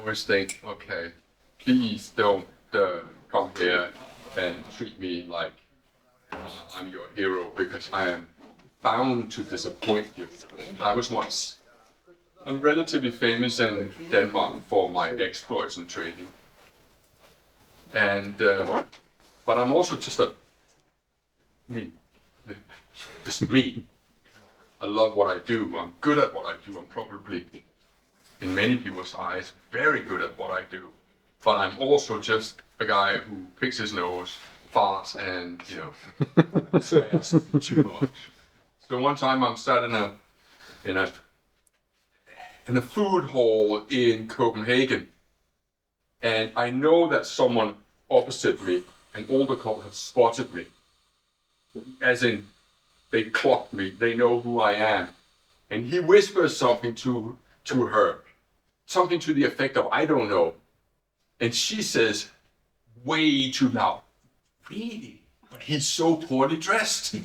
always think, okay, please don't come here and treat me like I'm your hero, because I am bound to disappoint you. I was once relatively famous in Denmark for my exploits in trading, and but I'm also just me. I love what I do. I'm good at what I do. I'm probably, in many people's eyes, very good at what I do. But I'm also just a guy who picks his nose, farts, and swears too much. So one time I'm sat in a food hall in Copenhagen, and I know that someone opposite me, an older couple, have spotted me. As in, they clocked me, they know who I am. And he whispers something to her, something to the effect of, I don't know. And she says, way too loud, really? But he's so poorly dressed.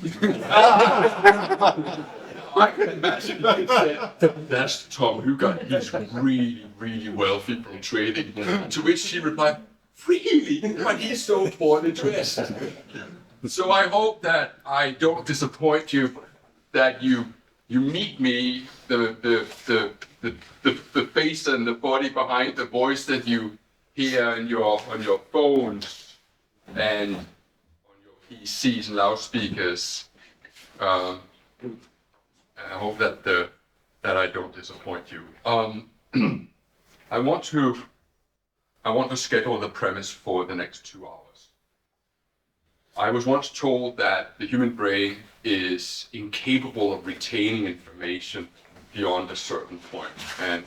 I can imagine he said, that's Tom Hugger, he's really, really wealthy from trading. To which she replied, really? But he's so poorly dressed. So I hope that I don't disappoint you, that you meet me, the face and the body behind the voice that you hear on your phones and on your PCs and loudspeakers. I hope that I don't disappoint you. I want to schedule the premise for the next 2 hours. I was once told that the human brain is incapable of retaining information beyond a certain point. And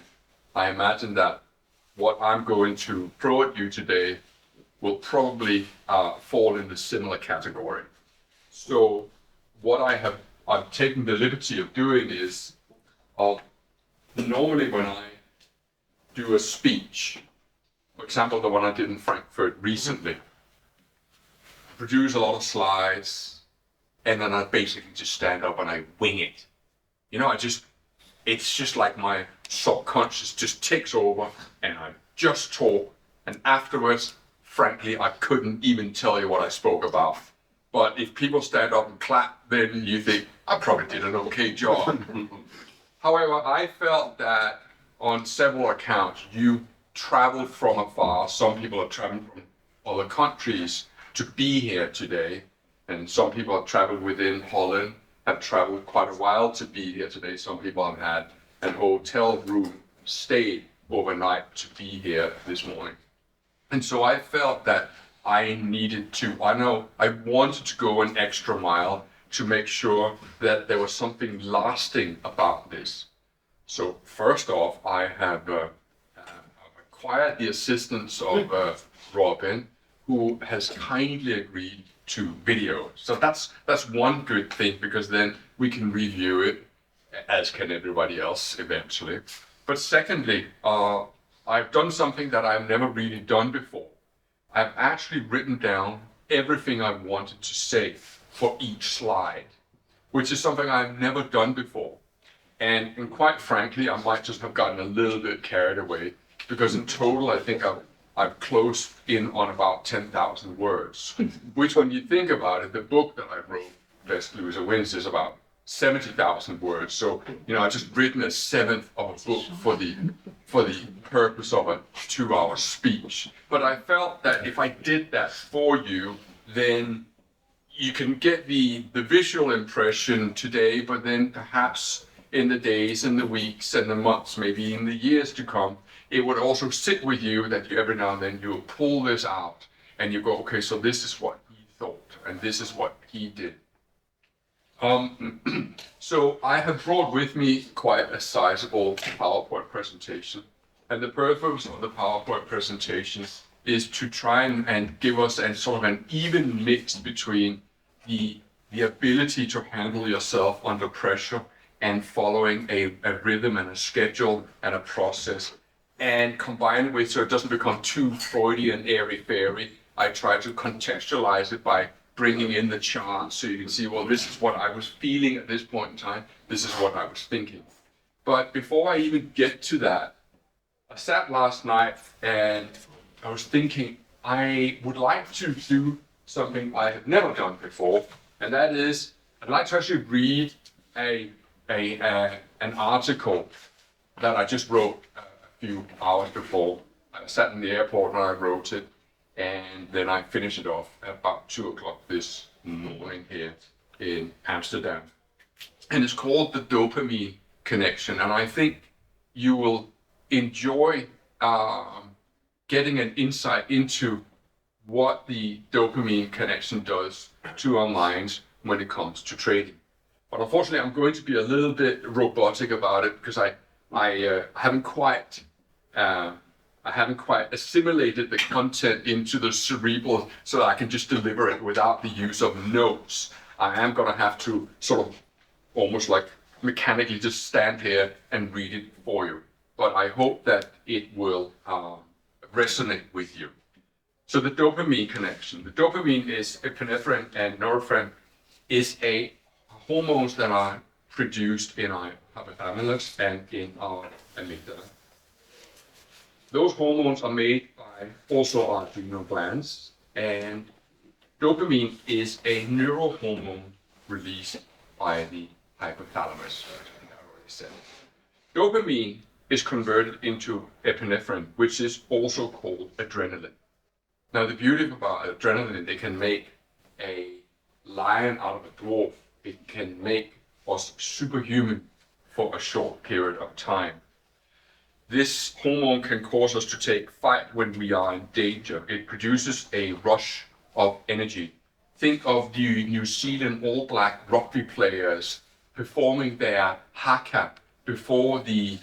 I imagine that what I'm going to throw at you today will probably fall in the similar category. So what I've taken the liberty of doing is, normally when I do a speech, for example, the one I did in Frankfurt recently, produce a lot of slides, and then I basically just stand up and I wing it. It's just like my subconscious just takes over and I just talk, and afterwards, frankly, I couldn't even tell you what I spoke about. But if people stand up and clap, then you think, I probably did an okay job. However, I felt that on several accounts, you traveled from afar. Some people have traveled from other countries to be here today, and some people have traveled within Holland, have traveled quite a while to be here today. Some people have had an hotel room stay overnight to be here this morning. And so I felt that I wanted to go an extra mile to make sure that there was something lasting about this. So first off, I have acquired the assistance of Robin, who has kindly agreed to video. So that's one good thing, because then we can review it, as can everybody else eventually. But secondly, I've done something that I've never really done before. I've actually written down everything I wanted to say for each slide, which is something I've never done before. And quite frankly, I might just have gotten a little bit carried away, because in total, I think I've closed in on about 10,000 words, which, when you think about it, the book that I wrote, Best Loser Wins, is about 70,000 words. So, I just written a seventh of a book for the purpose of a 2-hour speech. But I felt that if I did that for you, then you can get the visual impression today, but then perhaps in the days and the weeks and the months, maybe in the years to come, it would also sit with you that you, every now and then, you'll pull this out and you go, okay, so this is what he thought and this is what he did. So I have brought with me quite a sizable PowerPoint presentation, and the purpose of the PowerPoint presentation is to try and give us a sort of an even mix between the ability to handle yourself under pressure and following a rhythm and a schedule and a process, and combined with, so it doesn't become too Freudian, airy-fairy, I try to contextualize it by bringing in the charts so you can see, well, this is what I was feeling at this point in time, this is what I was thinking. But before I even get to that, I sat last night and I was thinking I would like to do something I have never done before, and that is I'd like to actually read an article that I just wrote a few hours before. I sat in the airport and I wrote it, and then I finished it off at about 2 o'clock this morning here in Amsterdam. And it's called the Dopamine Connection, and I think you will enjoy getting an insight into what the dopamine connection does to our minds when it comes to trading. But unfortunately, I'm going to be a little bit robotic about it because I haven't quite assimilated the content into the cerebral so that I can just deliver it without the use of notes. I am going to have to sort of almost like mechanically just stand here and read it for you. But I hope that it will resonate with you. So the dopamine connection. The dopamine is epinephrine and norepinephrine is a hormones that are produced in our hypothalamus and in our amygdala. Those hormones are made by also our adrenal glands, and dopamine is a neurohormone released by the hypothalamus. I already said. Dopamine is converted into epinephrine, which is also called adrenaline. Now the beauty about adrenaline, it can make a lion out of a dwarf. It can make us superhuman for a short period of time. This hormone can cause us to take fight when we are in danger. It produces a rush of energy. Think of the New Zealand All Black rugby players performing their haka before the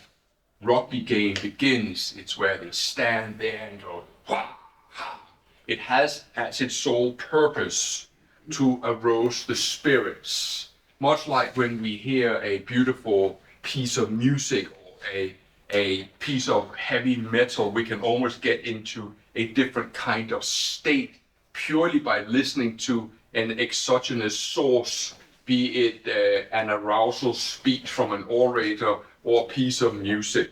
rugby game begins. It's where they stand there and go, wah, ha. It has as its sole purpose to arouse the spirits. Much like when we hear a beautiful piece of music or a piece of heavy metal, we can almost get into a different kind of state purely by listening to an exogenous source, be it an arousal speech from an orator or a piece of music.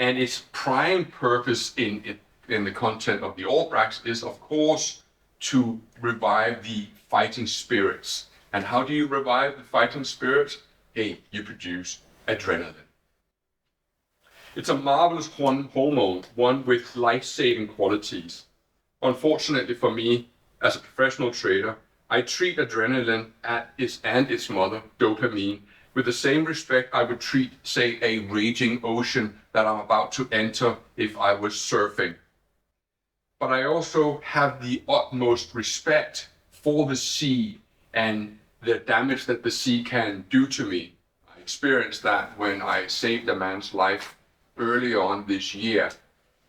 And its prime purpose in the content of the All Blacks is, of course, to revive the fighting spirits. And how do you revive the fighting spirits? Hey, you produce adrenaline. It's a marvelous hormone, one with life-saving qualities. Unfortunately for me, as a professional trader, I treat adrenaline and its mother, dopamine, with the same respect I would treat, say, a raging ocean that I'm about to enter if I was surfing. But I also have the utmost respect for the sea and the damage that the sea can do to me. I experienced that when I saved a man's life early on this year.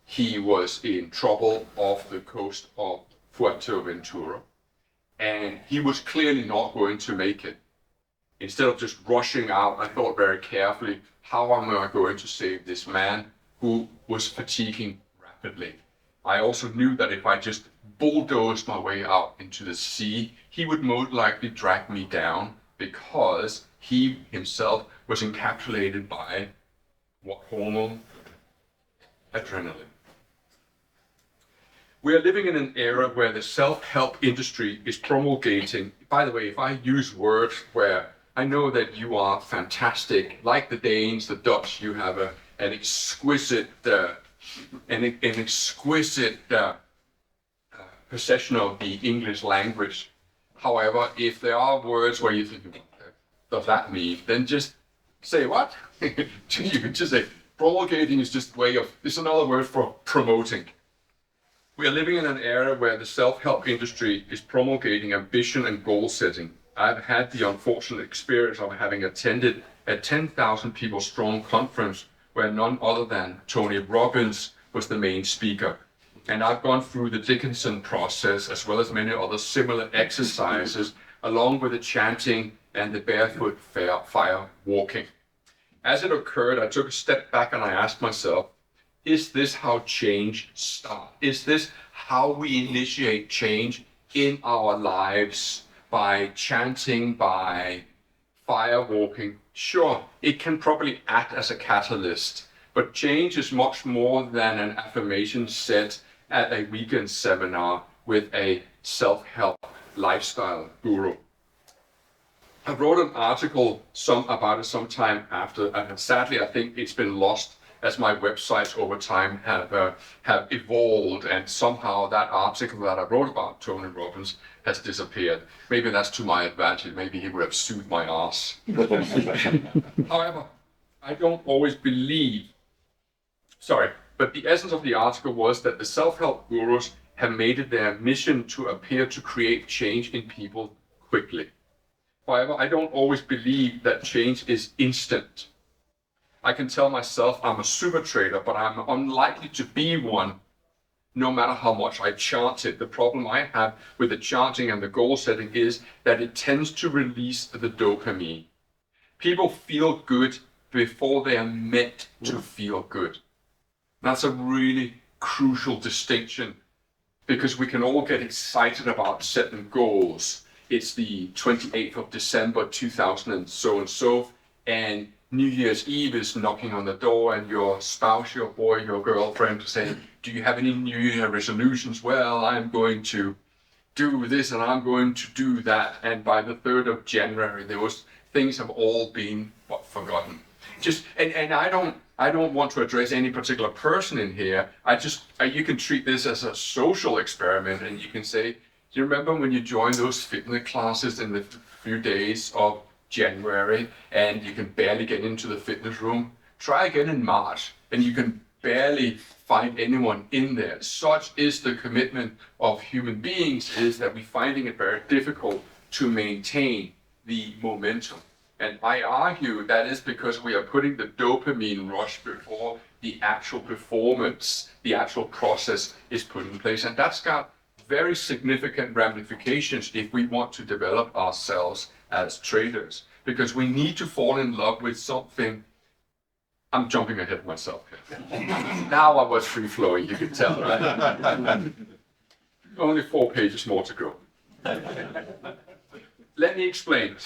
He was in trouble off the coast of Fuerteventura, and he was clearly not going to make it. Instead of just rushing out, I thought very carefully, how am I going to save this man who was fatiguing rapidly? I also knew that if I just bulldozed my way out into the sea, he would most likely drag me down because he himself was encapsulated by what hormone? Adrenaline. We are living in an era where the self-help industry is promulgating. By the way, if I use words where I know that you are fantastic, like the Danes, the Dutch, you have an exquisite possession of the English language. However, if there are words where you think, what does that mean? Then just say what? You can just say, promulgating is just it's another word for promoting. We are living in an era where the self-help industry is promulgating ambition and goal setting. I've had the unfortunate experience of having attended a 10,000 people strong conference where none other than Tony Robbins was the main speaker. And I've gone through the Dickinson process as well as many other similar exercises, along with the chanting and the barefoot fire walking. As it occurred, I took a step back and I asked myself, is this how change starts? Is this how we initiate change in our lives? By chanting, by fire walking? Sure, it can probably act as a catalyst, But change is much more than an affirmation said at a weekend seminar with a self-help lifestyle guru. I wrote an article about it some time after, and sadly I think it's been lost as my websites over time have evolved, and somehow that article that I wrote about Tony Robbins has disappeared. Maybe that's to my advantage. Maybe he would have sued my ass. However, I don't always believe. But the essence of the article was that the self-help gurus have made it their mission to appear to create change in people quickly. However, I don't always believe that change is instant. I can tell myself I'm a super trader, but I'm unlikely to be one no matter how much I chart it. The problem I have with the charting and the goal setting is that it tends to release the dopamine. People feel good before they are meant to feel good. That's a really crucial distinction, because we can all get excited about setting goals. It's the 28th of December 2000 and so, and New Year's Eve is knocking on the door, and your spouse, your boy, your girlfriend is saying, do you have any New Year resolutions? Well, I'm going to do this and I'm going to do that. And by the 3rd of January, those things have all been forgotten. And I don't want to address any particular person in here. You can treat this as a social experiment, and you can say, do you remember when you joined those fitness classes in the few days of January and you can barely get into the fitness room? Try again in March and you can barely find anyone in there. Such is the commitment of human beings, is that we're finding it very difficult to maintain the momentum. And I argue that is because we are putting the dopamine rush before the actual performance, the actual process is put in place. And that's got very significant ramifications if we want to develop ourselves as traders, because we need to fall in love with something. I'm jumping ahead of myself here. Now I was free flowing, you can tell, right? Only 4 pages more to go. Let me explain.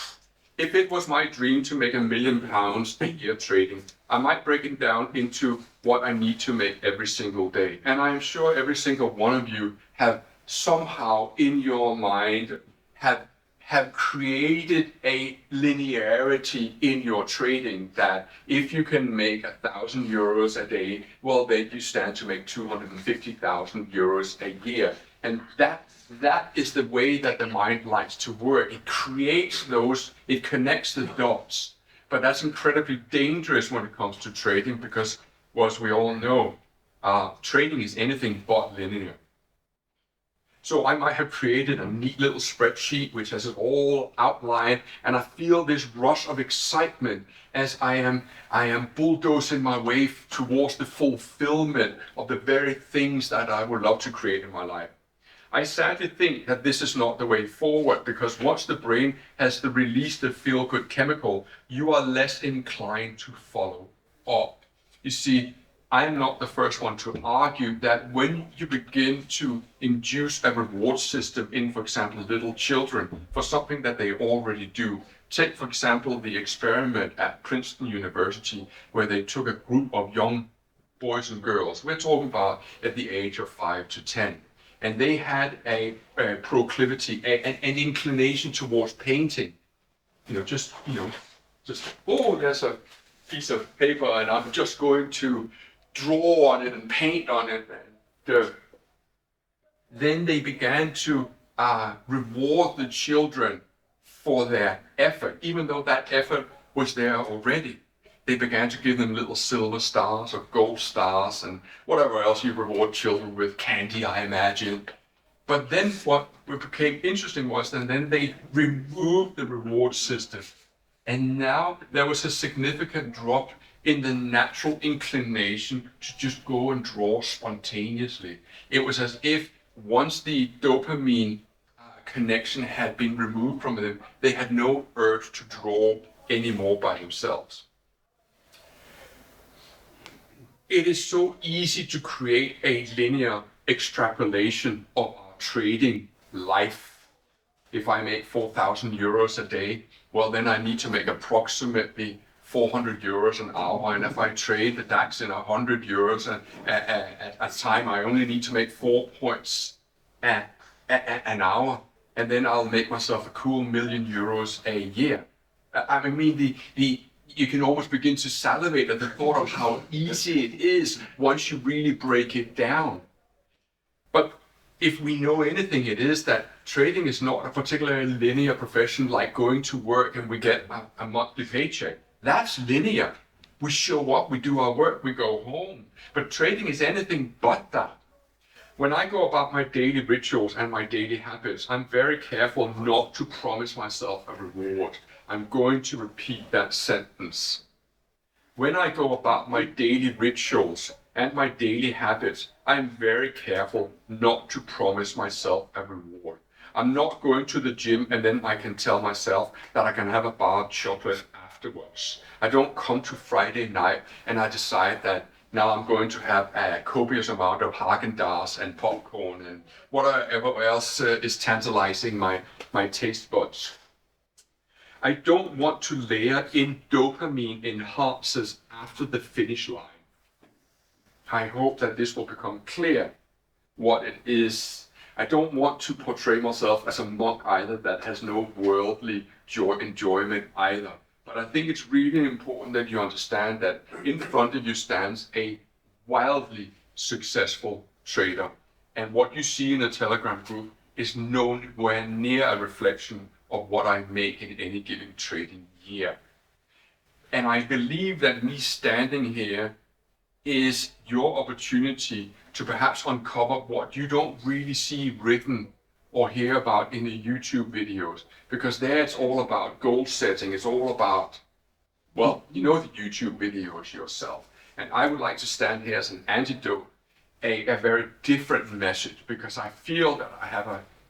If it was my dream to make £1 million a year trading, I might break it down into what I need to make every single day. And I'm sure every single one of you have somehow in your mind have created a linearity in your trading, that if you can make €1,000 a day, well, then you stand to make €250,000 a year. And that is the way that the mind likes to work. It creates those, it connects the dots. But that's incredibly dangerous when it comes to trading, because, well, as we all know, trading is anything but linear. So I might have created a neat little spreadsheet which has it all outlined, and I feel this rush of excitement as I am bulldozing my way towards the fulfillment of the very things that I would love to create in my life. I sadly think that this is not the way forward, because once the brain has released the feel-good chemical, you are less inclined to follow up. You see, I'm not the first one to argue that when you begin to induce a reward system in, for example, little children for something that they already do. Take, for example, the experiment at Princeton University, where they took a group of young boys and girls. We're talking about at the age of 5 to 10. And they had a proclivity, an inclination towards painting. Just, oh, there's a piece of paper and I'm just going to draw on it and paint on it. And then they began to reward the children for their effort, even though that effort was there already. They began to give them little silver stars or gold stars and whatever else you reward children with, candy, I imagine. But then what became interesting was that then they removed the reward system. And now there was a significant drop in the natural inclination to just go and draw spontaneously. It was as if once the dopamine connection had been removed from them, they had no urge to draw anymore by themselves. It is so easy to create a linear extrapolation of our trading life. If I make €4,000 a day, well, then I need to make approximately 400 euros an hour, and if I trade the DAX in 100 euros at a time, I only need to make 4 points an hour, and then I'll make myself a cool €1,000,000 a year. I mean, you can almost begin to salivate at the thought of how easy it is once you really break it down. But if we know anything, it is that trading is not a particularly linear profession like going to work and we get a monthly paycheck. That's linear. We show up, we do our work, we go home. But trading is anything but that. When I go about my daily rituals and my daily habits, I'm very careful not to promise myself a reward. I'm going to repeat that sentence. When I go about my daily rituals and my daily habits, I'm very careful not to promise myself a reward. I'm not going to the gym and then I can tell myself that I can have a bar of chocolate afterwards. I don't come to Friday night and I decide that now I'm going to have a copious amount of Haagen-Dazs and popcorn and whatever else is tantalizing my taste buds. I don't want to layer in dopamine enhancers after the finish line. I hope that this will become clear what it is. I don't want to portray myself as a monk either that has no worldly enjoyment either. But I think it's really important that you understand that in front of you stands a wildly successful trader. And what you see in the Telegram group is nowhere near a reflection of what I make in any given trading year. And I believe that me standing here is your opportunity to perhaps uncover what you don't really see written or hear about in the YouTube videos, because there it's all about goal setting. It's all about, well, you know the YouTube videos yourself. And I would like to stand here as an antidote, a very different message, because I feel that I have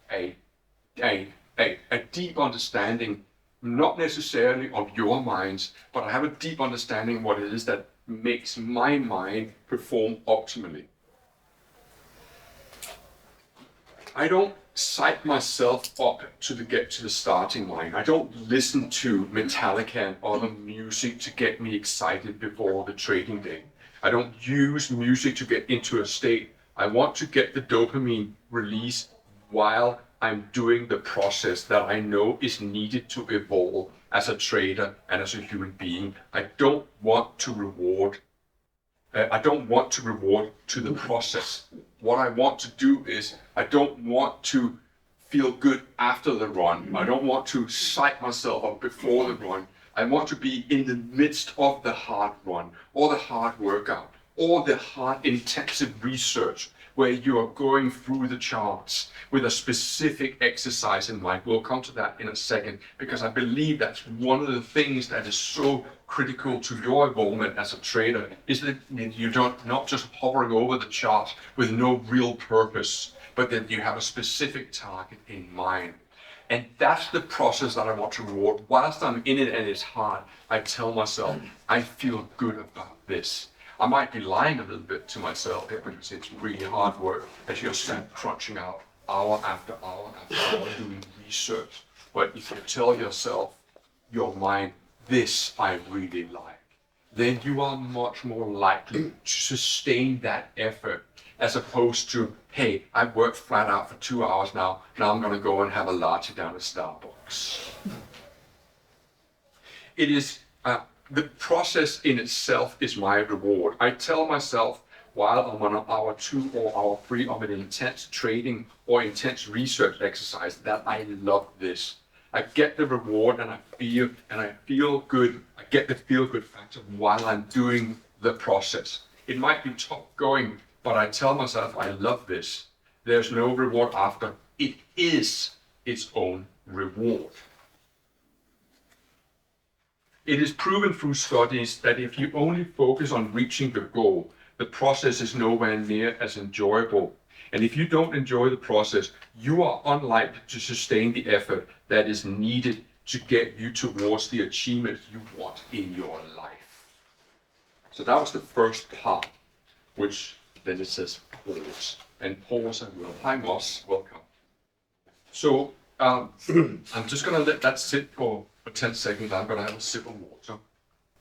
a deep understanding, not necessarily of your minds, but I have a deep understanding of what it is that makes my mind perform optimally. I don't psych myself up to get to the starting line. I don't listen to Metallica and other music to get me excited before the trading day. I don't use music to get into a state. I want to get the dopamine release while I'm doing the process that I know is needed to evolve as a trader and as a human being. I don't want to reward to the process. What I want to do is, I don't want to feel good after the run. I don't want to psych myself up before the run. I want to be in the midst of the hard run, or the hard workout, or the hard intensive research, where you are going through the charts with a specific exercise in mind. We'll come to that in a second, because I believe that's one of the things that is so critical to your involvement as a trader, is that you don't not just hovering over the chart with no real purpose, but that you have a specific target in mind. And that's the process that I want to reward. Whilst I'm in it and it's hard, I tell myself, I feel good about this. I might be lying a little bit to myself here because it's really hard work as you're sat crunching out hour after hour after hour doing research. But if you tell yourself, your mind, this I really like, then you are much more likely to sustain that effort, as opposed to, hey, I've worked flat out for 2 hours now I'm going to go and have a latte down at Starbucks. It is, the process in itself is my reward. I tell myself while I'm on hour 2 or hour 3 of an intense trading or intense research exercise that I love this. I get the reward and I feel good. I get the feel good factor while I'm doing the process. It might be tough going, but I tell myself I love this. There's no reward after. It is its own reward. It is proven through studies that if you only focus on reaching the goal, the process is nowhere near as enjoyable. And if you don't enjoy the process, you are unlikely to sustain the effort that is needed to get you towards the achievement you want in your life. So that was the first part, which then it says pause. And pause I will. Hi Moss, welcome. So I'm just going to let that sit for 10 seconds. I'm going to have a sip of water.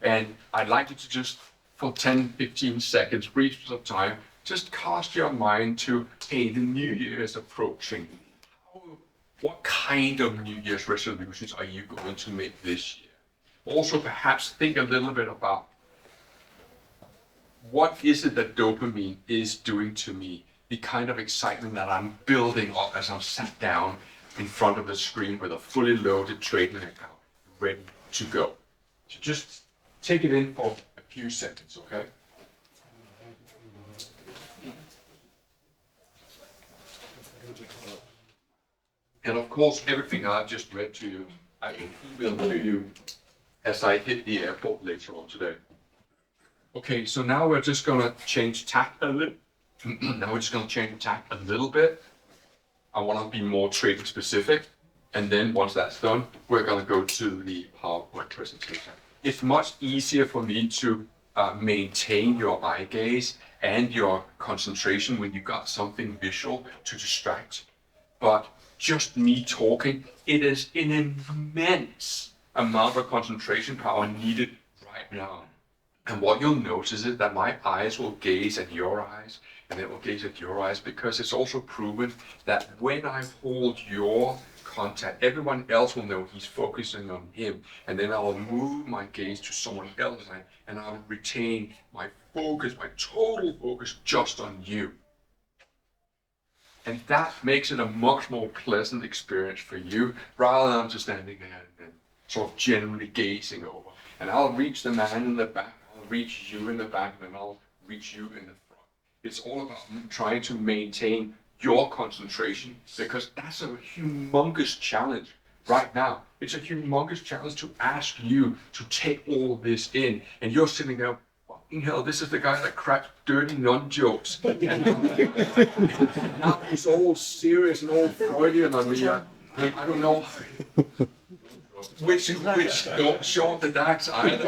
And I'd like you to just, for 10, 15 seconds, brief of time, just cast your mind to, hey, the New Year is approaching. What kind of New Year's resolutions are you going to make this year? Also, perhaps think a little bit about what is it that dopamine is doing to me? The kind of excitement that I'm building up as I'm sat down in front of the screen with a fully loaded trading account, ready to go. So just take it in for a few seconds, okay? And of course, everything I've just read to you, I will email to you as I hit the airport later on today. Okay, so now we're just gonna change tack a little. Now we're just gonna change tack a little bit. I want to be more trading specific, and then once that's done, we're gonna go to the PowerPoint presentation. It's much easier for me to maintain your eye gaze and your concentration when you got something visual to distract. But just me talking, it is an immense amount of concentration power needed right now. And what you'll notice is that my eyes will gaze at your eyes, and it will gaze at your eyes, because it's also proven that when I hold your contact, everyone else will know he's focusing on him, and then I'll move my gaze to someone else, and I'll retain my focus, my total focus, just on you. And that makes it a much more pleasant experience for you, rather than just standing there and sort of generally gazing over. And I'll reach the man in the back, I'll reach you in the back, and then I'll reach you in the front. It's all about trying to maintain your concentration, because that's a humongous challenge right now. It's a humongous challenge to ask you to take all this in, and you're sitting there, fucking hell, this is the guy that cracks dirty non-jokes. And now he's all serious and all Freudian on me. I don't know which don't show up the dark side.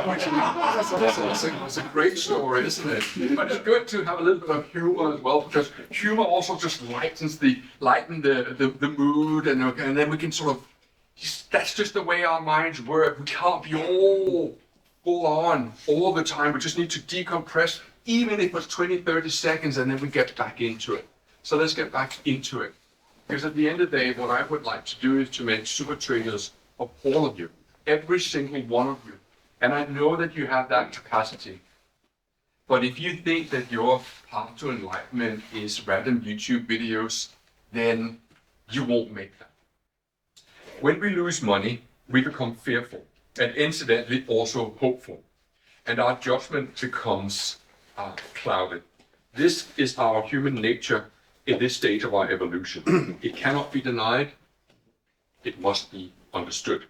It's a great story, isn't it? But it's good to have a little bit of humor as well, because humor also just lightens the mood, and then we can sort of, that's just the way our minds work. We can't be all full on all the time. We just need to decompress, even if it's 20, 30 seconds, and then we get back into it. So let's get back into it. Because at the end of the day, what I would like to do is to make super traders of all of you, every single one of you. And I know that you have that capacity. But if you think that your path to enlightenment is random YouTube videos, then you won't make that. When we lose money, we become fearful, and incidentally also hopeful. And our judgment becomes clouded. This is our human nature in this stage of our evolution. It cannot be denied. It must be understood.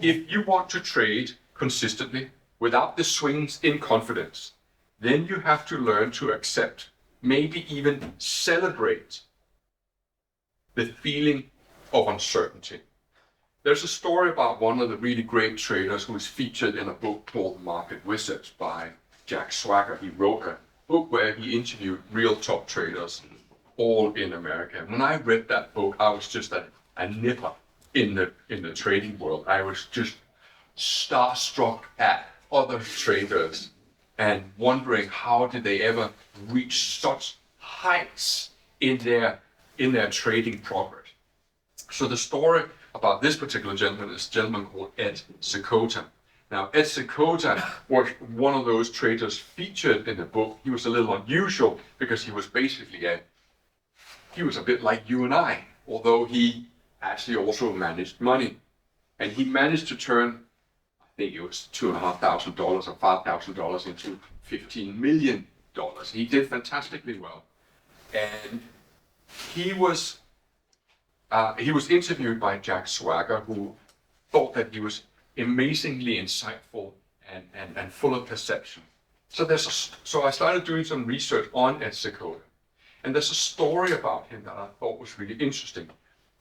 If you want to trade consistently without the swings in confidence, then you have to learn to accept, maybe even celebrate, the feeling of uncertainty. There's a story about one of the really great traders who is featured in a book called Market Wizards by Jack Swagger. He wrote a book where he interviewed real top traders all in America. When I read that book, I was just a nipper in the trading world. I was just starstruck at other traders and wondering how did they ever reach such heights in their trading progress. So the story about this particular gentleman is a gentleman called Ed Seykota. Now, Ed Seykota was one of those traders featured in the book. He was a little unusual because he was basically he was a bit like you and I, although he actually also managed money. And he managed to turn, I think it was $2,500 or $5,000 into $15 million. He did fantastically well. And he was interviewed by Jack Swagger, who thought that he was amazingly insightful and full of perception. So I started doing some research on Ed Seykota. And there's a story about him that I thought was really interesting.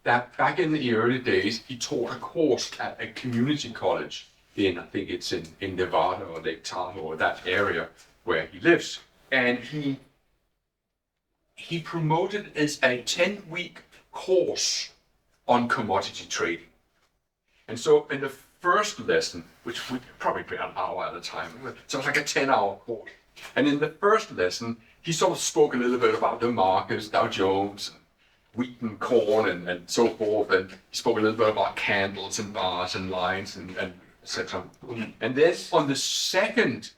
That back in the early days, he taught a course at a community college I think it's in Nevada or Lake Tahoe, or that area where he lives. And he promoted as a 10-week course on commodity trading. And so in the first lesson, which would probably be an hour at a time, so it's like a 10-hour course. And in the first lesson, he sort of spoke a little bit about the markets, Dow Jones, wheat and corn, and so forth. And he spoke a little bit about candles and bars and lines and etc. And then on the second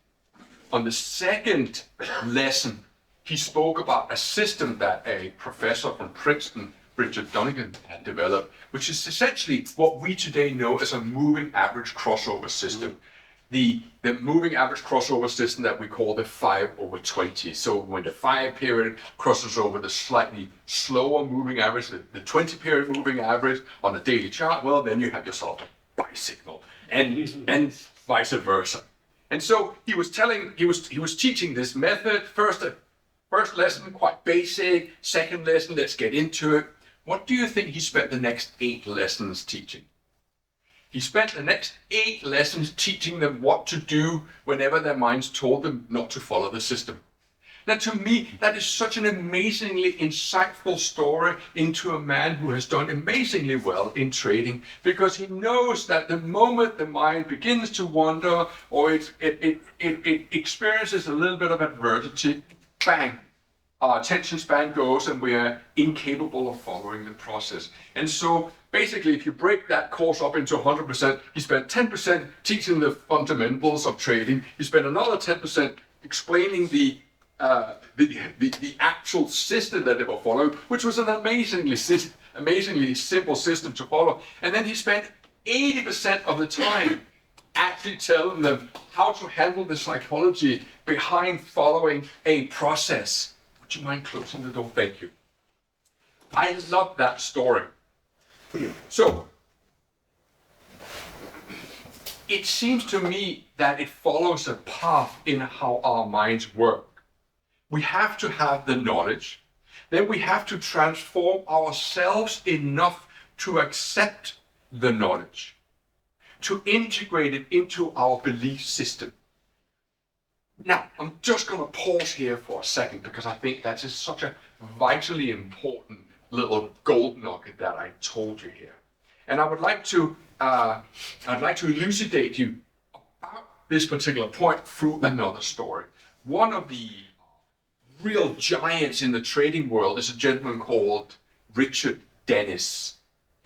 lesson, he spoke about a system that a professor from Princeton, Richard Dunnigan, had developed, which is essentially what we today know as a moving average crossover system. The moving average crossover system that we call the 5/20. So when the 5 period crosses over the slightly slower moving average, the 20 period moving average on a daily chart, well, then you have yourself a buy signal, and vice versa. And so he was teaching this method. First lesson, quite basic. Second lesson, let's get into it. What do you think he spent the next 8 lessons teaching? He spent the next 8 lessons teaching them what to do whenever their minds told them not to follow the system. Now, to me, that is such an amazingly insightful story into a man who has done amazingly well in trading, because he knows that the moment the mind begins to wander or it experiences a little bit of adversity, bang, our attention span goes and we are incapable of following the process. And so basically, if you break that course up into 100%, he spent 10% teaching the fundamentals of trading. He spent another 10% explaining the actual system that they were following, which was an amazingly simple system to follow. And then he spent 80% of the time actually telling them how to handle the psychology behind following a process. Would you mind closing the door? Thank you. I love that story. So, it seems to me that it follows a path in how our minds work. We have to have the knowledge, then we have to transform ourselves enough to accept the knowledge, to integrate it into our belief system. Now, I'm just going to pause here for a second because I think that is such a vitally important little gold nugget that I told you here. And I would like to elucidate you about this particular point through another story. One of the real giants in the trading world is a gentleman called Richard Dennis,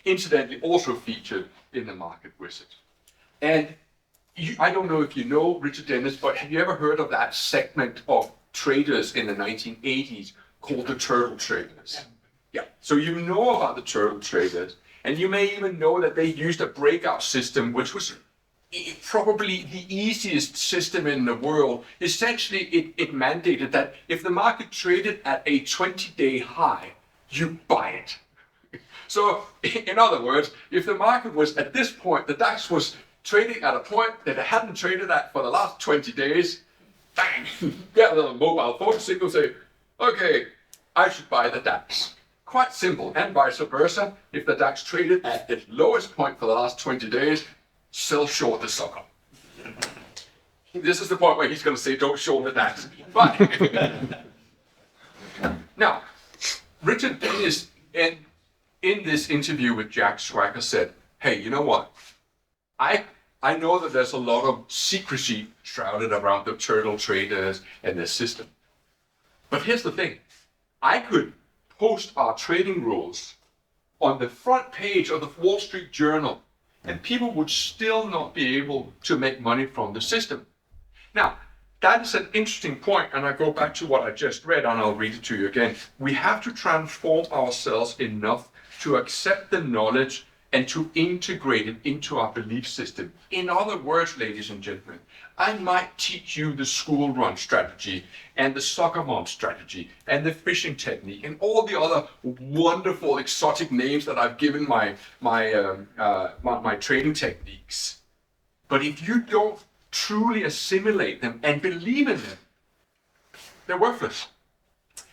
incidentally also featured in The Market Wizard. And I don't know if you know Richard Dennis, but have you ever heard of that segment of traders in the 1980s called the turtle traders? Yeah, so you know about the turtle traders, and you may even know that they used a breakout system, which was probably the easiest system in the world. Essentially, it mandated that if the market traded at a 20-day high, you buy it. So, in other words, if the market was at this point, the DAX was trading at a point that it hadn't traded at for the last 20 days, bang, get a little mobile phone signal, say, okay, I should buy the DAX. Quite simple, and vice versa. If the DAX traded at its lowest point for the last 20 days, sell short the sucker. This is the point where he's going to say, don't short the DAX. But now, Richard Dennis, in this interview with Jack Schwager, said, hey, you know what? I know that there's a lot of secrecy shrouded around the turtle traders and their system. But here's the thing. I could post our trading rules on the front page of the Wall Street Journal, and people would still not be able to make money from the system. Now, that is an interesting point, and I go back to what I just read, and I'll read it to you again. We have to transform ourselves enough to accept the knowledge and to integrate it into our belief system. In other words, ladies and gentlemen, I might teach you the school run strategy and the soccer mom strategy and the fishing technique and all the other wonderful exotic names that I've given my trading techniques. But if you don't truly assimilate them and believe in them, they're worthless.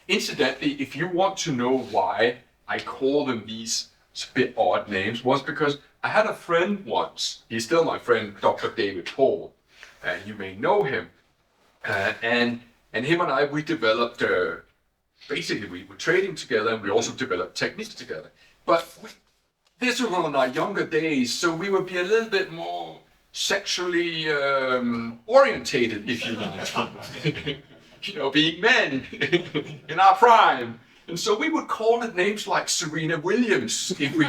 Incidentally, if you want to know why I call them these bit odd names, was because I had a friend once, he's still my friend, Dr. David Paul, and you may know him, and him and I, we developed, basically we were trading together and we also developed techniques together. But this was in our younger days, so we would be a little bit more sexually orientated, if you like. Being men in our prime. And so we would call it names like Serena Williams if we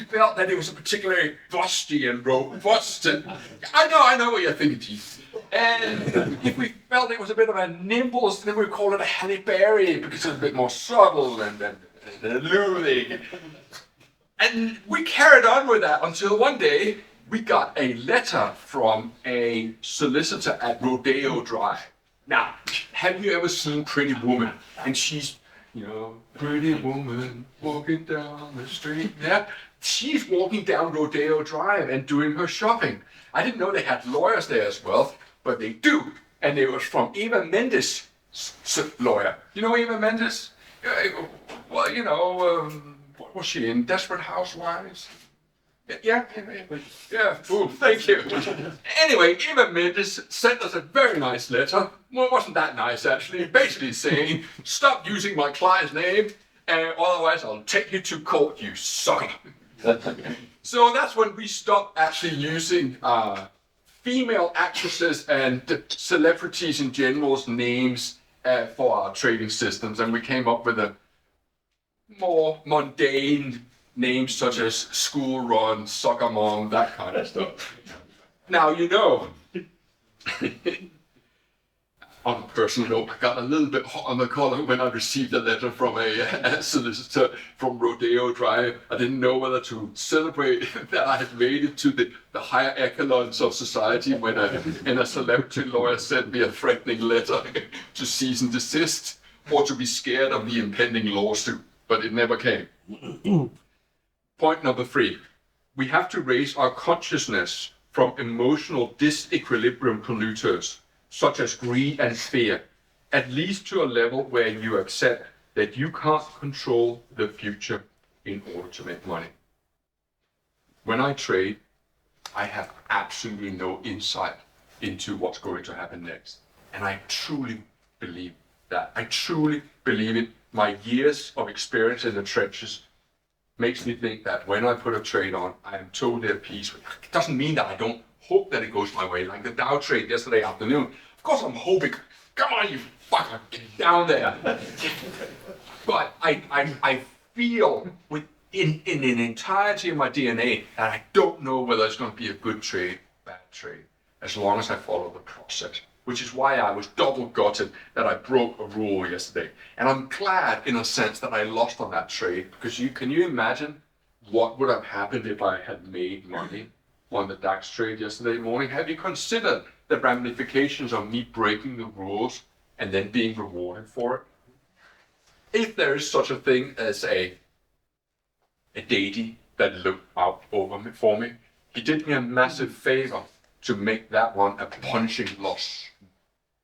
felt that it was a particularly busty and robust. And I know what you're thinking, Keith. And if we felt it was a bit of a nimbles, then we'd call it a Halle Berry because it was a bit more subtle and alluring. And we carried on with that until one day we got a letter from a solicitor at Rodeo Drive. Now, have you ever seen Pretty Woman? And she's, pretty woman walking down the street. Yeah, she's walking down Rodeo Drive and doing her shopping. I didn't know they had lawyers there as well, but they do. And it was from Eva Mendes' lawyer. You know Eva Mendes? Well, what was she in? Desperate Housewives? Yeah. Ooh, thank you. Anyway, Eva Mendes sent us a very nice letter. Well, it wasn't that nice, actually. Basically saying, stop using my client's name, and otherwise I'll take you to court, you sucker. So that's when we stopped actually using female actresses and celebrities in general's names for our trading systems, and we came up with a more mundane names such as School Run, Soccer Mom, that kind of stuff. Now, on a personal note, I got a little bit hot on the collar when I received a letter from a solicitor from Rodeo Drive. I didn't know whether to celebrate that I had made it to the higher echelons of society when a celebrity lawyer sent me a threatening letter to cease and desist, or to be scared of the impending lawsuit, but it never came. Point number 3, we have to raise our consciousness from emotional disequilibrium polluters, such as greed and fear, at least to a level where you accept that you can't control the future in order to make money. When I trade, I have absolutely no insight into what's going to happen next. And I truly believe that. I truly believe it. My years of experience in the trenches makes me think that when I put a trade on, I am totally at peace with it. It doesn't mean that I don't hope that it goes my way, like the Dow trade yesterday afternoon. Of course I'm hoping, come on you fucker, get down there. But I feel in the entirety of my DNA that I don't know whether it's going to be a good trade, bad trade, as long as I follow the process. Which is why I was double gutted that I broke a rule yesterday. And I'm glad, in a sense, that I lost on that trade, because can you imagine what would have happened if I had made money on the DAX trade yesterday morning? Have you considered the ramifications of me breaking the rules and then being rewarded for it? If there is such a thing as a deity that looked out for me, he did me a massive favor to make that one a punishing loss.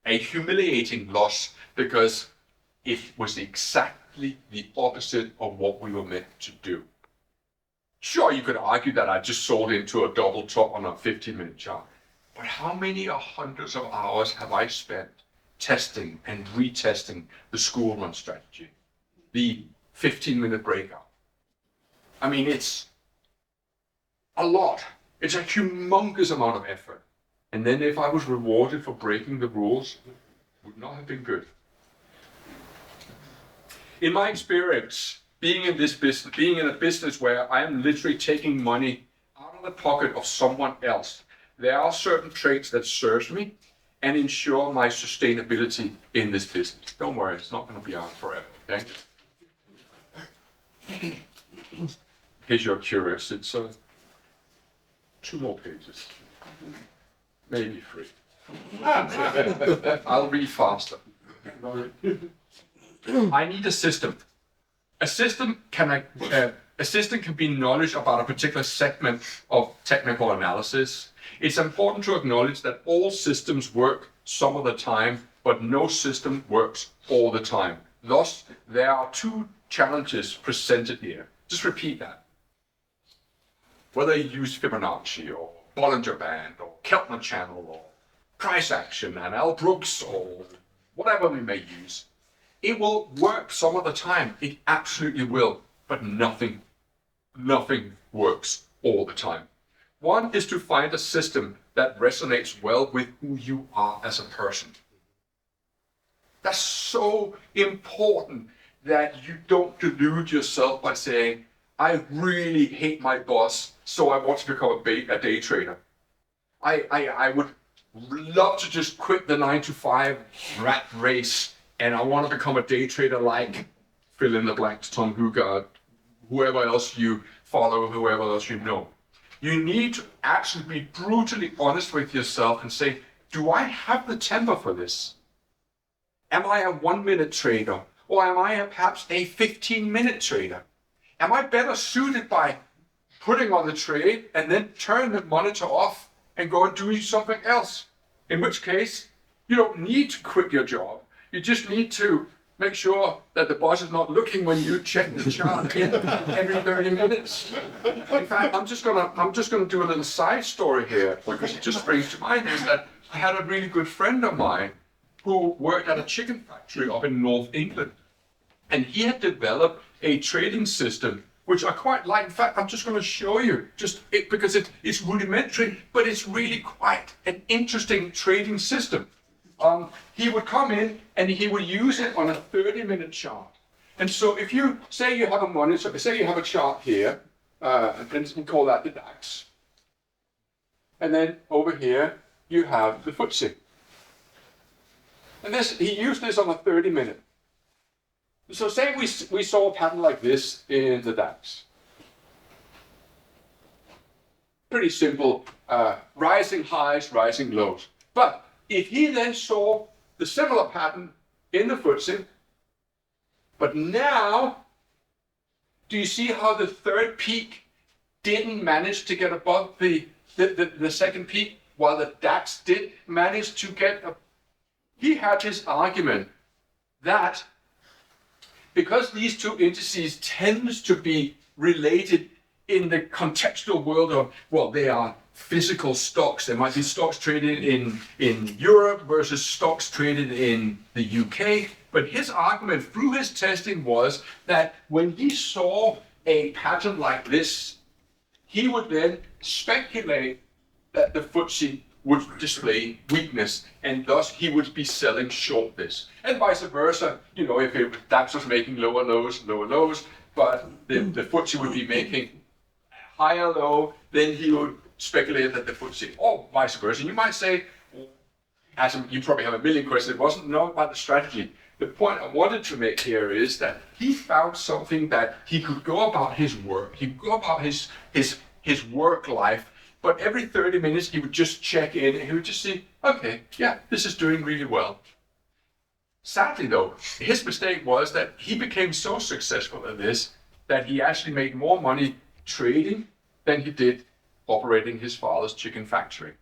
A humiliating loss, because it was exactly the opposite of what we were meant to do. Sure, you could argue that I just sold into a double top on a 15-minute chart, but how many hundreds of hours have I spent testing and retesting the school run strategy, the 15-minute breakout? I mean, it's a lot. It's a humongous amount of effort. And then if I was rewarded for breaking the rules, it would not have been good. In my experience, being in a business where I am literally taking money out of the pocket of someone else, there are certain traits that serve me and ensure my sustainability in this business. Don't worry, it's not going to be on forever, okay? In case you're curious, it's 2 more pages. Maybe 3. I'll read faster. I need a system. A system can be knowledge about a particular segment of technical analysis. It's important to acknowledge that all systems work some of the time, but no system works all the time. Thus, there are 2 challenges presented here. Just repeat that. Whether you use Fibonacci or Bollinger Band or Keltner Channel or Price Action and Al Brooks or whatever we may use, it will work some of the time. It absolutely will, but nothing nothing works all the time. One is to find a system that resonates well with who you are as a person. That's so important that you don't delude yourself by saying, I really hate my boss, so I want to become a day trader. I would love to just quit the 9-to-5 rat race, and I want to become a day trader like fill in the blanks, Tom Hugard, whoever else you follow, whoever else you know. You need to actually be brutally honest with yourself and say, do I have the temper for this? Am I a 1-minute trader? Or am I perhaps a 15-minute trader? Am I better suited by putting on the trade and then turn the monitor off and go and do something else? In which case, you don't need to quit your job. You just need to make sure that the boss is not looking when you check the chart every 30 minutes. In fact, I'm just gonna do a little side story here because it just springs to mind is that I had a really good friend of mine who worked at a chicken factory up in North England. And he had developed a trading system, which I quite like. In fact, I'm just going to show you because it's rudimentary, but it's really quite an interesting trading system. He would come in and he would use it on a 30-minute chart. And so if you say you have a monitor, say you have a chart here, and we call that the DAX. And then over here, you have the FTSE. And he used this on a 30-minute. So say we saw a pattern like this in the DAX. Pretty simple, rising highs, rising lows. But if he then saw the similar pattern in the FTSE, but now, do you see how the third peak didn't manage to get above the second peak, while the DAX did manage to get up? He had his argument that because these two indices tends to be related in the contextual world of, well, they are physical stocks. There might be stocks traded in Europe versus stocks traded in the UK. But his argument through his testing was that when he saw a pattern like this, he would then speculate that the FTSE would display weakness, and thus he would be selling short this. And vice versa, if DAX was making lower lows, but the FTSE would be making higher low, then he would speculate that the FTSE, or vice versa. And you might say, you probably have a million questions, it wasn't about the strategy. The point I wanted to make here is that he found something that he could go about his work, he could go about his work life, but every 30 minutes he would just check in and he would just see, okay, yeah, this is doing really well. Sadly though, his mistake was that he became so successful at this that he actually made more money trading than he did operating his father's chicken factory.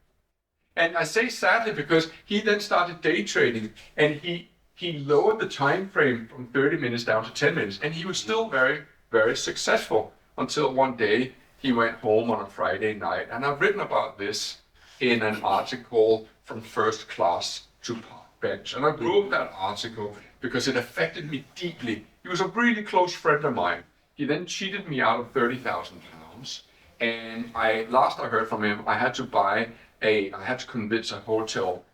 And I say sadly because he then started day trading and he lowered the time frame from 30 minutes down to 10 minutes, and he was still very, very successful until one day he went home on a Friday night. And I've written about this in an article from First Class to Park Bench. And I wrote that article because it affected me deeply. He was a really close friend of mine. He then cheated me out of £30,000. And last I heard from him, I had to convince a hotel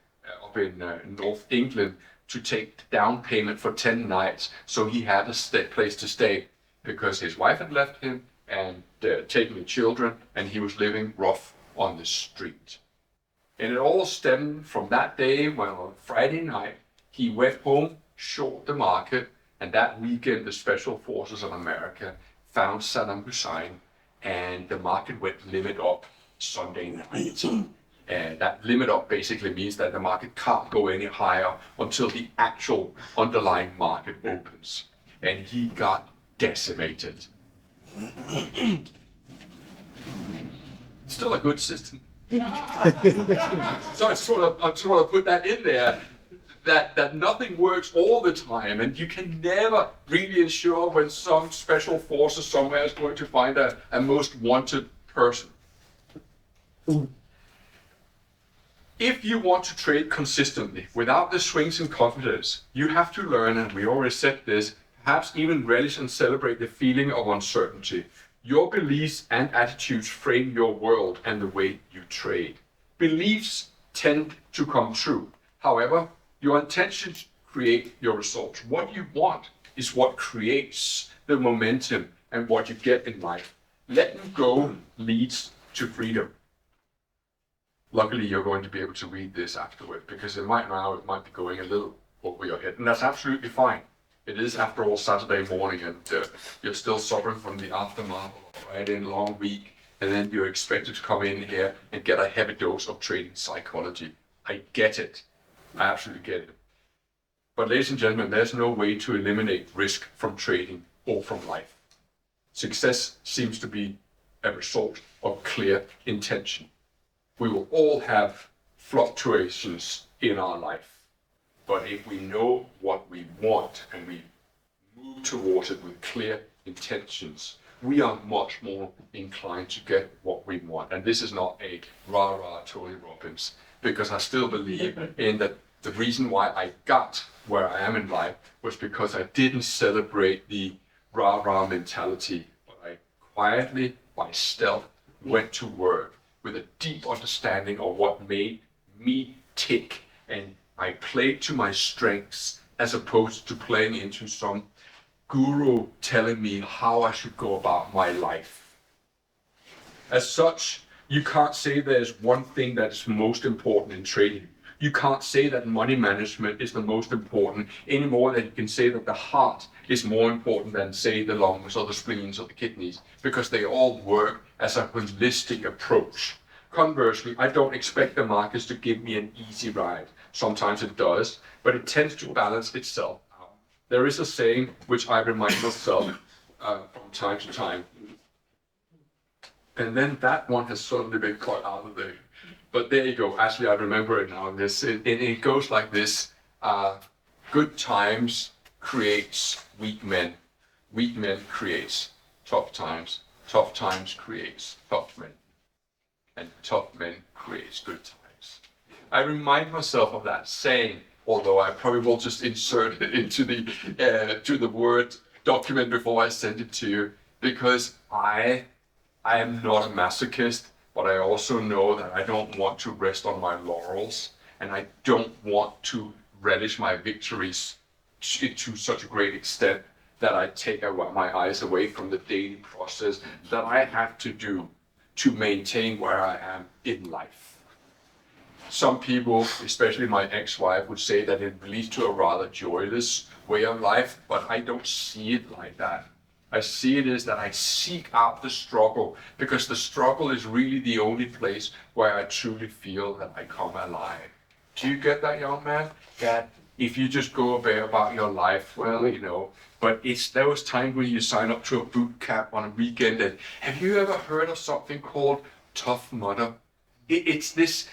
up in North England to take down payment for 10 nights. So he had a place to stay because his wife had left him and taken the children, and he was living rough on the street. And it all stemmed from that day when on Friday night he went home, short the market, and that weekend the Special Forces of America found Saddam Hussein, and the market went limit up Sunday night. And that limit up basically means that the market can't go any higher until the actual underlying market opens. And he got decimated. Still a good system. So I just want to put that in there, that nothing works all the time, and you can never really ensure when some special forces somewhere is going to find a most wanted person. If you want to trade consistently without the swings in confidence, you have to learn, and we already said this, perhaps even relish and celebrate the feeling of uncertainty. Your beliefs and attitudes frame your world and the way you trade. Beliefs tend to come true. However, your intentions create your results. What you want is what creates the momentum and what you get in life. Letting go leads to freedom. Luckily, you're going to be able to read this afterward, because it might be going a little over your head, and that's absolutely fine. It is, after all, Saturday morning, and you're still suffering from the aftermath of a long week, and then you're expected to come in here and get a heavy dose of trading psychology. I get it. I absolutely get it. But ladies and gentlemen, there's no way to eliminate risk from trading or from life. Success seems to be a result of clear intention. We will all have fluctuations in our life. But if we know what we want and we move towards it with clear intentions, we are much more inclined to get what we want. And this is not a rah-rah Tony Robbins, because I still believe in that the reason why I got where I am in life was because I didn't celebrate the rah-rah mentality, but I quietly, by stealth, went to work with a deep understanding of what made me tick, and I played to my strengths as opposed to playing into some guru telling me how I should go about my life. As such, you can't say there's one thing that's most important in trading. You can't say that money management is the most important any more than you can say that the heart is more important than, say, the lungs or the spleens or the kidneys, because they all work as a holistic approach. Conversely, I don't expect the markets to give me an easy ride. Sometimes it does, but it tends to balance itself out. There is a saying which I remind myself from time to time, and then that one has suddenly been cut out of there. But there you go. Actually, I remember it now. It goes like this: good times creates weak men. Weak men creates tough times. Tough times creates tough men. And tough men creates good times. I remind myself of that saying, although I probably will just insert it into the Word document before I send it to you, because I am not a masochist, but I also know that I don't want to rest on my laurels, and I don't want to relish my victories to such a great extent that I take my eyes away from the daily process that I have to do to maintain where I am in life. Some people, especially my ex-wife, would say that it leads to a rather joyless way of life, but I don't see it like that. I see it as that I seek out the struggle, because the struggle is really the only place where I truly feel that I come alive. Do you get that, young man? That if you just go about your life, well, you know, but it's those times when you sign up to a boot camp on a weekend. And have you ever heard of something called Tough Mudder? It's this,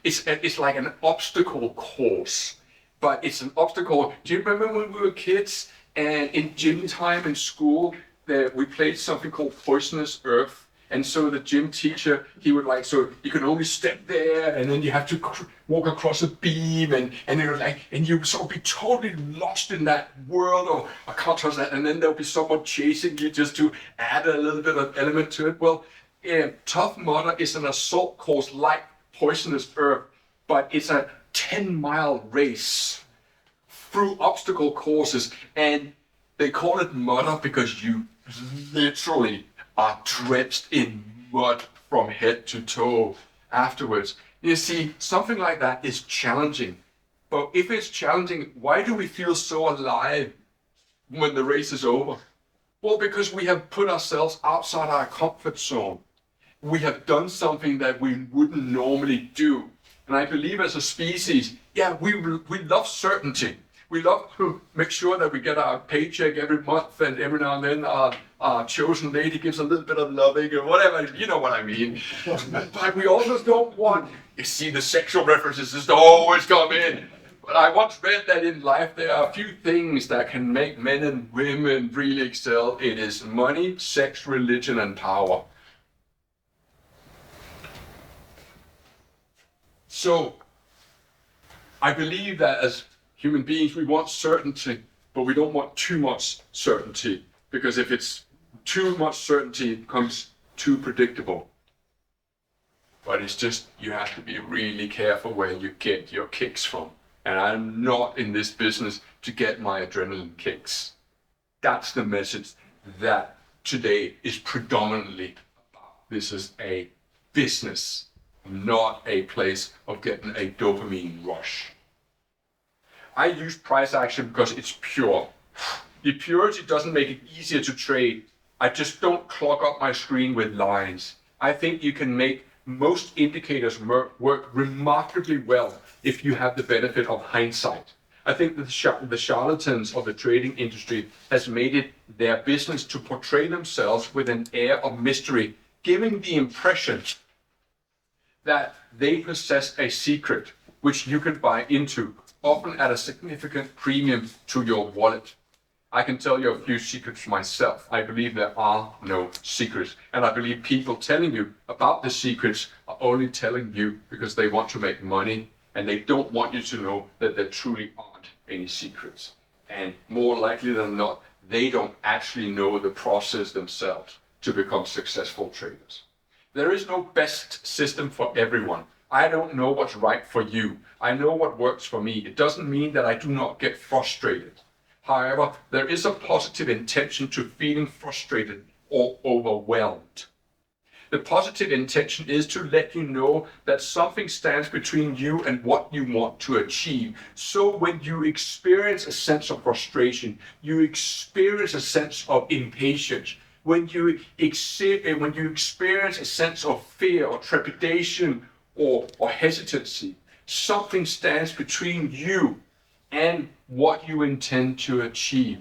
it's like an obstacle course, but it's an obstacle. Do you remember when we were kids and in gym time in school, we played something called Poisonous Earth? And so the gym teacher, he would like, so you can only step there, and then you have to walk across a beam, and you're like, and you sort of be totally lost in that world of, I can't trust that, and then there'll be someone chasing you just to add a little bit of element to it. Well, Tough Mudder is an assault course like Poisonous Earth, but it's a 10-mile race through obstacle courses, and they call it mudder because you literally are drenched in mud from head to toe afterwards. You see, something like that is challenging. But if it's challenging, why do we feel so alive when the race is over? Well, because we have put ourselves outside our comfort zone. We have done something that we wouldn't normally do. And I believe as a species, yeah, we love certainty. We love to make sure that we get our paycheck every month, and every now and then our chosen lady gives a little bit of loving or whatever, you know what I mean. But we also don't want, you see, the sexual references just always come in. But I once read that in life there are a few things that can make men and women really excel. It is money, sex, religion, and power. So I believe that as human beings, we want certainty, but we don't want too much certainty, because if it's Too much certainty becomes too predictable. But it's just, you have to be really careful where you get your kicks from. And I'm not in this business to get my adrenaline kicks. That's the message that today is predominantly about. This is a business, not a place of getting a dopamine rush. I use price action because it's pure. The purity doesn't make it easier to trade. I just don't clog up my screen with lines. I think you can make most indicators work remarkably well if you have the benefit of hindsight. I think that the charlatans of the trading industry has made it their business to portray themselves with an air of mystery, giving the impression that they possess a secret which you can buy into, often at a significant premium to your wallet. I can tell you a few secrets myself. I believe there are no secrets. And I believe people telling you about the secrets are only telling you because they want to make money, and they don't want you to know that there truly aren't any secrets. And more likely than not, they don't actually know the process themselves to become successful traders. There is no best system for everyone. I don't know what's right for you. I know what works for me. It doesn't mean that I do not get frustrated. However, there is a positive intention to feeling frustrated or overwhelmed. The positive intention is to let you know that something stands between you and what you want to achieve. So when you experience a sense of frustration, you experience a sense of impatience, when you experience a sense of fear or trepidation or hesitancy, something stands between you and what you intend to achieve.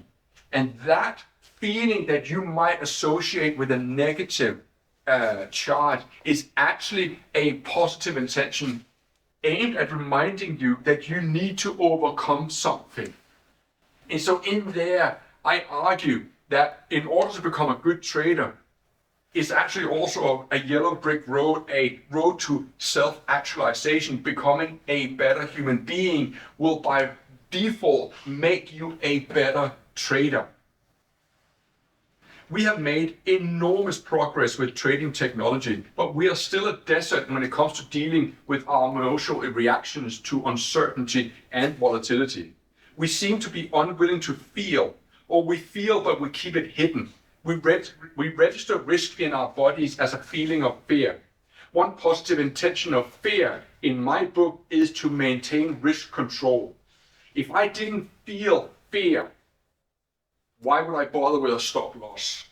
And that feeling that you might associate with a negative charge is actually a positive intention aimed at reminding you that you need to overcome something. And so in there, I argue that in order to become a good trader, it's actually also a yellow brick road, a road to self-actualization. Becoming a better human being will by default make you a better trader. We have made enormous progress with trading technology, but we are still a desert when it comes to dealing with our emotional reactions to uncertainty and volatility. We seem to be unwilling to feel, or we feel but we keep it hidden. We register risk in our bodies as a feeling of fear. One positive intention of fear in my book is to maintain risk control. If I didn't feel fear, why would I bother with a stop loss?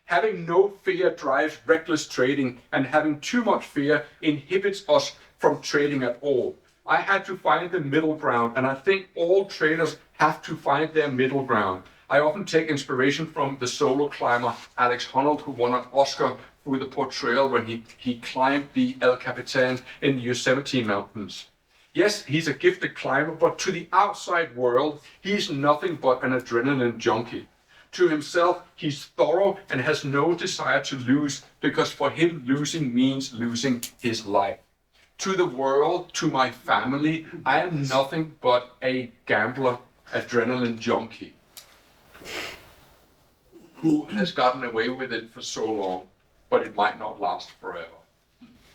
Having no fear drives reckless trading, and having too much fear inhibits us from trading at all. I had to find the middle ground, and I think all traders have to find their middle ground. I often take inspiration from the solo climber Alex Honnold, who won an Oscar for the portrayal when he climbed the El Capitan in the Yosemite Mountains. Yes, he's a gifted climber, but to the outside world, he's nothing but an adrenaline junkie. To himself, he's thorough and has no desire to lose, because for him, losing means losing his life. To the world, to my family, I am nothing but a gambler, adrenaline junkie, who has gotten away with it for so long, but it might not last forever.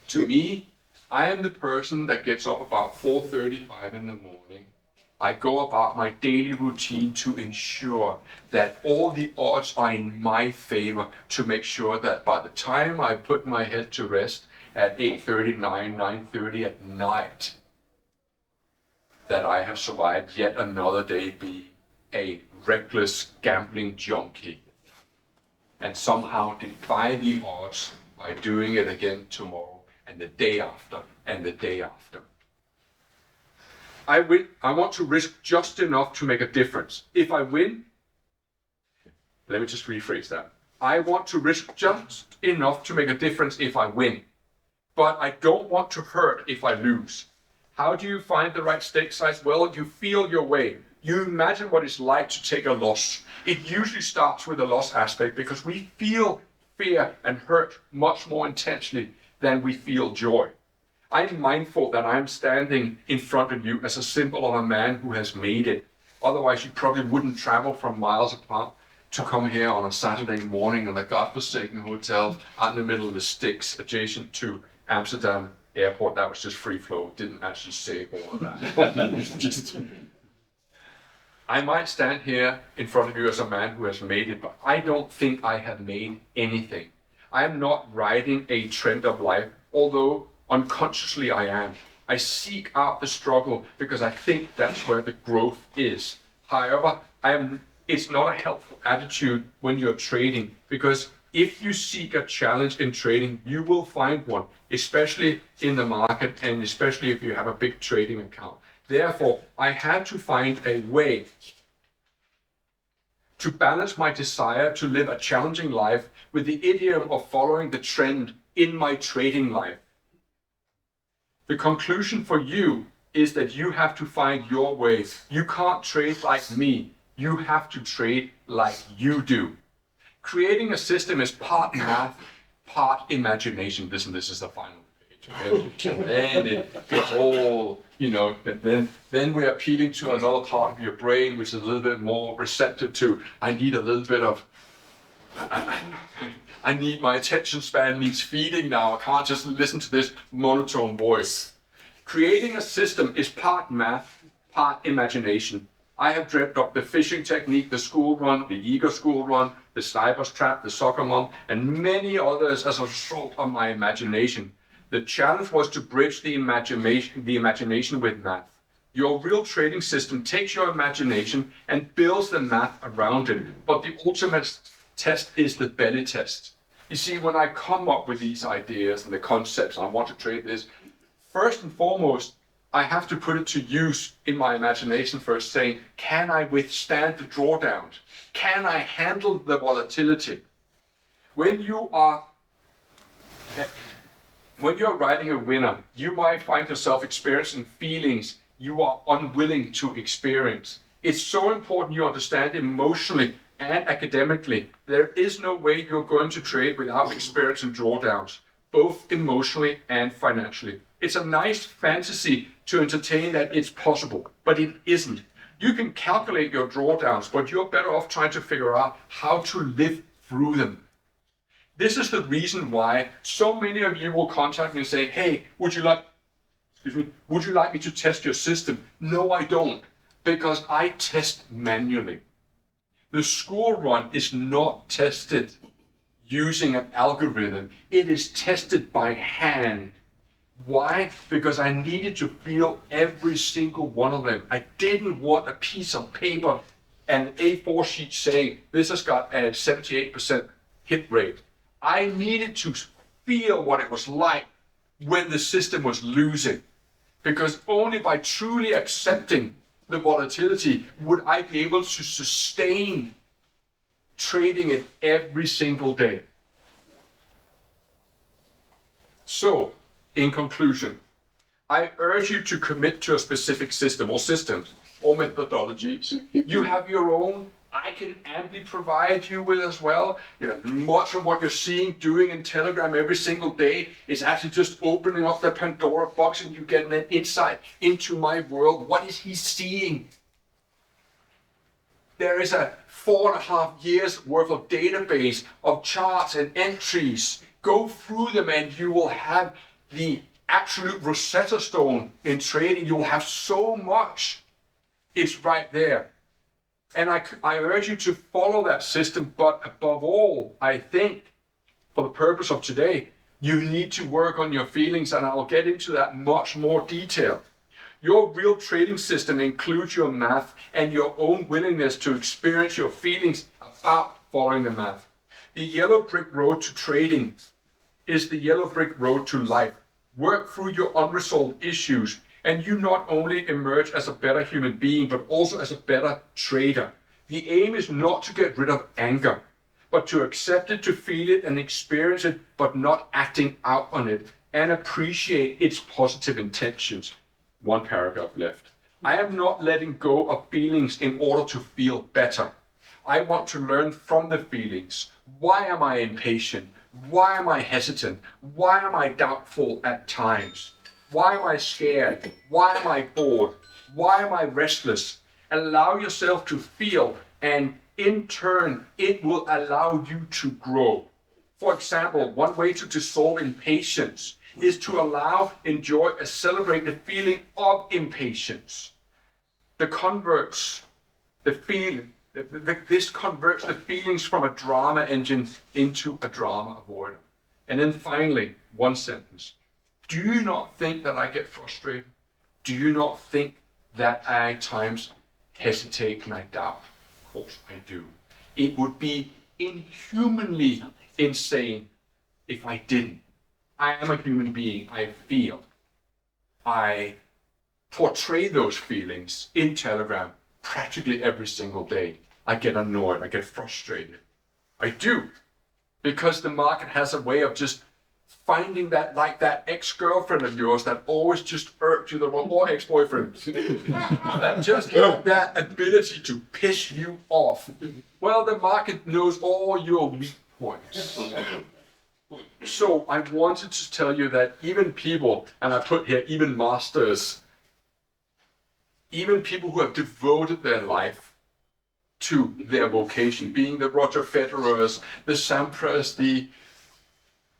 To me, I am the person that gets up about 4:35 in the morning. I go about my daily routine to ensure that all the odds are in my favor, to make sure that by the time I put my head to rest at 8:39, 9:30 at night, that I have survived yet another day being a reckless gambling junkie, and somehow defy the odds by doing it again tomorrow, and the day after, and the day after. I want to risk just enough to make a difference. If I win, let me just rephrase that. I want to risk just enough to make a difference if I win, but I don't want to hurt if I lose. How do you find the right stake size? Well, you feel your way. You imagine what it's like to take a loss. It usually starts with a loss aspect, because we feel fear and hurt much more intensely than we feel joy. I'm mindful that I'm standing in front of you as a symbol of a man who has made it. Otherwise, you probably wouldn't travel from miles apart to come here on a Saturday morning in a godforsaken hotel out in the middle of the sticks adjacent to Amsterdam airport. That was just free flow, didn't actually say all of that. I might stand here in front of you as a man who has made it, but I don't think I have made anything. I am not riding a trend of life, although unconsciously I am. I seek out the struggle because I think that's where the growth is. However, it's not a helpful attitude when you're trading, because if you seek a challenge in trading, you will find one, especially in the market and especially if you have a big trading account. Therefore, I had to find a way to balance my desire to live a challenging life with the idiom of following the trend in my trading life. The conclusion for you is that you have to find your way. You can't trade like me. You have to trade like you do. Creating a system is part math, part imagination. This is the final page. Okay? And then it's all, then we're appealing to another part of your brain, which is a little bit more receptive to, I need a little bit of, I need my attention span needs feeding now. I can't just listen to this monotone voice. Creating a system is part math, part imagination. I have dreamt up the fishing technique, the school run, the eager school run, the sniper's trap, the soccer mom, and many others as a result of my imagination. The challenge was to bridge the imagination with math. Your real trading system takes your imagination and builds the math around it, but the ultimate test is the belly test. You see, when I come up with these ideas and the concepts, and I want to trade this, first and foremost, I have to put it to use in my imagination first, saying, can I withstand the drawdowns? Can I handle the volatility? When you're riding a winner, you might find yourself experiencing feelings you are unwilling to experience. It's so important you understand emotionally and academically, there is no way you're going to trade without experiencing drawdowns, both emotionally and financially. It's a nice fantasy to entertain that it's possible, but it isn't. You can calculate your drawdowns, but you're better off trying to figure out how to live through them. This is the reason why so many of you will contact me and say, hey, would you like me to test your system? No, I don't, because I test manually. The school run is not tested using an algorithm. It is tested by hand. Why? Because I needed to feel every single one of them. I didn't want a piece of paper and an A4 sheet saying this has got a 78% hit rate. I needed to feel what it was like when the system was losing, because only by truly accepting the volatility would I be able to sustain trading it every single day. So, in conclusion, I urge you to commit to a specific system or systems or methodologies. You have your own. I can amply provide you with as well. Much of what you're seeing, doing in Telegram every single day is actually just opening up the Pandora box and you get an insight into my world. What is he seeing? There is a 4.5 years worth of database of charts and entries. Go through them and you will have the absolute Rosetta Stone in trading. You will have so much. It's right there. And I urge you to follow that system, but above all, I think, for the purpose of today, you need to work on your feelings, and I'll get into that much more detail. Your real trading system includes your math and your own willingness to experience your feelings about following the math. The yellow brick road to trading is the yellow brick road to life. Work through your unresolved issues, and you not only emerge as a better human being, but also as a better trader. The aim is not to get rid of anger, but to accept it, to feel it and experience it, but not acting out on it, and appreciate its positive intentions. One paragraph left. I am not letting go of feelings in order to feel better. I want to learn from the feelings. Why am I impatient? Why am I hesitant? Why am I doubtful at times? Why am I scared? Why am I bored? Why am I restless? Allow yourself to feel and in turn, it will allow you to grow. For example, one way to dissolve impatience is to allow, enjoy, and celebrate the feeling of impatience. This converts the feelings from a drama engine into a drama avoider. And then finally, one sentence. Do you not think that I get frustrated? Do you not think that I at times hesitate and I doubt? Of course I do. It would be inhumanly insane if I didn't. I am a human being. I feel. I portray those feelings in Telegram practically every single day. I get annoyed. I get frustrated. I do. Because the market has a way of just finding that, like that ex-girlfriend of yours that always just irked you, or ex-boyfriend, that just have that ability to piss you off. Well, the market knows all your weak points. So I wanted to tell you that even people, and I put here even masters, even people who have devoted their life to their vocation, being the Roger Federers, the Sampras, the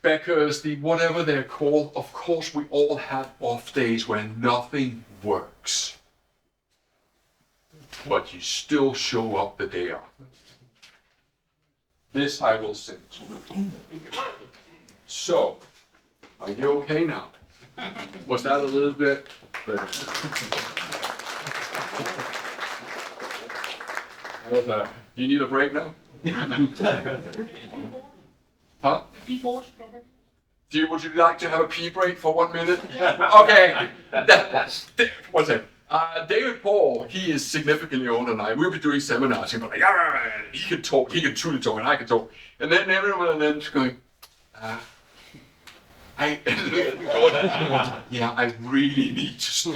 Beckers, the whatever they're called, of course we all have off days when nothing works. But you still show up the day after. This I will send to you. So, are you okay now? Was that a little bit? You need a break now? Huh? Would you like to have a pee break for 1 minute? Okay. One second. David Paul, he is significantly older than I. We'll be doing seminars. He'll be like, he can talk, he can truly talk, and I can talk. And then everyone then is going, yeah, I really need to.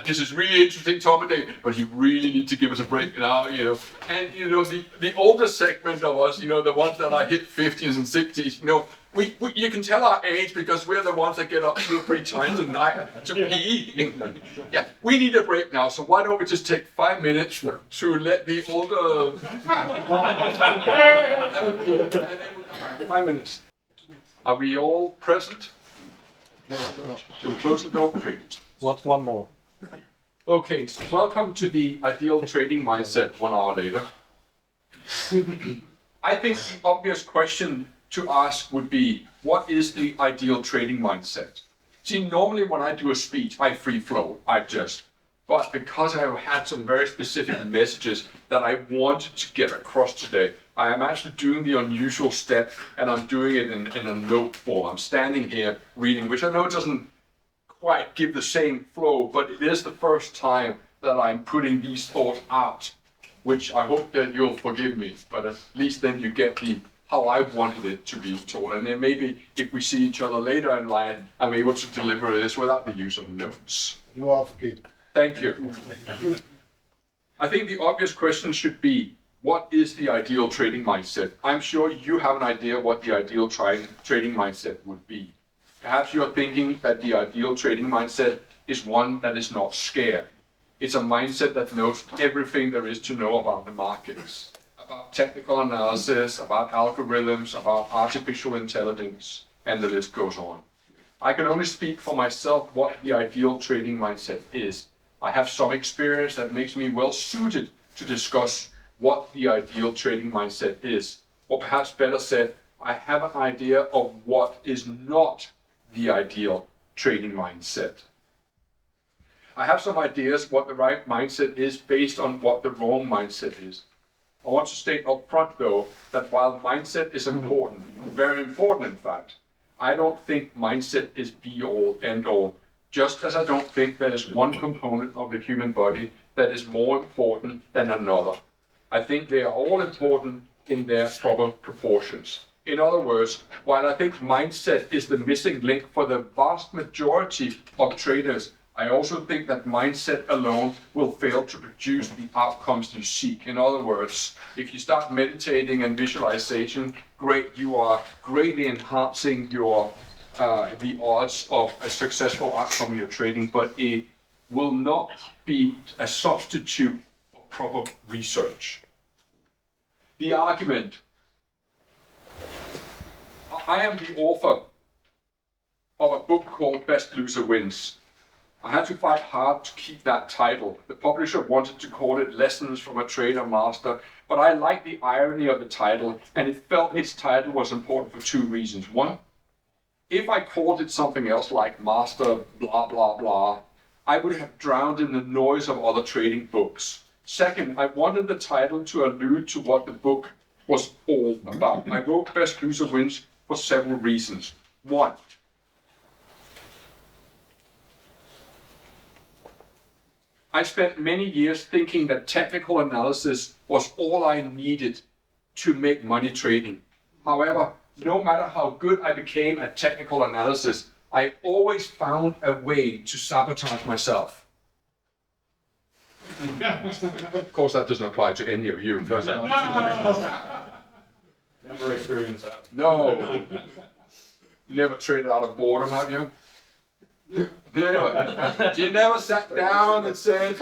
This is really interesting, Tom and Dave, but you really need to give us a break now, And the older segment of us, the ones that are hit 50s and 60s, you can tell our age because we're the ones that get up 2 or 3 times a night to pee. Yeah, we need a break now, so why don't we just take 5 minutes to let the older. 5 minutes. Are we all present? So close the door. What's one more? Okay, so welcome to the Ideal Trading Mindset 1 hour later. I think the obvious question to ask would be, what is the ideal trading mindset? See, normally when I do a speech, I free flow, but because I had some very specific messages that I wanted to get across today, I am actually doing the unusual step, and I'm doing it in a note form. I'm standing here reading, which I know doesn't quite give the same flow, but it is the first time that I'm putting these thoughts out, which I hope that you'll forgive me, but at least then you get how I wanted it to be told. And then maybe if we see each other later in life, I'm able to deliver this without the use of notes. You are forgiven. Thank you. I think the obvious question should be, what is the ideal trading mindset? I'm sure you have an idea what the ideal trading mindset would be. Perhaps you're thinking that the ideal trading mindset is one that is not scared. It's a mindset that knows everything there is to know about the markets, about technical analysis, about algorithms, about artificial intelligence, and the list goes on. I can only speak for myself what the ideal trading mindset is. I have some experience that makes me well suited to discuss what the ideal trading mindset is. Or perhaps better said, I have an idea of what is not the ideal trading mindset. I have some ideas what the right mindset is based on what the wrong mindset is. I want to state up front though, that while mindset is important, very important in fact, I don't think mindset is be all, end all. Just as I don't think there is one component of the human body that is more important than another. I think they are all important in their proper proportions. In other words, while I think mindset is the missing link for the vast majority of traders, I also think that mindset alone will fail to produce the outcomes you seek. In other words, if you start meditating and visualization, great, you are greatly enhancing your the odds of a successful outcome in your trading, but it will not be a substitute for proper research. The argument. I am the author of a book called Best Loser Wins. I had to fight hard to keep that title. The publisher wanted to call it Lessons from a Trainer Master, but I liked the irony of the title, and it felt its title was important for two reasons. One, if I called it something else like Master blah blah blah, I would have drowned in the noise of other trading books. Second, I wanted the title to allude to what the book was all about. I wrote Best Loser Wins for several reasons. One, I spent many years thinking that technical analysis was all I needed to make money trading. However, no matter how good I became at technical analysis, I always found a way to sabotage myself. Of course, that doesn't apply to any of you, does it? Never experienced that. No. You never traded out of boredom, have you? You never sat down and said,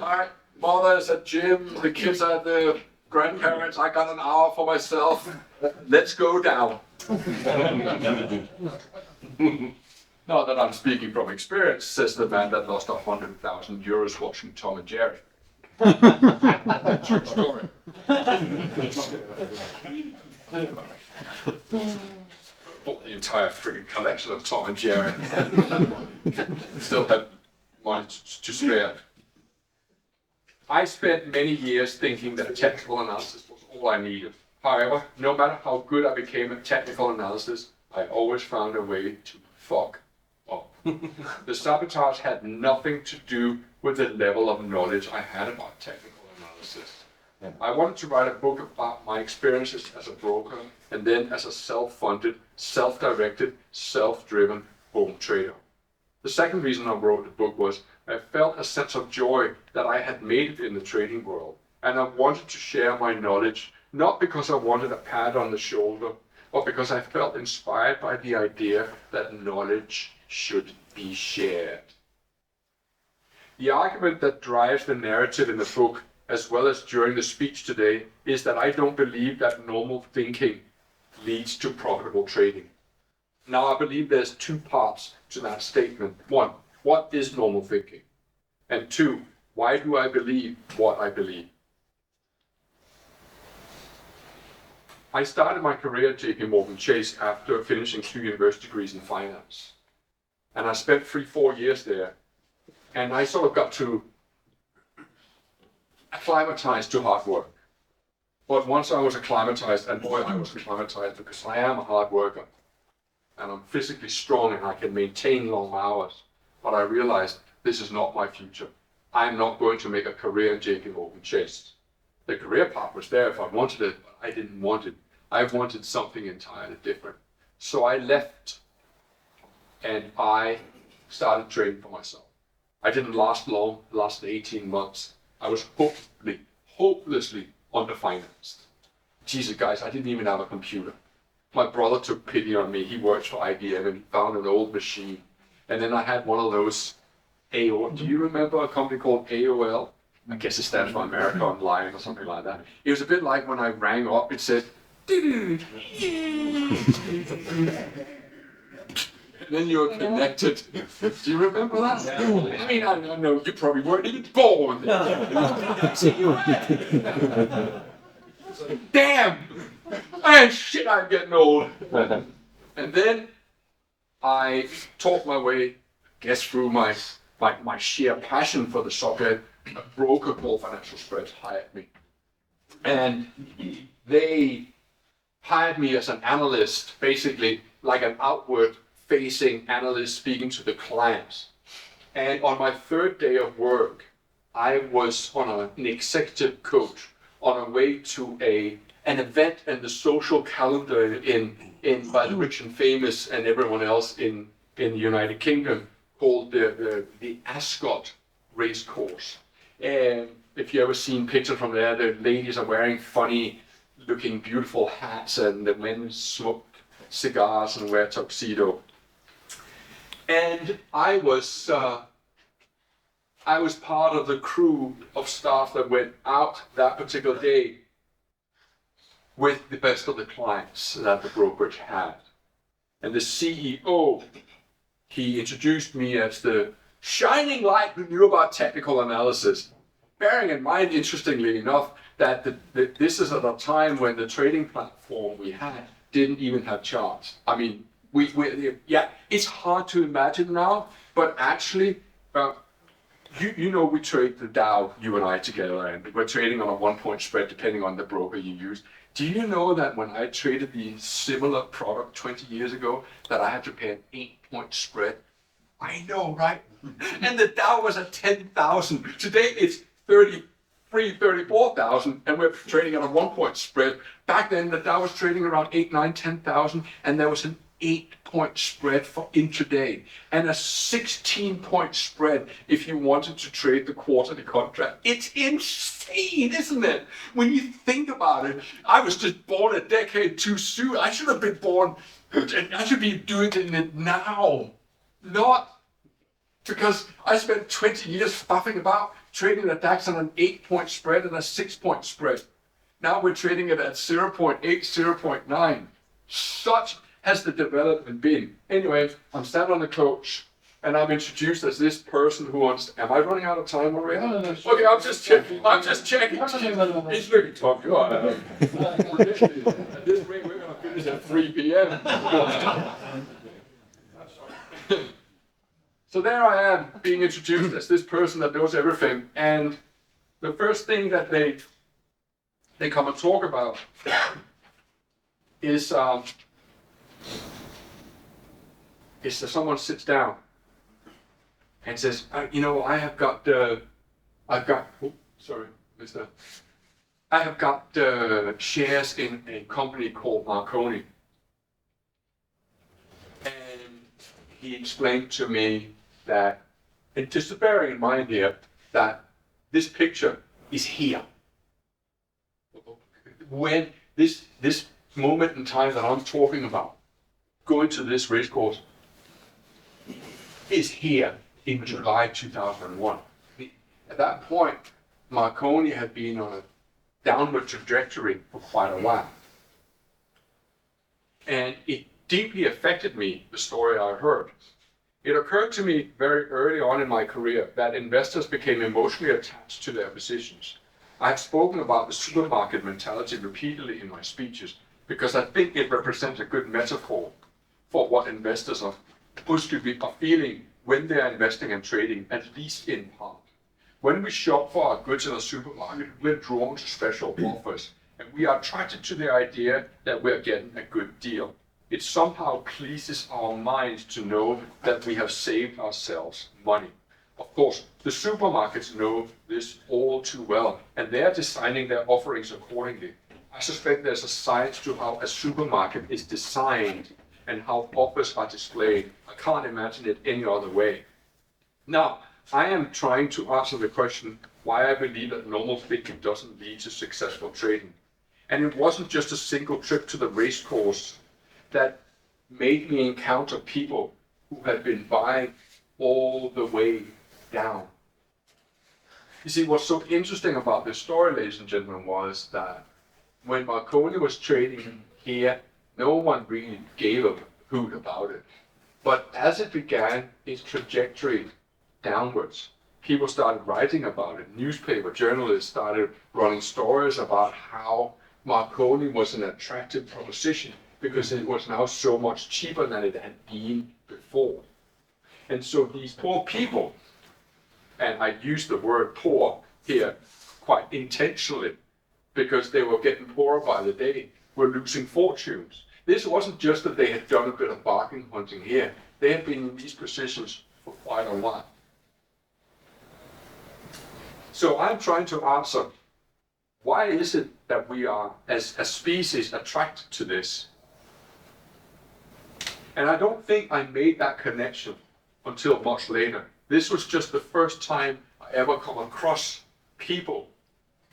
my mother's at gym, the kids are at the grandparents, I got an hour for myself, let's go down. Not that I'm speaking from experience, says the man that lost 100,000 euros watching Tom and Jerry. True story. Bought the entire freaking collection of Tom and Jerry. Still have money to spare. I spent many years thinking that technical analysis was all I needed. However, no matter how good I became at technical analysis, I always found a way to fuck up. The sabotage had nothing to do with the level of knowledge I had about technical analysis. I wanted to write a book about my experiences as a broker and then as a self-funded, self-directed, self-driven home trader. The second reason I wrote the book was I felt a sense of joy that I had made it in the trading world, and I wanted to share my knowledge, not because I wanted a pat on the shoulder, but because I felt inspired by the idea that knowledge should be shared. The argument that drives the narrative in the book, as well as during the speech today, is that I don't believe that normal thinking leads to profitable trading. Now, I believe there's two parts to that statement. One, what is normal thinking? And two, why do I believe what I believe? I started my career at JP Chase after finishing 2 university degrees in finance. And I spent 3-4 years there. And I sort of got to acclimatize to hard work. But once I was acclimatized, and boy, I was acclimatized because I am a hard worker. And I'm physically strong and I can maintain long hours. But I realized this is not my future. I'm not going to make a career in JP Chase. The career part was there if I wanted it, but I didn't want it. I wanted something entirely different. So I left and I started trading for myself. I didn't last long, lasted 18 months. I was hopelessly underfinanced. Jesus, guys, I didn't even have a computer. My brother took pity on me. He worked for IBM and he found an old machine. And then I had one of those AOL. Do you remember a company called AOL? I guess it stands for America Online or something like that. It was a bit like when I rang up, it said, and then you're connected. Do you remember that? I mean, I know you probably weren't even born. Damn! Man, shit, I'm getting old. And then I talked my way, I guess, through my sheer passion for the subject. A broker called Financial Spreads hired me. And they hired me as an analyst, basically like an outward-facing analyst speaking to the clients. And on my third day of work, I was on an executive coach on a way to an event in the social calendar by the rich and famous and everyone else in the United Kingdom called the Ascot race course. And if you ever seen pictures from there, the ladies are wearing funny looking beautiful hats and the men smoke cigars and wear tuxedo. And I was part of the crew of staff that went out that particular day with the best of the clients that the brokerage had. And the CEO, he introduced me as the shining light who knew about technical analysis. Bearing in mind, interestingly enough, that this is at a time when the trading platform we had didn't even have charts. I mean, it's hard to imagine now, but actually, we trade the Dow, you and I together, and we're trading on a 1-point spread depending on the broker you use. Do you know that when I traded the similar product 20 years ago, that I had to pay an 8-point spread? I know, right? And the Dow was at 10,000. Today it's 34,000, and we're trading on a 1-point spread. Back then, the Dow was trading around 8, 9, 10,000, and there was an 8-point spread for intraday, and a 16-point spread if you wanted to trade the quarterly contract. It's insane, isn't it? When you think about it, I was just born a decade too soon. I should have been born, and I should be doing it now. Not because I spent 20 years faffing about trading the DAX on an 8-point spread and a 6-point spread. Now we're trading it at 0.8, 0.9. Such has the development been. Anyway, I'm sat on the coach and I'm introduced as this person who wants. Am I running out of time already? No. Okay, I'm just checking. He's looking tough. You are. At this rate, we're going to finish at 3 p.m. So there I am, being introduced as this person that knows everything, and the first thing that they come and talk about is that someone sits down and says, I have got shares in a company called Marconi. And he explained to me that, and just to bear in mind here, that this picture is here. When this moment in time that I'm talking about, going to this race course, is here in July 2001. At that point, Marconi had been on a downward trajectory for quite a while. And it deeply affected me, the story I heard. It occurred to me very early on in my career that investors became emotionally attached to their positions. I have spoken about the supermarket mentality repeatedly in my speeches because I think it represents a good metaphor for what investors are supposed to be feeling when they are investing and trading, at least in part. When we shop for our goods in a supermarket, we're drawn to special offers, and we are attracted to the idea that we're getting a good deal. It somehow pleases our minds to know that we have saved ourselves money. Of course, the supermarkets know this all too well, and they are designing their offerings accordingly. I suspect there's a science to how a supermarket is designed and how offers are displayed. I can't imagine it any other way. Now, I am trying to answer the question why I believe that normal thinking doesn't lead to successful trading. And it wasn't just a single trip to the race course that made me encounter people who had been buying all the way down. You see, what's so interesting about this story, ladies and gentlemen, was that when Marconi was trading here, no one really gave a hoot about it. But as it began its trajectory downwards, people started writing about it. Newspaper journalists started running stories about how Marconi was an attractive proposition because it was now so much cheaper than it had been before. And so these poor people, and I use the word poor here quite intentionally because they were getting poorer by the day, were losing fortunes. This wasn't just that they had done a bit of bargain hunting here. They had been in these positions for quite a while. So I'm trying to answer, why is it that we are, as a species, attracted to this? And I don't think I made that connection until much later. This was just the first time I ever come across people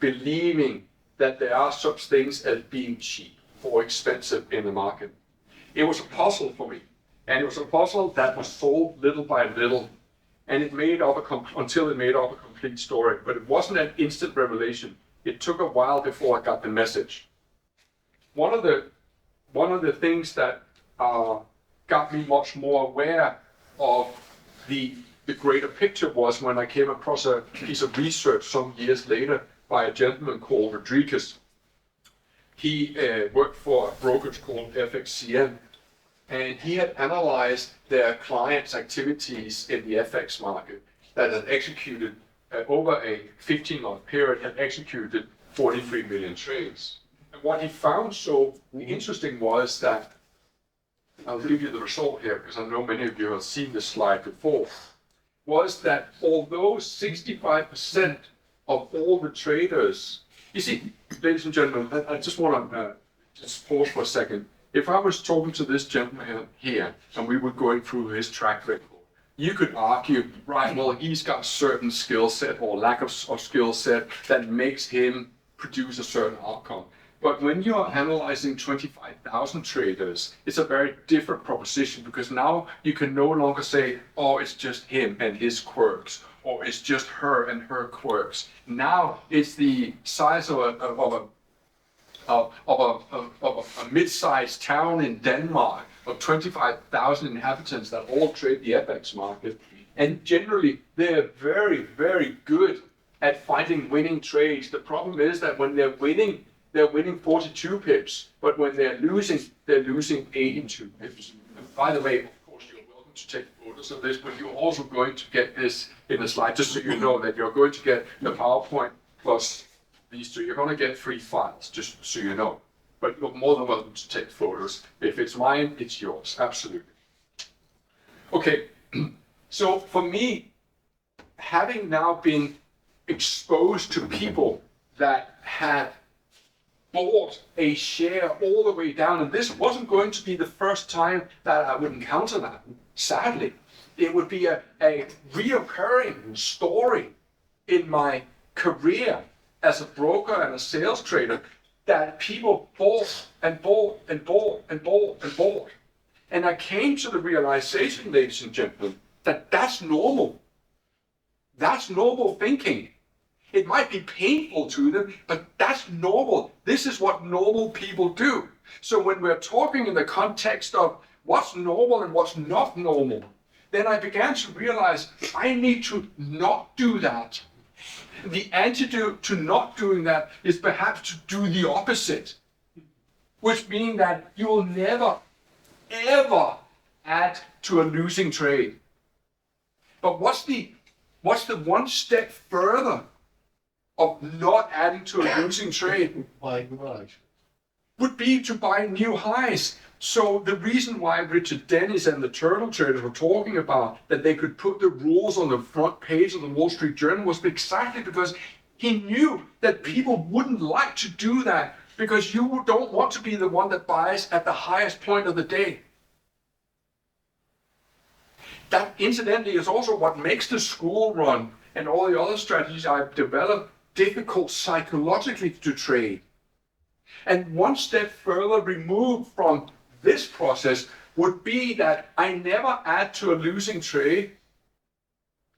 believing that there are such things as being cheap or expensive in the market. It was a puzzle for me, and it was a puzzle that was solved little by little, and it made up until it made up a complete story. But it wasn't an instant revelation. It took a while before I got the message. one of the things that got me much more aware of the greater picture was when I came across a piece of research some years later by a gentleman called Rodriguez. He worked for a brokerage called FXCM, and he had analyzed their clients' activities in the FX market that had executed over a 15-month period, had executed 43 million trades. And what he found so interesting was that, I'll give you the result here because I know many of you have seen this slide before, was that although 65% of all the traders, you see, ladies and gentlemen, I just want to just pause for a second. If I was talking to this gentleman here and we were going through his track record, you could argue, right, well, he's got a certain skill set or lack of skill set that makes him produce a certain outcome. But when you are analyzing 25,000 traders, it's a very different proposition because now you can no longer say, oh, it's just him and his quirks, or it's just her and her quirks. Now it's the size of a mid-sized town in Denmark of 25,000 inhabitants that all trade the FX market. And generally, they're very, very good at finding winning trades. The problem is that when they're winning 42 pips, but when they're losing 82 pips. And by the way, of course, you're welcome to take photos of this, but you're also going to get this in a slide, just so you know that you're going to get the PowerPoint plus these two. You're going to get 3 files, just so you know. But you're more than welcome to take photos. If it's mine, it's yours, absolutely. Okay, so for me, having now been exposed to people that had bought a share all the way down, and this wasn't going to be the first time that I would encounter that, sadly. It would be a reoccurring story in my career as a broker and a sales trader, that people bought and bought and bought and bought and bought. And I came to the realization, ladies and gentlemen, that that's normal. That's normal thinking. It might be painful to them, but that's normal. This is what normal people do. So when we're talking in the context of what's normal and what's not normal, then I began to realize I need to not do that. The antidote to not doing that is perhaps to do the opposite, which means that you will never, ever add to a losing trade. But what's the one step further of not adding to a losing trade? Would be to buy new highs. So the reason why Richard Dennis and the Turtle Traders were talking about that they could put the rules on the front page of the Wall Street Journal was exactly because he knew that people wouldn't like to do that, because you don't want to be the one that buys at the highest point of the day. That incidentally is also what makes the school run and all the other strategies I've developed difficult psychologically to trade. And one step further removed from this process would be that I never add to a losing trade.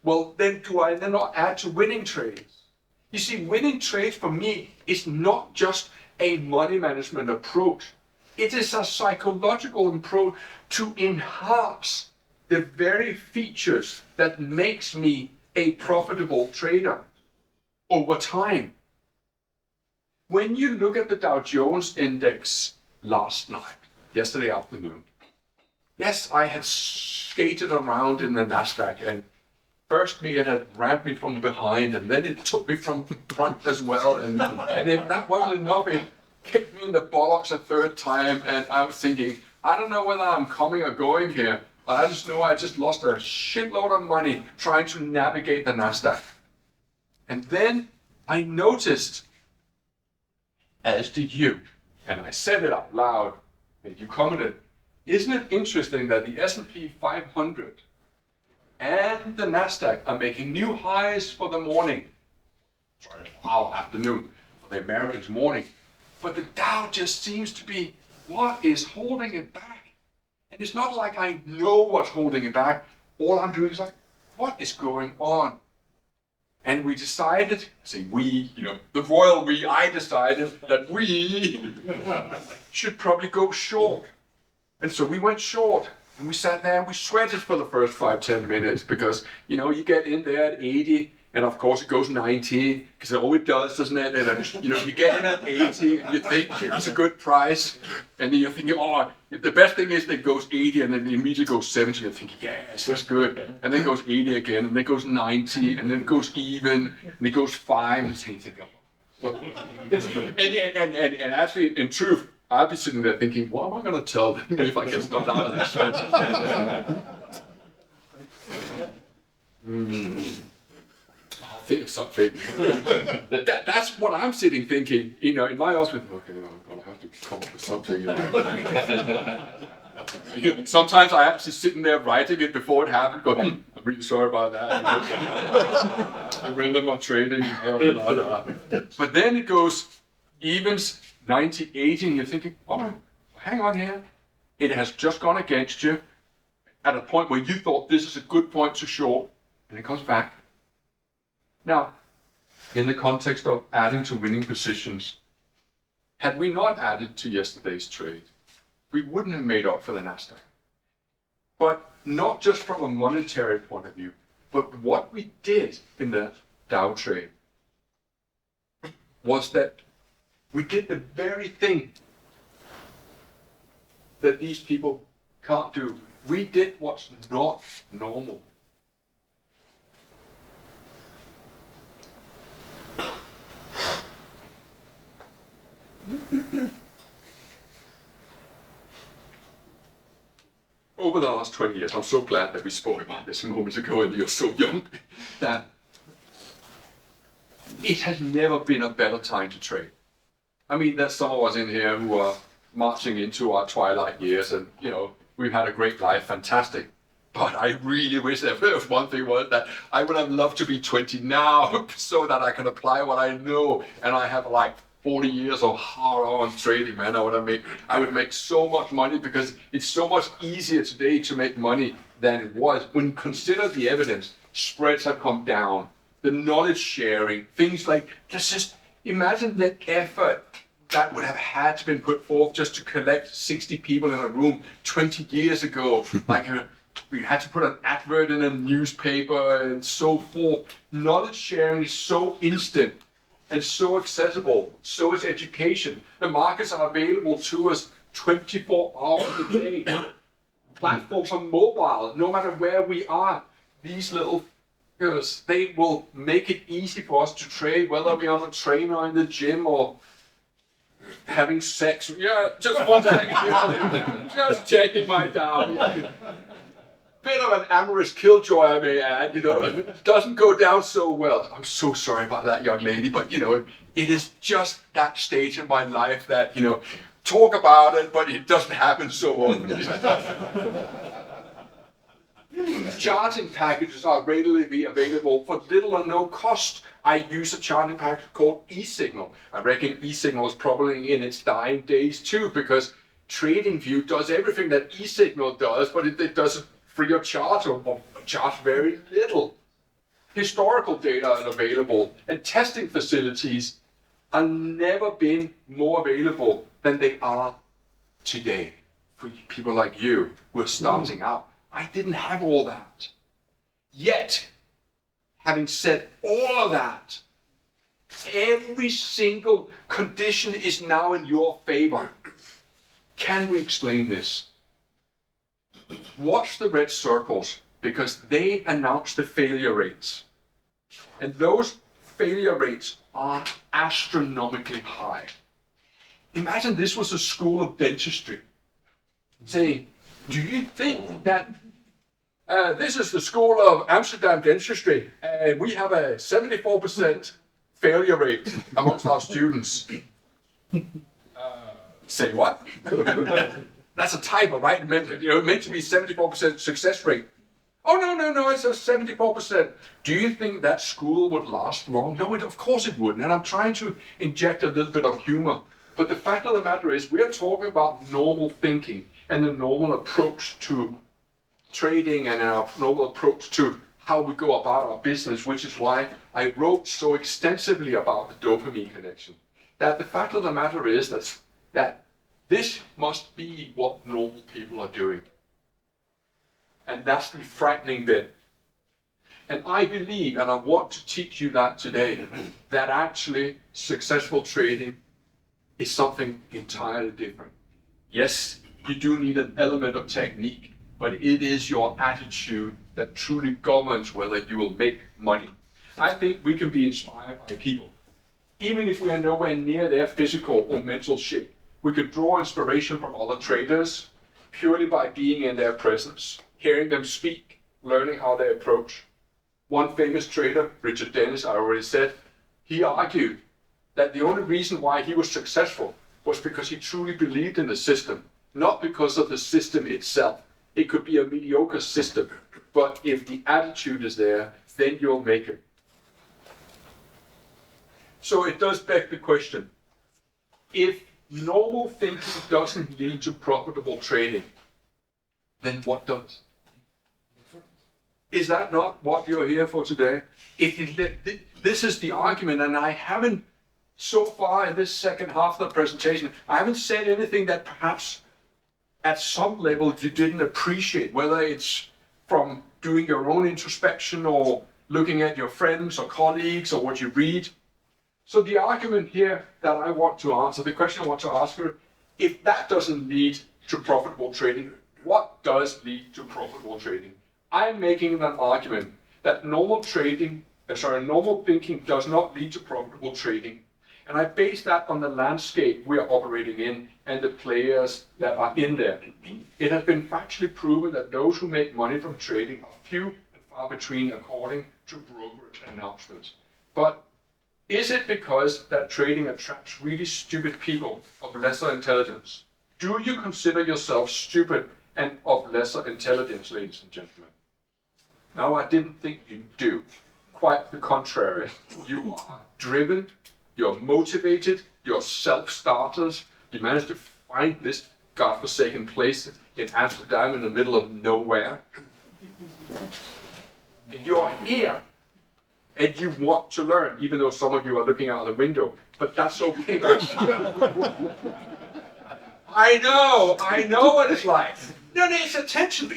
Well, then do I then not add to winning trades? You see, winning trades for me is not just a money management approach. It is a psychological approach to enhance the very features that makes me a profitable trader over time. When you look at the Dow Jones index yesterday afternoon, yes, I had skated around in the Nasdaq, and first it had rammed me from behind, and then it took me from front as well, and if that wasn't enough, it kicked me in the bollocks a third time, and I was thinking, I don't know whether I'm coming or going here, but I just know I just lost a shitload of money trying to navigate the Nasdaq. And then I noticed, as did you, and I said it out loud, and you commented, isn't it interesting that the S&P 500 and the Nasdaq are making new highs for the morning? Sorry, afternoon, for the Americans morning. But the Dow just seems to be, what is holding it back? And it's not like I know what's holding it back. All I'm doing is like, what is going on? And we decided, say we, the royal we, I decided that we should probably go short. And so we went short. And we sat there and we sweated for the first 5-10 minutes because, you get in there at 80 and of course it goes 90 because it always does, doesn't it? And, you get in at 80 and you think it's a good price. And then you're thinking, oh, the best thing is that it goes 80 and then it immediately goes 70. You're thinking, yes, that's good. And then it goes 80 again and then it goes 90 and then it goes even and it goes 5. And you think, oh. And actually, in truth, I'll be sitting there thinking, what am I going to tell them if I get stuff out of this? I'll think of something. That's what I'm sitting thinking, in my office. Okay, I'm going to have to come up with something. Sometimes I actually sitting there writing it before it happened, going, I'm really sorry about that. I really my trading. But then it goes evens 90, 80, and you're thinking, oh, hang on here. It has just gone against you at a point where you thought this is a good point to short, and it comes back. Now, in the context of adding to winning positions, had we not added to yesterday's trade, we wouldn't have made up for the Nasdaq. But not just from a monetary point of view, but what we did in the Dow trade was that we did the very thing that these people can't do. We did what's not normal. Over the last 20 years, I'm so glad that we spoke about this a moment ago and you're so young, that it has never been a better time to trade. I mean, there's some of us in here who are marching into our twilight years and, we've had a great life, fantastic. But I really wish there was one thing was that I would have loved to be 20 now so that I can apply what I know. And I have like 40 years of hard-on trading, man. I would make so much money because it's so much easier today to make money than it was. When you consider the evidence, spreads have come down, the knowledge sharing, things like, just imagine the effort that would have had to been put forth just to collect 60 people in a room 20 years ago. We had to put an advert in a newspaper and so forth. Knowledge sharing is so instant and so accessible. So is education. The markets are available to us 24 hours a day. Platforms are mobile, no matter where we are. These little figures, they will make it easy for us to trade, whether we're on a train or in the gym or having sex. Yeah, just one second. Just checking my down. Bit of an amorous killjoy, I may add, it doesn't go down so well. I'm so sorry about that, young lady, but it is just that stage in my life that, talk about it, but it doesn't happen so often. Charting packages are readily available for little or no cost. I use a charting package called eSignal. I reckon eSignal is probably in its dying days too, because TradingView does everything that eSignal does, but it doesn't free of charge or charge very little. Historical data are available, and testing facilities have never been more available than they are today. For people like you who are starting out, I didn't have all that. Yet, having said all of that, every single condition is now in your favor. Can we explain this? Watch the red circles because they announce the failure rates. And those failure rates are astronomically high. Imagine this was a school of dentistry. Saying, do you think that this is the school of Amsterdam dentistry and we have a 74% failure rate amongst our students? Say what? That's a typo, right? Meant to be 74% success rate. Oh, no, it's a 74%. Do you think that school would last long? No, of course it wouldn't. And I'm trying to inject a little bit of humor. But the fact of the matter is, we're talking about normal thinking and the normal approach to trading and our normal approach to how we go about our business, which is why I wrote so extensively about the dopamine connection. That the fact of the matter is that this must be what normal people are doing. And that's the frightening bit. And I believe, and I want to teach you that today, that actually successful trading is something entirely different. Yes, you do need an element of technique, but it is your attitude that truly governs whether you will make money. I think we can be inspired by people. Even if we are nowhere near their physical or mental shape, we can draw inspiration from other traders purely by being in their presence, hearing them speak, learning how they approach. One famous trader, Richard Dennis, I already said, he argued that the only reason why he was successful was because he truly believed in the system, not because of the system itself. It could be a mediocre system, but if the attitude is there, then you'll make it. So it does beg the question, if normal thinking doesn't lead to profitable trading, then what does? Is that not what you're here for today? This is the argument, and I haven't, so far in this second half of the presentation, I haven't said anything that perhaps at some level you didn't appreciate, whether it's from doing your own introspection or looking at your friends or colleagues or what you read. So the argument here that I want to answer, the question I want to ask you, if that doesn't lead to profitable trading, what does lead to profitable trading? I'm making an argument that normal thinking does not lead to profitable trading. And I base that on the landscape we are operating in and the players that are in there. It has been factually proven that those who make money from trading are few and far between according to brokerage announcements. But is it because that trading attracts really stupid people of lesser intelligence? Do you consider yourself stupid and of lesser intelligence, ladies and gentlemen? No, I didn't think you do. Quite the contrary. You are driven, you're motivated, you're self-starters. You managed to find this godforsaken place in Amsterdam in the middle of nowhere. And you're here. And you want to learn, even though some of you are looking out the window. But that's okay. I know what it's like. No, it's attention.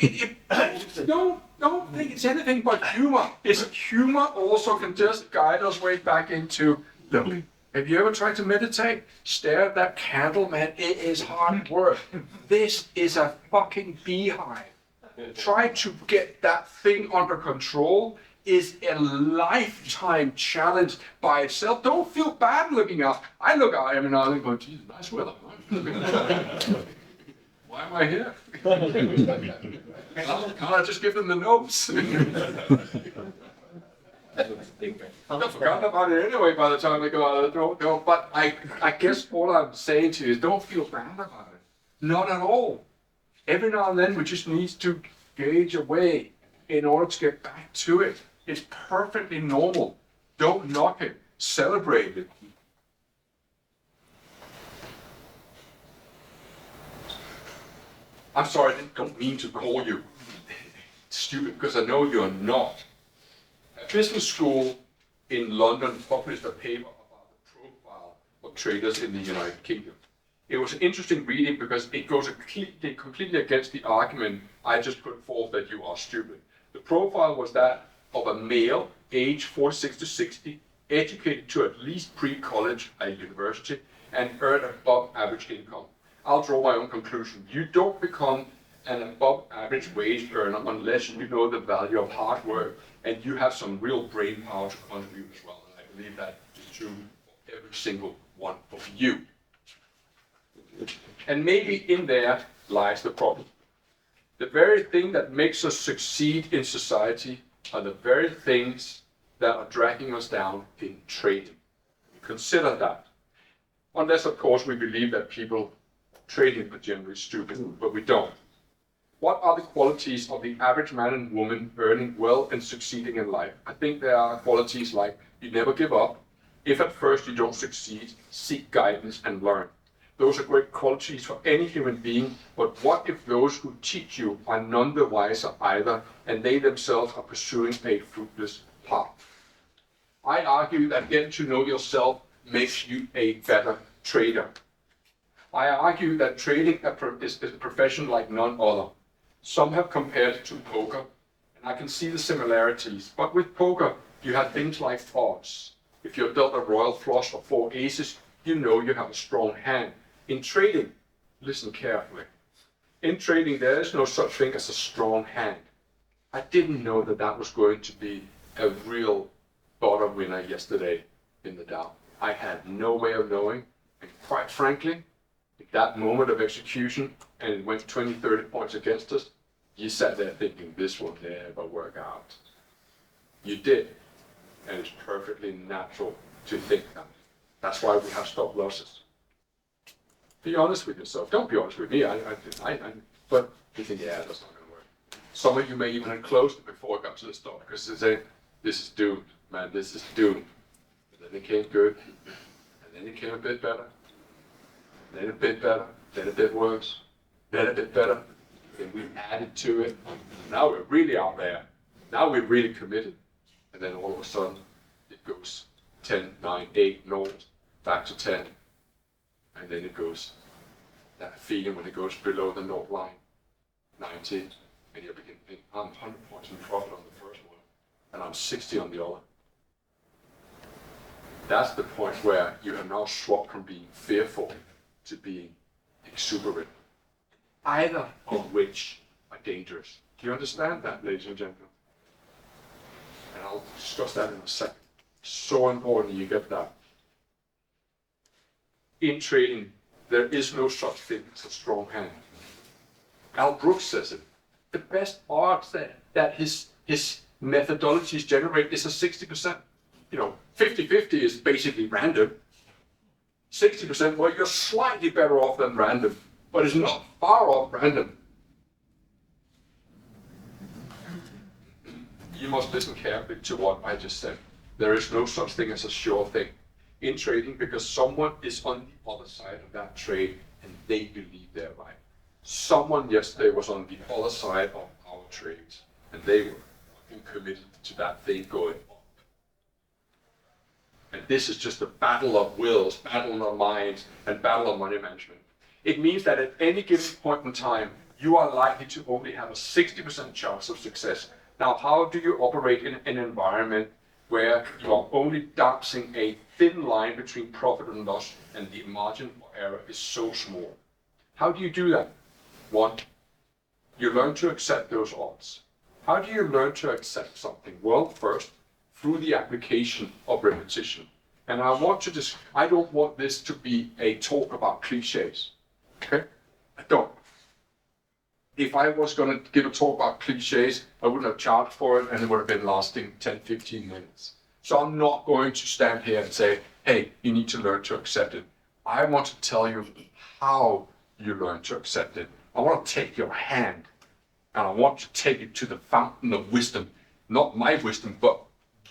Don't think it's anything but humor. It's humor also can just guide us way back into, look, have you ever tried to meditate? Stare at that candle, man. It is hard work. This is a fucking beehive. Try to get that thing under control is a lifetime challenge by itself. Don't feel bad looking out. I look out every now and then going, geez, nice weather. Why am I here? Can't I just give them the notes? I've forgotten about it anyway by the time they go out of the door. No, but I guess all I'm saying to you is don't feel bad about it. Not at all. Every now and then we just need to gauge away in order to get back to it. It's perfectly normal. Don't knock it. Celebrate it. I'm sorry, I don't mean to call you stupid, because I know you're not. A business school in London published a paper about the profile of traders in the United Kingdom. It was an interesting reading because it goes completely against the argument I just put forth that you are stupid. The profile was that of a male, age 46 to 60, educated to at least pre-college at university, and earned above average income. I'll draw my own conclusion. You don't become an above average wage earner unless you know the value of hard work and you have some real brain power to contribute as well. And I believe that is true for every single one of you. And maybe in there lies the problem. The very thing that makes us succeed in society are the very things that are dragging us down in trading. Consider that. Unless, of course, we believe that people trading are generally stupid, but we don't. What are the qualities of the average man and woman earning well and succeeding in life? I think there are qualities like you never give up. If at first you don't succeed, seek guidance and learn. Those are great qualities for any human being, but what if those who teach you are none the wiser either, and they themselves are pursuing a fruitless path? I argue that getting to know yourself makes you a better trader. I argue that trading is a profession like none other. Some have compared it to poker, and I can see the similarities. But with poker, you have things like odds. If you're dealt a royal flush or 4 aces, you know you have a strong hand. In trading, listen carefully. In trading, there is no such thing as a strong hand. I didn't know that that was going to be a real bottom winner yesterday in the Dow. I had no way of knowing, and quite frankly, at that moment of execution, and it went 20, 30 points against us, you sat there thinking, this will never work out. You did, and it's perfectly natural to think that. That's why we have stop losses. Be honest with yourself. Don't be honest with me. But you think, yeah, that's not going to work. Some of you may even have closed it before it got to the stop because they say, this is doomed, man, this is doomed. And then it came good, and then it came a bit better, then a bit better, then a bit worse, then a bit better. Then we added to it. Now we're really out there. Now we're really committed. And then all of a sudden, it goes 10, 9, 8, north, back to 10. And then it goes, that feeling when it goes below the north line, 90, and you begin to think, I'm 100 points in profit on the first one, and I'm 60 on the other. That's the point where you have now swapped from being fearful to being exuberant. Either of which are dangerous. Do you understand that, ladies and gentlemen? And I'll discuss that in a second. So important you get that. In trading, there is no such thing as a strong hand. Al Brooks says it. The best odds that his methodologies generate is a 60%. 50-50 is basically random. 60%, well, you're slightly better off than random, but it's not far off random. You must listen carefully to what I just said. There is no such thing as a sure thing in trading because someone is on the other side of that trade and they believe they're right. Someone yesterday was on the other side of our trades and they were committed to that thing going up. And this is just a battle of wills, battle of minds, and battle of money management. It means that at any given point in time, you are likely to only have a 60% chance of success. Now, how do you operate in an environment where you are only dancing a thin line between profit and loss and the margin for error is so small? How do you do that? One, you learn to accept those odds. How do you learn to accept something? Well, first, through the application of repetition. And I don't want this to be a talk about cliches. Okay? I don't. If I was going to give a talk about cliches, I wouldn't have charged for it and it would have been lasting 10, 15 minutes. So I'm not going to stand here and say, hey, you need to learn to accept it. I want to tell you how you learn to accept it. I want to take your hand and I want to take it to the fountain of wisdom. Not my wisdom, but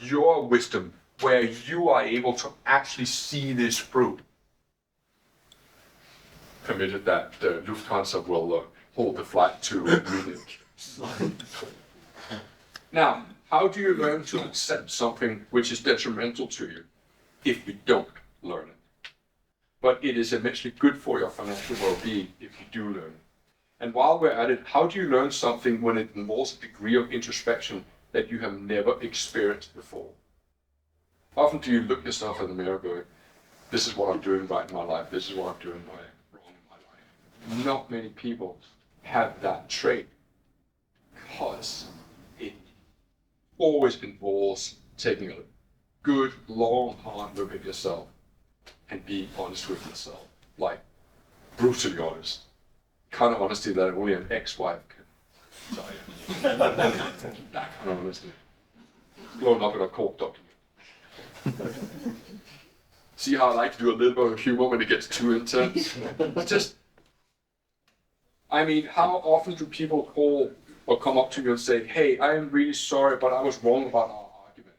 your wisdom, where you are able to actually see this through. Committed that Lufthansa will hold the flight to Munich. Now, how do you learn to accept something which is detrimental to you if you don't learn it? But it is immensely good for your financial well-being if you do learn it. And while we're at it, how do you learn something when it involves a degree of introspection that you have never experienced before? How often do you look yourself in the mirror going, this is what I'm doing right in my life, this is what I'm doing wrong in my life? Not many people have that trait because it always involves taking a good, long, hard look at yourself and being honest with yourself. Like, brutally honest. Kind of honesty that only an ex-wife can tell you. That kind of honesty. Blown up in a court document. See how I like to do a little bit of humor when it gets too intense? How often do people call or come up to you and say, hey, I am really sorry, but I was wrong about our argument?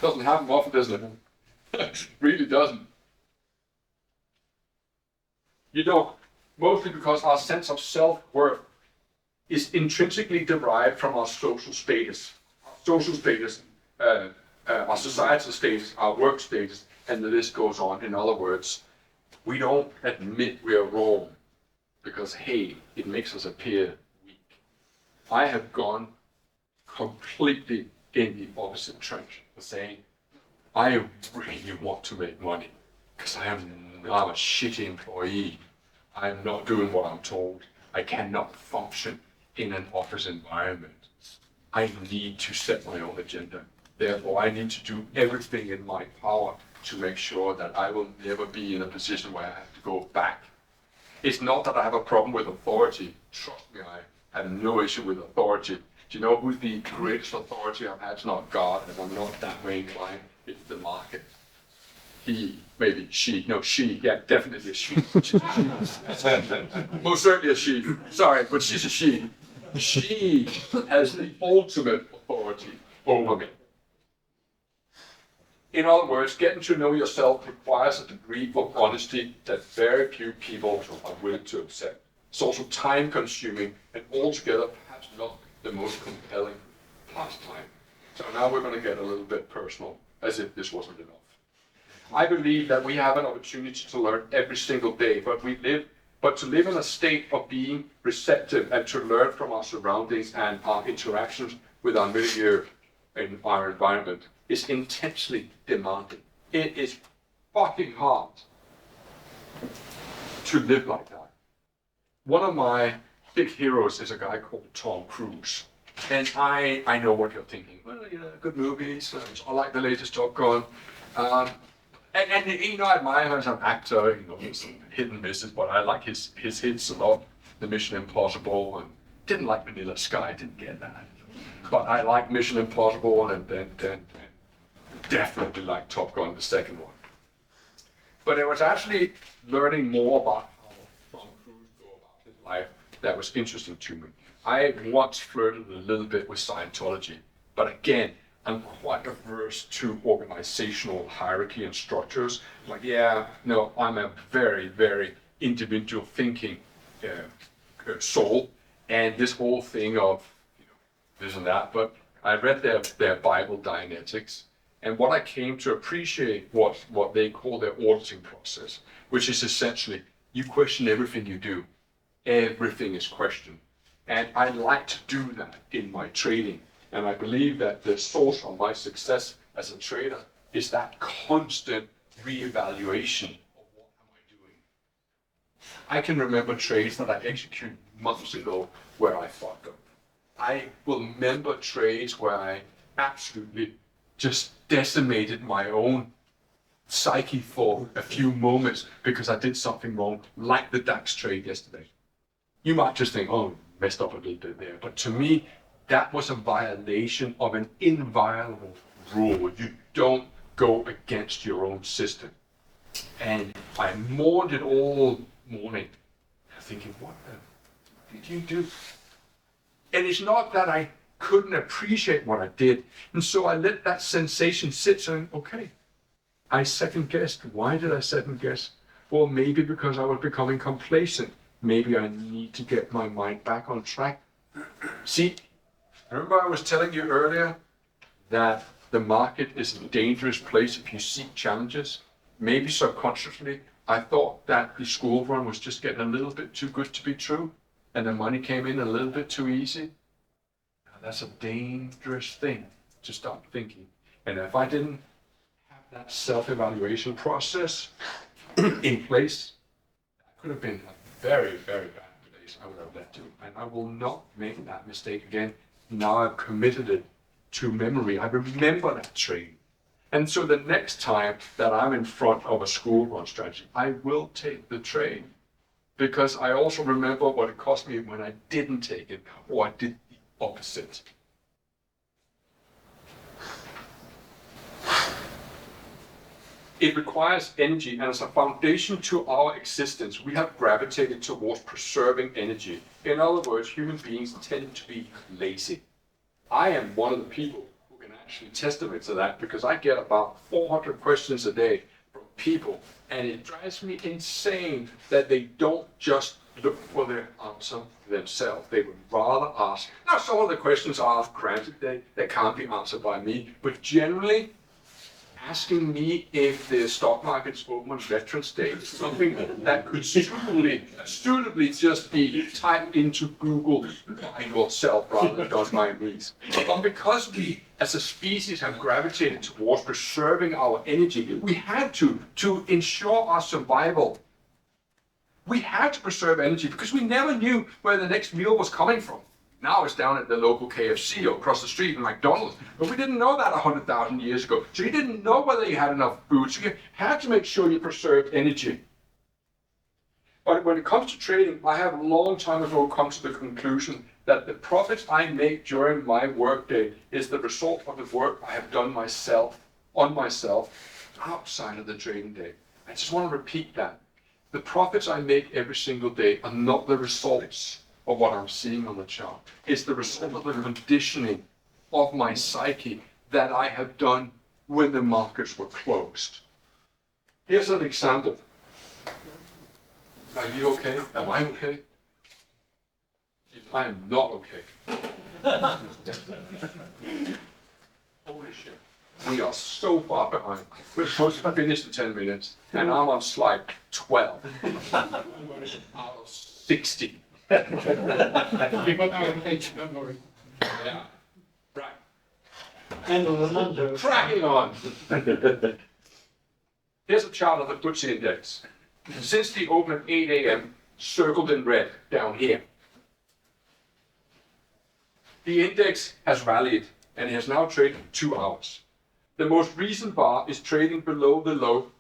Doesn't happen often, doesn't it? It really doesn't. You don't. Mostly because our sense of self-worth is intrinsically derived from our social status. Our social status, our societal status, our work status, and the list goes on. In other words, we don't admit we are wrong because, hey, it makes us appear weak. I have gone completely in the opposite trench, saying, I really want to make money because I'm a shitty employee. I'm not doing what I'm told. I cannot function in an office environment. I need to set my own agenda. Therefore, I need to do everything in my power to make sure that I will never be in a position where I have to go back. It's not that I have a problem with authority. Trust me, I have no issue with authority. Do you know who the greatest authority I've had? It's not God, and I'm not that way inclined. It's the market. He, maybe she, no, she, yeah, definitely a she. Most certainly a she. Sorry, but she's a she. She has the ultimate authority over me. In other words, getting to know yourself requires a degree of honesty that very few people are willing to accept. It's also time consuming and altogether perhaps not the most compelling pastime. So now we're going to get a little bit personal, as if this wasn't enough. I believe that we have an opportunity to learn every single day, but to live in a state of being receptive and to learn from our surroundings and our interactions with our milieu and our environment is intensely demanding. It is fucking hard to live like that. One of my big heroes is a guy called Tom Cruise. And I know what you're thinking. Well, you know, good movies. I like the latest Top Gun. And you know, I admire him as an actor. You know, some hit and misses, but I like his hits a lot. The Mission Impossible, and didn't like Vanilla Sky. Didn't get that. But I like Mission Impossible, and then definitely like Top Gun, the second one. But it was actually learning more about how Tom Cruise go about his life that was interesting to me. I once flirted a little bit with Scientology, but again, I'm quite averse to organizational hierarchy and structures. Like, yeah, no, I'm a very, very individual thinking soul, and this whole thing of, you know, this and that. But I read their Bible Dianetics, and what I came to appreciate was what they call their auditing process, which is essentially you question everything you do. Everything is questioned. And I like to do that in my trading. And I believe that the source of my success as a trader is that constant reevaluation of what am I doing. I can remember trades that I executed months ago where I fucked up. I will remember trades where I absolutely just decimated my own psyche for a few moments because I did something wrong, like the DAX trade yesterday. You might just think, oh, messed up a little bit there. But to me, that was a violation of an inviolable rule. You don't go against your own system. And I mourned it all morning, thinking, what the did you do? And it's not that I couldn't appreciate what I did. And so I let that sensation sit, saying, okay, I second guessed. Why did I second guess? Well, maybe because I was becoming complacent. Maybe I need to get my mind back on track. See, remember I was telling you earlier that the market is a dangerous place if you seek challenges? Maybe subconsciously, I thought that the school run was just getting a little bit too good to be true, and the money came in a little bit too easy. Now, that's a dangerous thing to start thinking. And if I didn't have that self-evaluation process in place, that could have been a very, very bad place I would have led to. And I will not make that mistake again. Now I've committed it to memory. I remember that trade. And so the next time that I'm in front of a school run strategy, I will take the trade. Because I also remember what it cost me when I didn't take it, or I did the opposite. It requires energy, and as a foundation to our existence, we have gravitated towards preserving energy. In other words, human beings tend to be lazy. I am one of the people who can actually testimony to that because I get about 400 questions a day from people, and it drives me insane that they don't just look for the answer themselves. They would rather ask. Now, some of the questions are granted they can't be answered by me, but generally, asking me if the stock market's open on Veterans Day is something that could suitably just be typed into Google by yourself rather than done by me. But because we as a species have gravitated towards preserving our energy, we had to ensure our survival. We had to preserve energy because we never knew where the next meal was coming from. Now it's down at the local KFC or across the street in McDonald's. But we didn't know that 100,000 years ago. So you didn't know whether you had enough food. So you had to make sure you preserved energy. But when it comes to trading, I have a long time ago come to the conclusion that the profits I make during my workday is the result of the work I have done on myself, outside of the trading day. I just want to repeat that. The profits I make every single day are not the results of what I'm seeing on the chart. It's the result of the conditioning of my psyche that I have done when the markets were closed. Here's an example. Are you okay? Am I okay? I am not okay. Holy shit. We are so far behind. We're supposed to finish in 10 minutes, and I'm on slide 12 out of 60. Yeah. Right. And cracking on. Here's a chart of the FTSE index. Since the open at 8 a.m., circled in red down here. The index has rallied and has now traded 2 hours. The most recent bar is trading below the low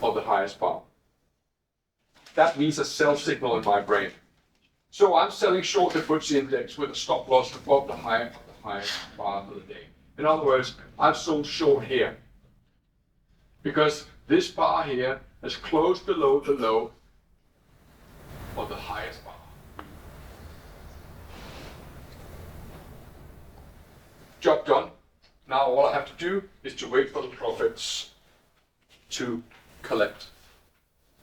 of the highest bar. That means a sell signal in my brain. So I'm selling short the FTSE index with a stop loss above the highest bar of the day. In other words, I've sold short here because this bar here has closed below the low of the highest bar. Job done. Now all I have to do is to wait for the profits to collect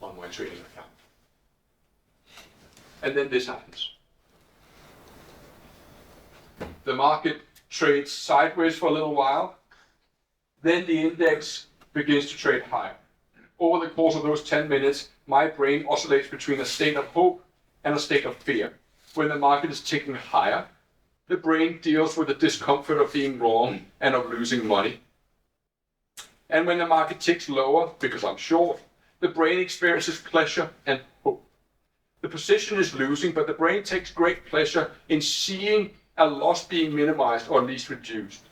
on my trading account. And then this happens. The market trades sideways for a little while. Then the index begins to trade higher. Over the course of those 10 minutes, my brain oscillates between a state of hope and a state of fear. When the market is ticking higher, the brain deals with the discomfort of being wrong and of losing money. And when the market ticks lower, because I'm short, the brain experiences pleasure and hope. The position is losing, but the brain takes great pleasure in seeing a loss being minimized or at least reduced.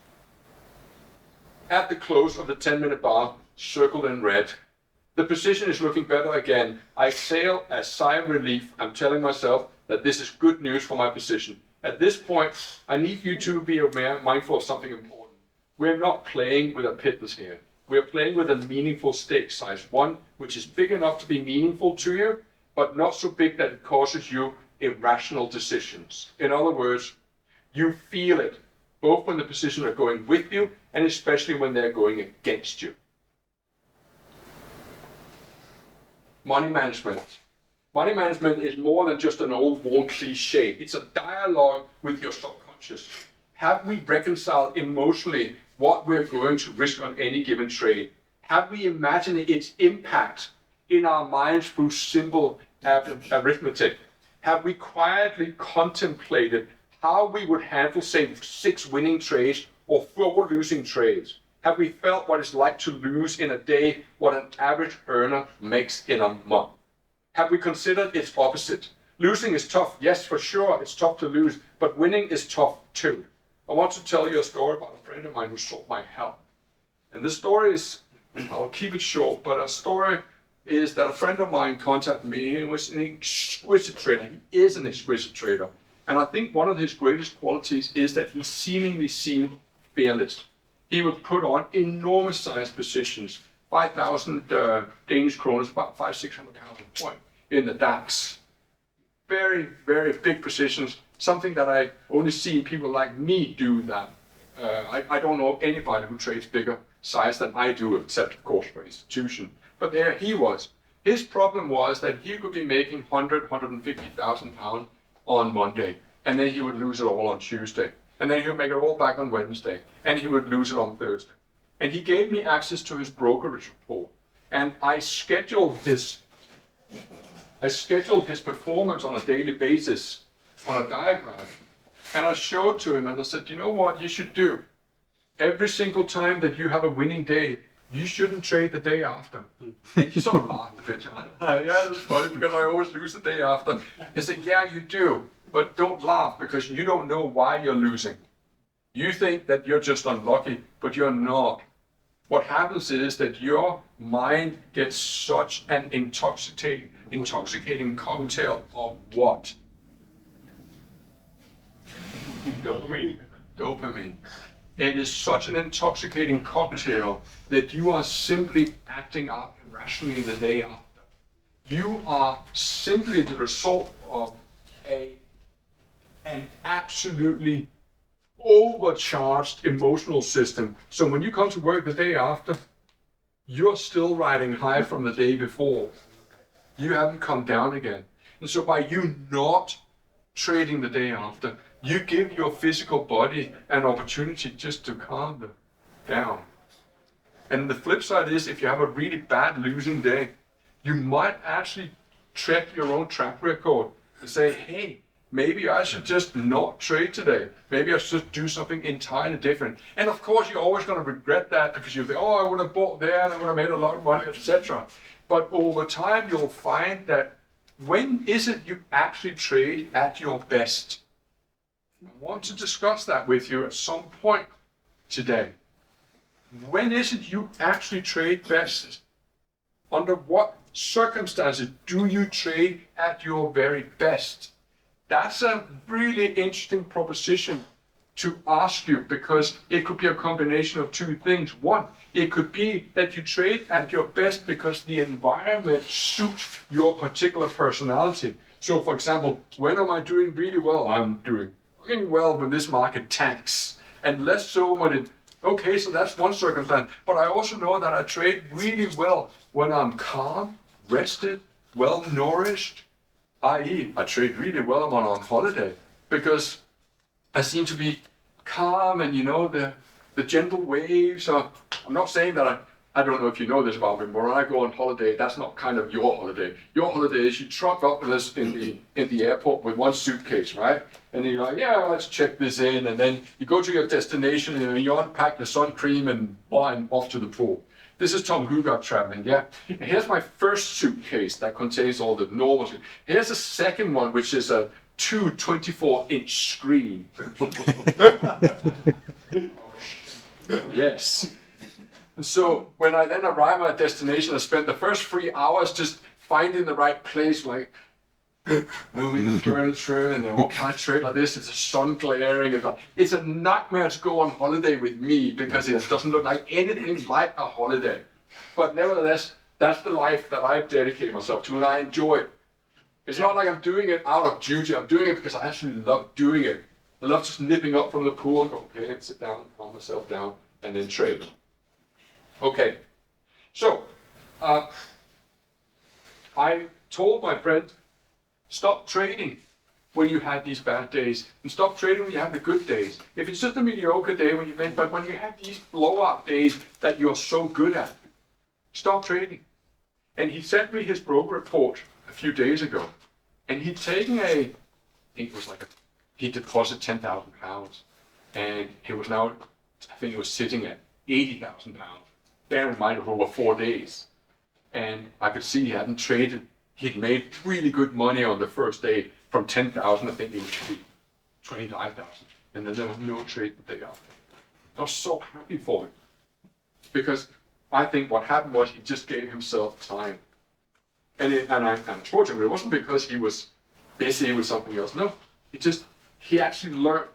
At the close of the 10-minute bar, circled in red, the position is looking better again. I exhale a sigh of relief. I'm telling myself that this is good news for my position. At this point, I need you to be mindful of something important. We're not playing with a pittance here. We're playing with a meaningful stake size, one which is big enough to be meaningful to you, but not so big that it causes you irrational decisions. In other words, you feel it, both when the positions are going with you and especially when they're going against you. Money management. Money management is more than just an old worn cliche. It's a dialogue with your subconscious. Have we reconciled emotionally what we're going to risk on any given trade? Have we imagined its impact in our minds through simple arithmetic? Have we quietly contemplated how we would handle, say, 6 winning trades or 4 losing trades? Have we felt what it's like to lose in a day what an average earner makes in a month? Have we considered its opposite? Losing is tough, yes, for sure, it's tough to lose, but winning is tough too. I want to tell you a story about a friend of mine who sought my help. And this story is, I'll keep it short, but a story is that a friend of mine contacted me. He was an exquisite trader. He is an exquisite trader. And I think one of his greatest qualities is that he seemingly seemed fearless. He would put on enormous sized positions, 5,000 Danish kroner, about 500-600 pounds a point in the DAX. Very, very big positions, something that I only see people like me do that. I don't know anybody who trades bigger size than I do, except of course for institution. But there he was. His problem was that he could be making 150,000 pounds on Monday, and then he would lose it all on Tuesday, and then he would make it all back on Wednesday, and he would lose it on Thursday. And he gave me access to his brokerage report, and I scheduled his performance on a daily basis on a diagram, and I showed to him, and I said, you know what you should do? Every single time that you have a winning day, you shouldn't trade the day after. And he sort of laughed a bit. Yeah, that's funny because I always lose the day after. He said, yeah, you do, but don't laugh because you don't know why you're losing. You think that you're just unlucky, but you're not. What happens is that your mind gets such an intoxicating cocktail of what? Dopamine. It is such an intoxicating cocktail that you are simply acting out irrationally the day after. You are simply the result of an absolutely overcharged emotional system. So when you come to work the day after, you're still riding high from the day before. You haven't come down again. And so by you not trading the day after, you give your physical body an opportunity just to calm down. And the flip side is, if you have a really bad losing day, you might actually check your own track record and say, hey, maybe I should just not trade today. Maybe I should do something entirely different. And of course, you're always going to regret that because you think, oh, I would have bought there and I would have made a lot of money, etc. But over time, you'll find that when is it you actually trade at your best? I want to discuss that with you at some point today. When is it you actually trade best? Under what circumstances do you trade at your very best? That's a really interesting proposition to ask you because it could be a combination of two things. One, it could be that you trade at your best because the environment suits your particular personality. So for example, when am I doing really well? I'm doing really well when this market tanks, and less so when it, okay, so that's one circumstance. But I also know that I trade really well when I'm calm, rested, well nourished, i.e. I trade really well when I'm on holiday because I seem to be calm and the gentle waves are, I'm not saying that I don't know if you know this about me, but when I go on holiday, that's not kind of your holiday. Your holiday is you truck up with us in the airport with one suitcase, right? And you're like, yeah, let's check this in. And then you go to your destination and you unpack the sun cream and off to the pool. This is Tom Hugard traveling, yeah? And here's my first suitcase that contains all the normal. Here's the second one, which is a 24-inch screen. Yes. And so when I then arrive at my destination, I spent the first 3 hours just finding the right place, like moving the furniture, and then what can I trade like this? It's the sun glaring. It's a nightmare to go on holiday with me because it doesn't look like anything like a holiday. But nevertheless, that's the life that I've dedicated myself to, and I enjoy it. It's not like I'm doing it out of duty. I'm doing it because I actually love doing it. I love just nipping up from the pool and go, okay, and sit down, calm myself down, and then trade. Okay, so I told my friend, stop trading when you had these bad days, and stop trading when you have the good days. If it's just a mediocre day, but when you have these blowout days that you're so good at, stop trading. And he sent me his broker report a few days ago, and he'd taken he deposited 10,000 pounds, and it was now, I think it was sitting at 80,000 pounds. Bear in mind, over 4 days. And I could see he hadn't traded. He'd made really good money on the first day from 10,000, I think it was 25,000. And then there was no trade the day after. I was so happy for him. Because I think what happened was he just gave himself time. And unfortunately, it wasn't because he was busy with something else. No, he actually learned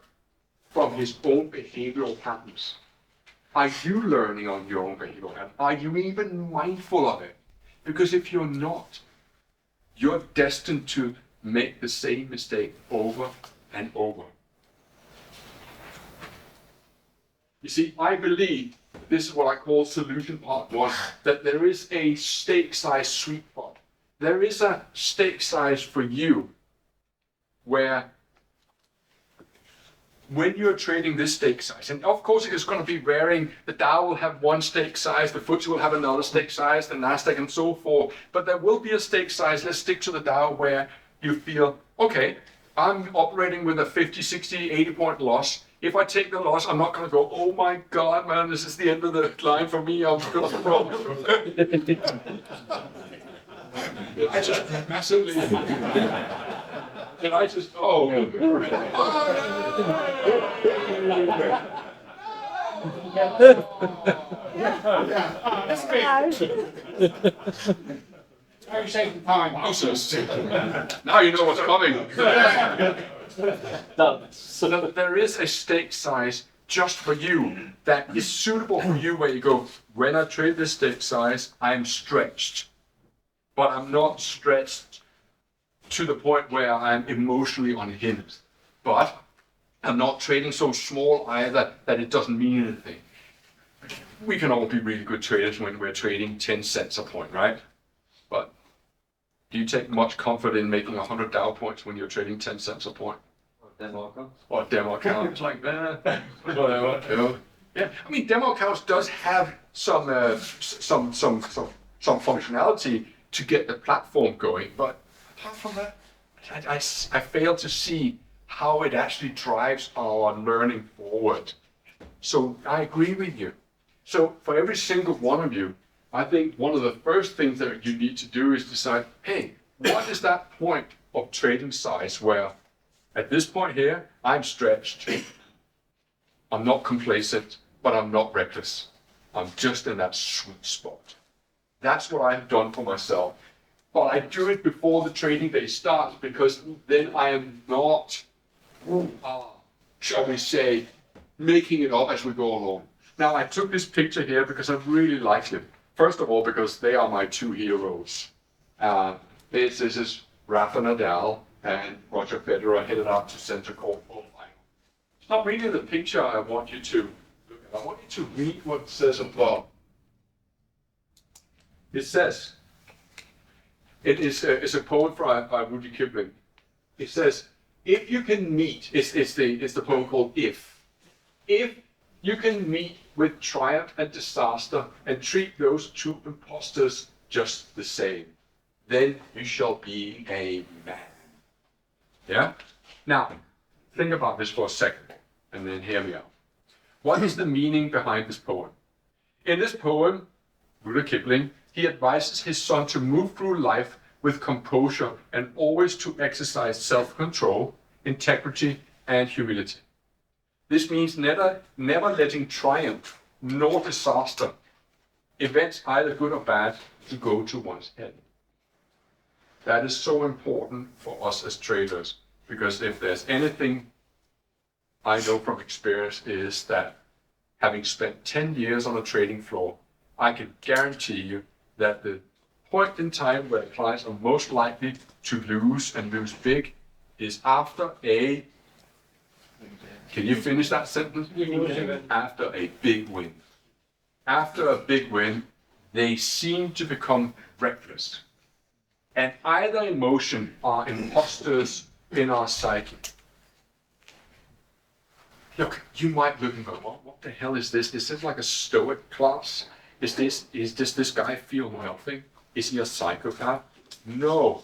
from his own behavioral patterns. Are you learning on your own behavioral pattern? Are you even mindful of it? Because if you're not, you're destined to make the same mistake over and over. You see, I believe this is what I call solution part one, that there is a stake size sweet spot. There is a stake size for you where when you're trading this stake size, and of course it is going to be varying, the Dow will have one stake size, the FTSE will have another stake size, the Nasdaq and so forth, but there will be a stake size, let's stick to the Dow, where you feel, okay, I'm operating with a 50, 60, 80 point loss. If I take the loss, I'm not going to go, oh my God, man, this is the end of the line for me, I'm going to problem. I just massively, and I just, oh. That's great. How are you saving time? Now you know what's coming. So there is a stake size just for you that is suitable for you, where you go, when I trade this stake size, I'm stretched. But I'm not stretched to the point where I'm emotionally unhinged. But I'm not trading so small either that it doesn't mean anything. We can all be really good traders when we're trading 10 cents a point, right? But do you take much comfort in making 100 Dow points when you're trading 10 cents a point? Or demo accounts like that, whatever. You know? Yeah, I mean, demo accounts does have some functionality to get the platform going, but apart from that, I fail to see how it actually drives our learning forward. So I agree with you. So for every single one of you, I think one of the first things that you need to do is decide, hey, what is that point of trading size where at this point here, I'm stretched. I'm not complacent, but I'm not reckless. I'm just in that sweet spot. That's what I've done for myself. But I do it before the trading day starts, because then I am not, shall we say, making it up as we go along. Now, I took this picture here because I really like it. First of all, because they are my two heroes. This is Rafa Nadal and Roger Federer headed out to center court for the final. It's not really the picture I want you to look at. I want you to read what it says above. It says, it's a poem by Rudy Kipling. It says, if you can meet, it's the poem called If you can meet with triumph and disaster and treat those two impostors just the same, then you shall be a man. Yeah? Now, think about this for a second, and then hear me out. What is the meaning behind this poem? In this poem, Rudyard Kipling, he advises his son to move through life with composure and always to exercise self-control, integrity, and humility. This means never letting triumph nor disaster, events either good or bad, to go to one's head. That is so important for us as traders, because if there's anything I know from experience is that having spent 10 years on a trading floor, I can guarantee you that the point in time where clients are most likely to lose and lose big is after a, can you finish that sentence? After a big win. After a big win, they seem to become reckless. And either emotion are imposters in our psyche. Look, you might look and go, what the hell is this? Is this like a stoic class? Does this guy feel wealthy? Is he a psychopath? No.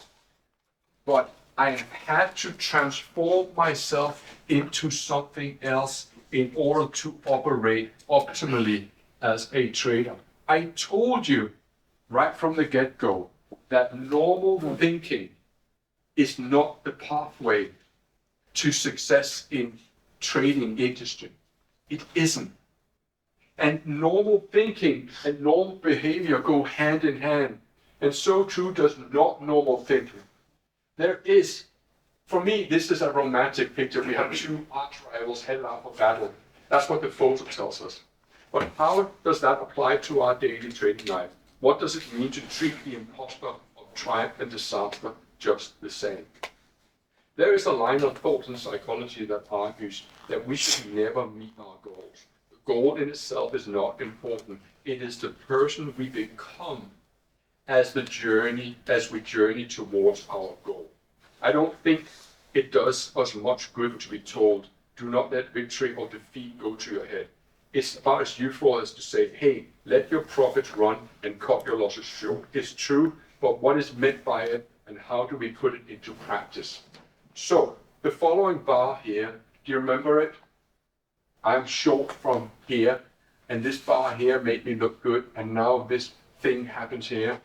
But I have had to transform myself into something else in order to operate optimally as a trader. I told you right from the get-go that normal thinking is not the pathway to success in trading industry. It isn't. And normal thinking and normal behavior go hand in hand. And so too does not normal thinking. There is, for me, this is a romantic picture. We have two arch rivals headed out for battle. That's what the photo tells us. But how does that apply to our daily trading life? What does it mean to treat the imposter of triumph and disaster just the same? There is a line of thought in psychology that argues that we should never meet our goals. The goal in itself is not important. It is the person we become as we journey towards our goal. I don't think it does us much good to be told, do not let victory or defeat go to your head. It's about as useful as to say, hey, let your profits run and cut your losses short. It's true, but what is meant by it and how do we put it into practice? So, the following bar here, do you remember it? I'm short from here, and this bar here made me look good, and now this thing happens here.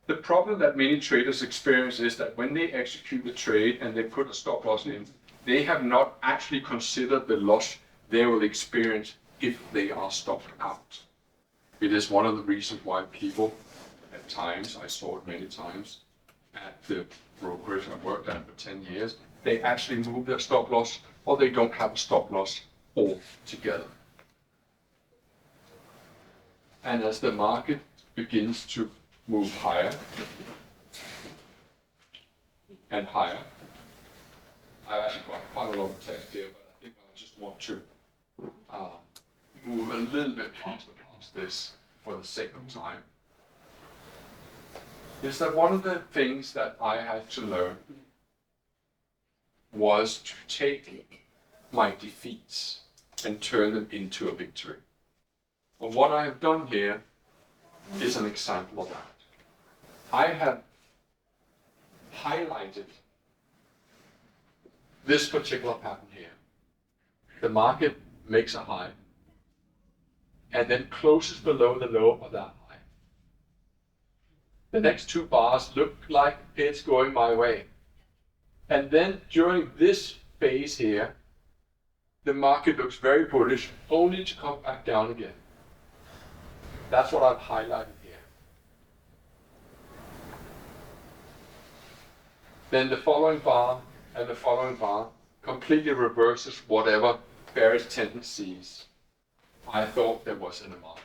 The problem that many traders experience is that when they execute the trade and they put a stop loss in, they have not actually considered the loss they will experience if they are stopped out. It is one of the reasons why people, at times, I saw it many times, at the brokerage I worked at for 10 years, they actually move their stop loss or they don't have a stop loss altogether. And as the market begins to move higher and higher, I've actually got quite a lot of text here, but I think I just want to move a little bit past this for the sake of time. Is that one of the things that I had to learn was to take my defeats and turn them into a victory. And what I have done here is an example of that. I have highlighted this particular pattern here. The market makes a high and then closes below the low of that high. The next two bars look like it's going my way. And then during this phase here, the market looks very bullish, only to come back down again. That's what I've highlighted here. Then the following bar and the following bar completely reverses whatever bearish tendencies I thought there was in the market.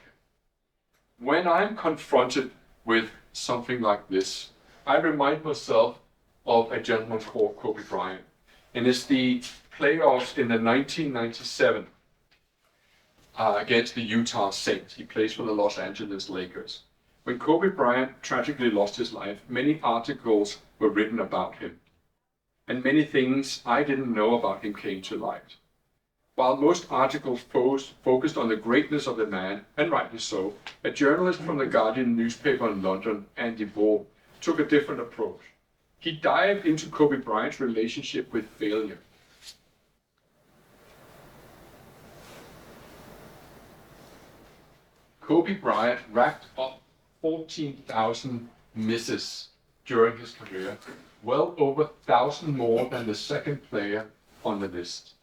When I'm confronted with something like this, I remind myself of a gentleman called Kobe Bryant. And it's the playoffs in the 1997 against the Utah Saints. He plays for the Los Angeles Lakers. When Kobe Bryant tragically lost his life, many articles were written about him. And many things I didn't know about him came to light. While most articles focused on the greatness of the man, and rightly so, a journalist from the Guardian newspaper in London, Andy Ball, took a different approach. He dived into Kobe Bryant's relationship with failure. Kobe Bryant racked up 14,000 misses during his career, well over 1,000 more than the second player on the list.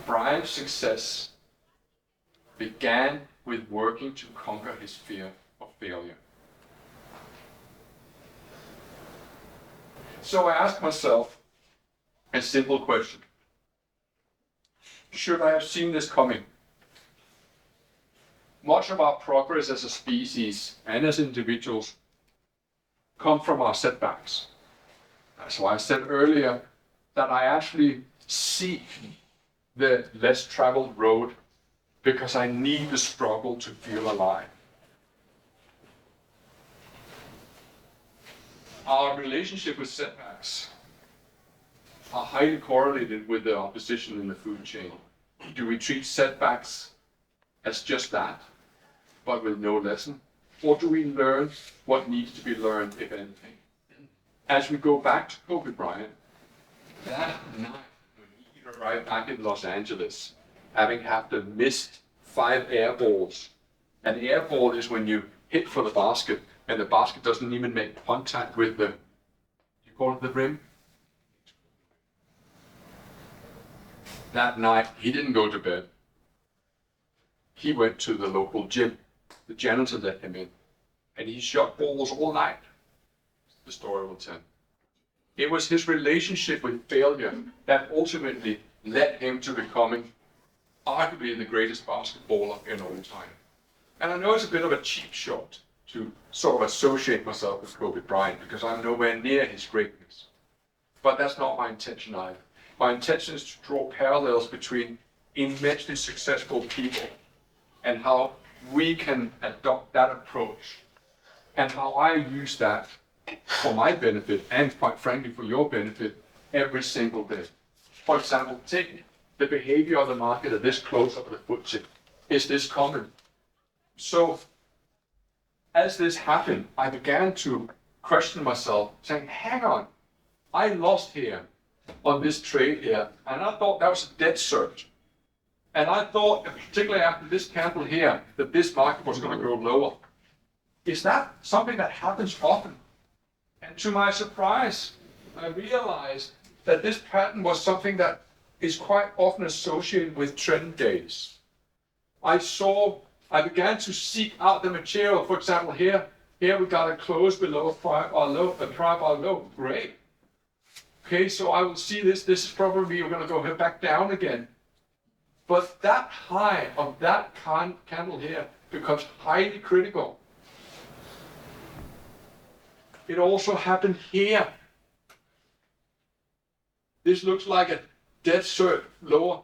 Bryant's success began with working to conquer his fear of failure. So I asked myself a simple question. Should I have seen this coming? Much of our progress as a species and as individuals come from our setbacks. That's why I said earlier that I actually seek the less traveled road because I need the struggle to feel alive. Our relationship with setbacks are highly correlated with our position in the food chain. Do we treat setbacks as just that, but with no lesson? Or do we learn what needs to be learned, if anything? As we go back to Kobe Bryant, that night when he arrived back in Los Angeles, having had to missed 5 air balls. An air ball is when you hit for the basket, and the basket doesn't even make contact with the, you call it the rim? That night, he didn't go to bed. He went to the local gym. The janitor let him in, and he shot balls all night. The story will tell. It was his relationship with failure that ultimately led him to becoming arguably the greatest basketballer in all time. And I know it's a bit of a cheap shot, to sort of associate myself with Kobe Bryant because I'm nowhere near his greatness. But that's not my intention either. My intention is to draw parallels between immensely successful people and how we can adopt that approach and how I use that for my benefit and quite frankly for your benefit every single day. For example, take the behavior of the market at this close up of the FTSE. Is this common? So as this happened, I began to question myself, saying, hang on, I lost here on this trade here, and I thought that was a dead cert. And I thought, particularly after this candle here, that this market was going to go lower. Is that something that happens often? And to my surprise, I realized that this pattern was something that is quite often associated with trend days. I began to seek out the material. For example, here we got a close below a prior bar low. Great. Okay, so I will see this. This is probably we're going to go back down again. But that high of that candle here becomes highly critical. It also happened here. This looks like a dead cert lower.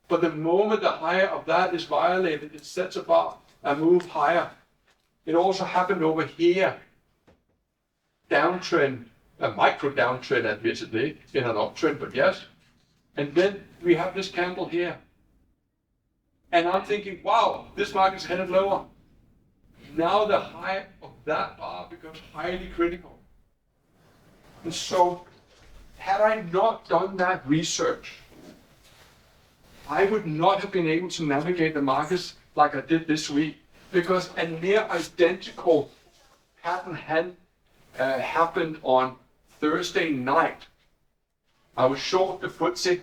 But the moment the higher of that is violated, it sets about a move higher. It also happened over here. Downtrend, a micro downtrend admittedly, in an uptrend, but yes. And then we have this candle here. And I'm thinking, wow, this market's headed lower. Now the high of that bar becomes highly critical. And so, had I not done that research, I would not have been able to navigate the markets like I did this week, because a near identical pattern had happened on Thursday night. I was short the FTSE,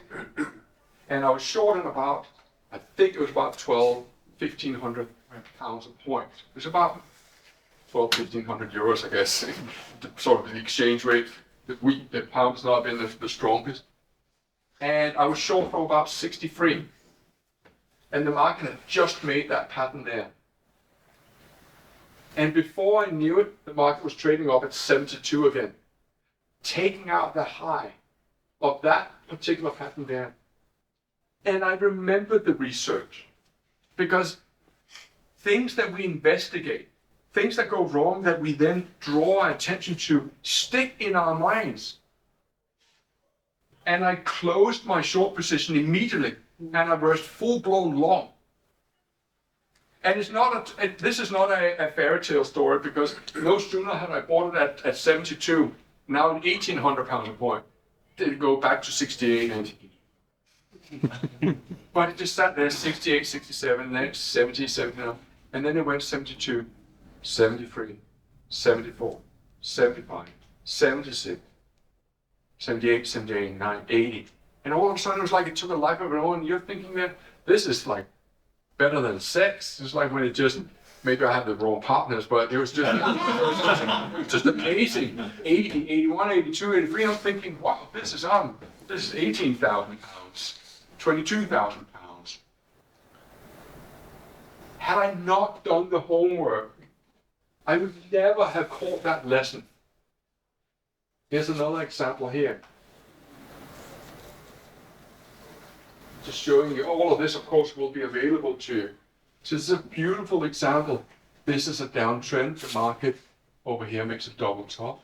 and I was short in about, I think it was about 1,500 pounds a point. It was about 1,500 euros, I guess, sort of the exchange rate. The pound's not been the strongest. And I was short for about 63. And the market had just made that pattern there. And before I knew it, the market was trading up at 72 again, taking out the high of that particular pattern there. And I remembered the research, because things that we investigate, things that go wrong that we then draw our attention to, stick in our minds. And I closed my short position immediately, and I was full-blown long. And this is not a fairy tale story, because no sooner had I bought it at 72, now at 1,800 pounds a point, did it go back to 68 and but it just sat there, 68, 67, and then 70, 79, and then it went 72, 73, 74, 75, 76, 78, 78, 79, 80. And all of a sudden it was like it took a life of its own, and you're thinking that this is like better than sex. It's like when it just, maybe I had the wrong partners, but it was just, just amazing. 80, 81, 82, 83, I'm thinking, wow, this is 18,000 pounds, 22,000 pounds. Had I not done the homework, I would never have caught that lesson. Here's another example here. Just showing you, all of this of course will be available to you. So this is a beautiful example. This is a downtrend. The market over here makes a double top.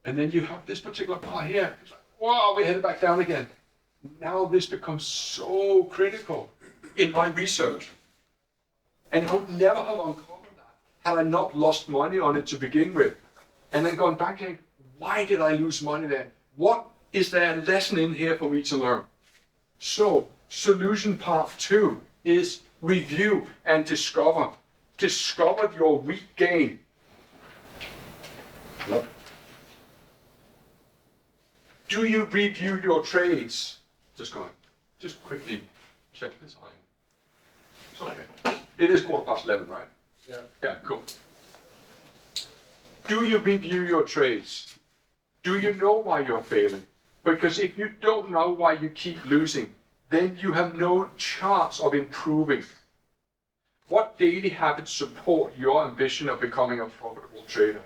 And then you have this particular part here. It's like, wow, we headed back down again. Now this becomes so critical in my research. And I would never have uncovered that had I not lost money on it to begin with. And then going back and why did I lose money there? What is there a lesson in here for me to learn? So, solution part 2 is review and discover. Discover your weak game. Do you review your trades? Just quickly check this line. Okay. It is 11:15, right? Yeah. Yeah, cool. Do you review your trades? Do you know why you're failing? Because if you don't know why you keep losing, then you have no chance of improving. What daily habits support your ambition of becoming a profitable trader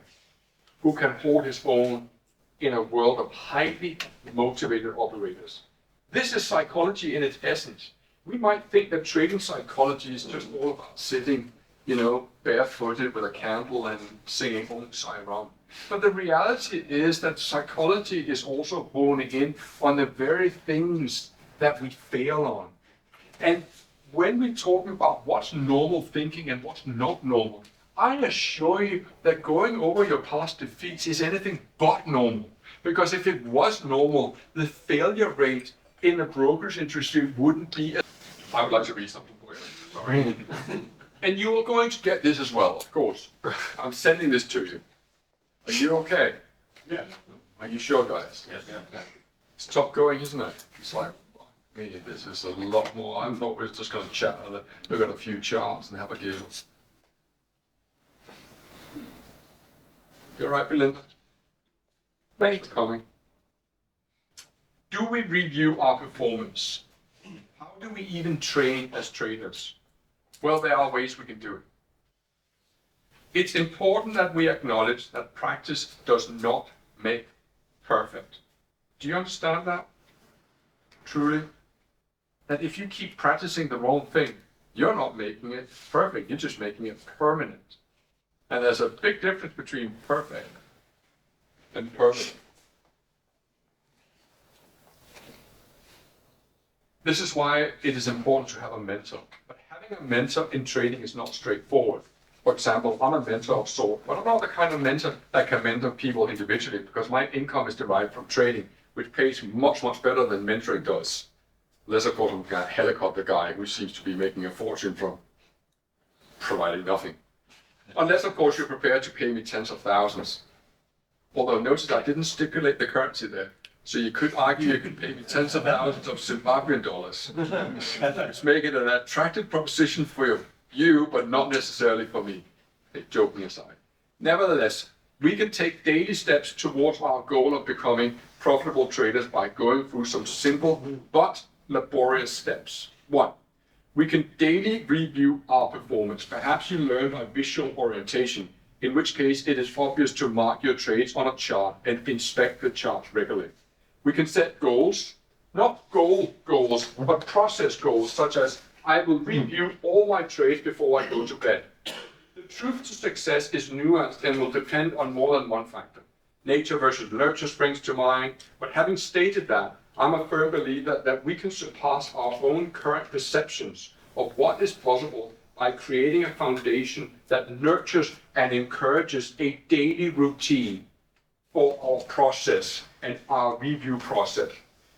who can hold his own in a world of highly motivated operators? This is psychology in its essence. We might think that trading psychology is just all about sitting, barefooted with a candle and singing Om Sai Ram. But the reality is that psychology is also honing in on the very things that we fail on. And when we're talking about what's normal thinking and what's not normal, I assure you that going over your past defeats is anything but normal. Because if it was normal, the failure rate in the brokerage industry wouldn't be. I would like to read something for you. Sorry. And you are going to get this as well, of course. I'm sending this to you. Are you okay? Yeah. Are you sure, guys? Yes. It's tough going, isn't it? It's like, me, this is a lot more. I thought we were just going to chat and look at a few charts and have a giggle. You all right, Belinda? Thanks for coming. Do we review our performance? How do we even train as traders? Well, there are ways we can do it. It's important that we acknowledge that practice does not make perfect. Do you understand that? Truly? That if you keep practicing the wrong thing, you're not making it perfect, you're just making it permanent. And there's a big difference between perfect and permanent. This is why it is important to have a mentor. But having a mentor in trading is not straightforward. For example, I'm a mentor of sorts, but I'm not the kind of mentor that can mentor people individually because my income is derived from trading, which pays much, much better than mentoring does. Unless, of course, I'm a helicopter guy who seems to be making a fortune from providing nothing. Unless, of course, you're prepared to pay me tens of thousands. Although notice I didn't stipulate the currency there. So you could argue you could pay me tens of thousands of Zimbabwean dollars. Which make it an attractive proposition for you, but not necessarily for me. Joking aside. Nevertheless, we can take daily steps towards our goal of becoming profitable traders by going through some simple but laborious steps. 1. We can daily review our performance. Perhaps you learned a visual orientation, in which case it is obvious to mark your trades on a chart and inspect the charts regularly. We can set goals, not goals, but process goals, such as I will review all my trades before I go to bed. The truth to success is nuanced and will depend on more than one factor. Nature versus nurture springs to mind, but having stated that, I'm a firm believer that we can surpass our own current perceptions of what is possible by creating a foundation that nurtures and encourages a daily routine for our process and our review process.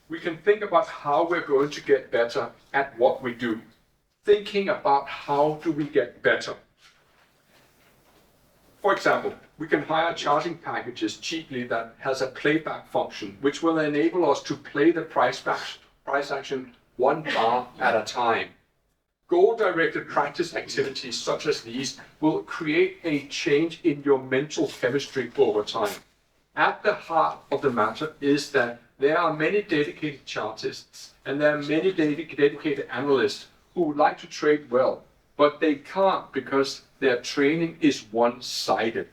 We can think about how we're going to get better at what we do. Thinking about how do we get better. For example, we can hire charging packages cheaply that has a playback function, which will enable us to play the price action one bar at a time. Goal-directed practice activities such as these will create a change in your mental chemistry over time. At the heart of the matter is that there are many dedicated chartists and there are many dedicated analysts who would like to trade well, but they can't because their training is one-sided.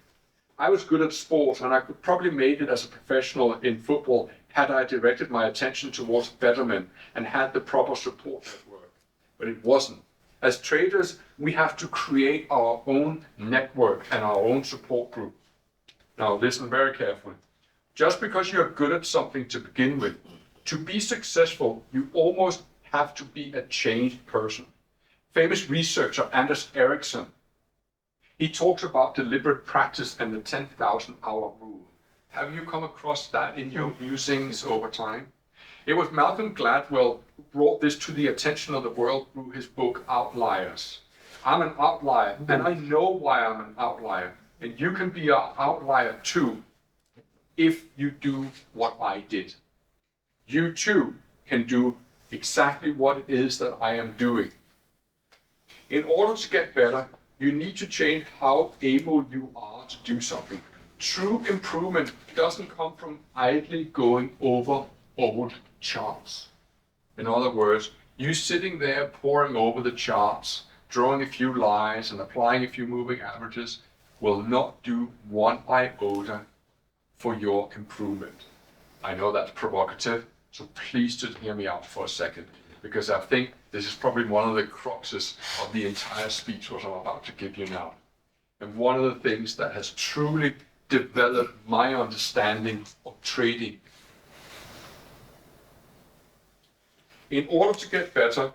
I was good at sports and I could probably made it as a professional in football had I directed my attention towards betterment and had the proper support network, but it wasn't. As traders, we have to create our own network and our own support group. Now listen very carefully. Just because you're good at something to begin with, to be successful, you almost have to be a changed person. Famous researcher Anders Ericsson, he talks about deliberate practice and the 10,000 hour rule. Have you come across that in your musings over time? It was Malcolm Gladwell who brought this to the attention of the world through his book Outliers. I'm an outlier, and I know why I'm an outlier. And you can be an outlier too, if you do what I did. You too can do exactly what it is that I am doing. In order to get better, you need to change how able you are to do something. True improvement doesn't come from idly going over old charts. In other words, you sitting there poring over the charts drawing a few lines and applying a few moving averages will not do one iota for your improvement. I know that's provocative, so please just hear me out for a second, because I think this is probably one of the cruxes of the entire speech what I'm about to give you now. And one of the things that has truly developed my understanding of trading. In order to get better,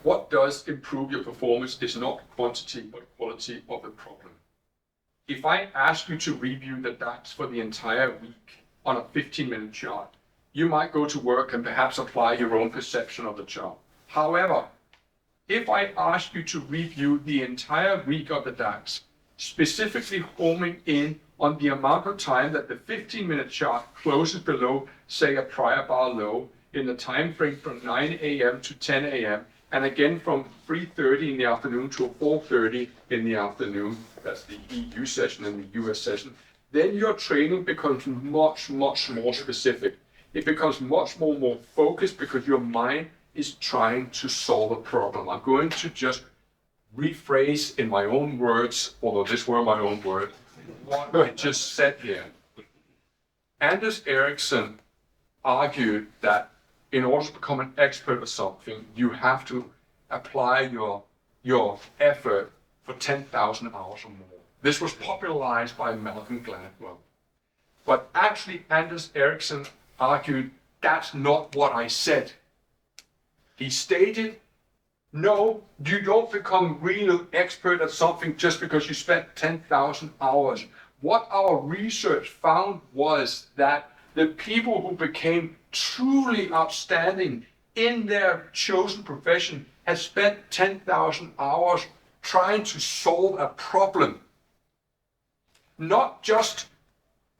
what does improve your performance is not quantity but quality of the problem. If I ask you to review the DAX for the entire week on a 15-minute chart, you might go to work and perhaps apply your own perception of the chart. However, if I ask you to review the entire week of the DAX, specifically homing in on the amount of time that the 15-minute chart closes below, say, a prior bar low in the time frame from 9 a.m. to 10 a.m., and again from 3:30 in the afternoon to 4:30 in the afternoon, that's the EU session and the US session, then your training becomes much more specific. It becomes much more focused because your mind is trying to solve a problem. I'm going to just rephrase in my own words, although this were my own word, what I just said here. Anders Ericsson argued that in order to become an expert at something, you have to apply your effort for 10,000 hours or more. This was popularized by Malcolm Gladwell. But actually, Anders Ericsson argued that's not what I said. He stated, no, you don't become real expert at something just because you spent 10,000 hours. What our research found was that the people who became truly outstanding in their chosen profession had spent 10,000 hours trying to solve a problem. Not just,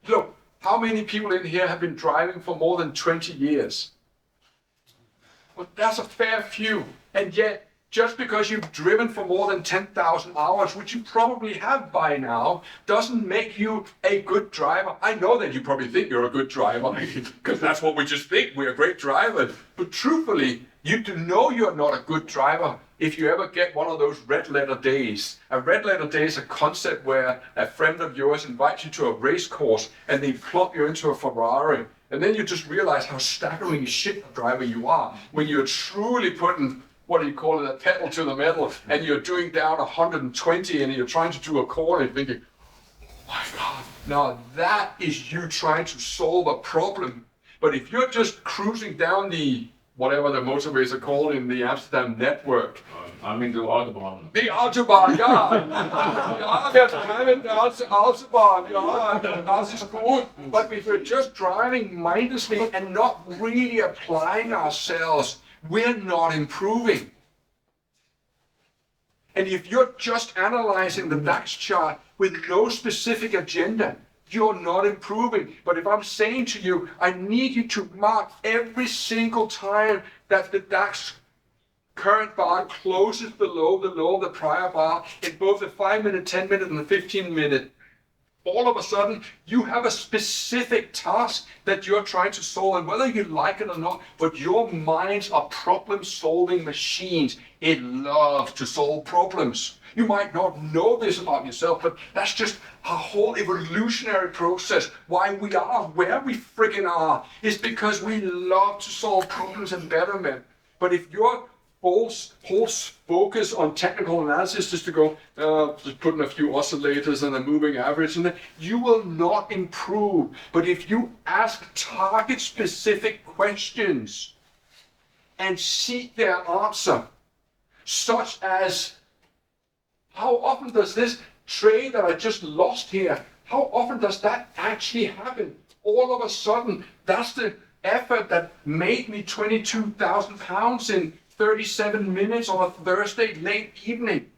look, how many people in here have been driving for more than 20 years? Well, that's a fair few. And yet, just because you've driven for more than 10,000 hours, which you probably have by now, doesn't make you a good driver. I know that you probably think you're a good driver, because that's what we just think, we're great drivers. But truthfully, you do know you're not a good driver if you ever get one of those red letter days. A red letter day is a concept where a friend of yours invites you to a race course and they plop you into a Ferrari. And then you just realize how staggering shit a driver you are when you're truly putting, what do you call it, a pedal to the metal, and you're doing down 120 and you're trying to do a corner and thinking, oh my God, now that is you trying to solve a problem. But if you're just cruising down the, whatever the motorways are called in the Amsterdam network. I'm into Autobahn. The Autobahn, ja. Ja, wir treiben die Autobahn, ja, das ist gut. But if we're just driving mindlessly and not really applying ourselves, we're not improving. And if you're just analyzing the DAX chart with no specific agenda, you're not improving. But if I'm saying to you, I need you to mark every single time that the DAX current bar closes below the low of the prior bar in both the 5-minute, 10-minute, and the 15-minute, all of a sudden you have a specific task that you're trying to solve, and whether you like it or not, but your minds are problem-solving machines. It loves to solve problems. You might not know this about yourself, but that's just a whole evolutionary process. Why we are where we friggin' are is because we love to solve problems and betterment. But if your whole focus on technical analysis is to go, just put in a few oscillators and a moving average, and then you will not improve. But if you ask target-specific questions and seek their answer, such as, how often does this trade that I just lost here, how often does that actually happen? All of a sudden, that's the effort that made me 22,000 pounds in 37 minutes on a Thursday late evening.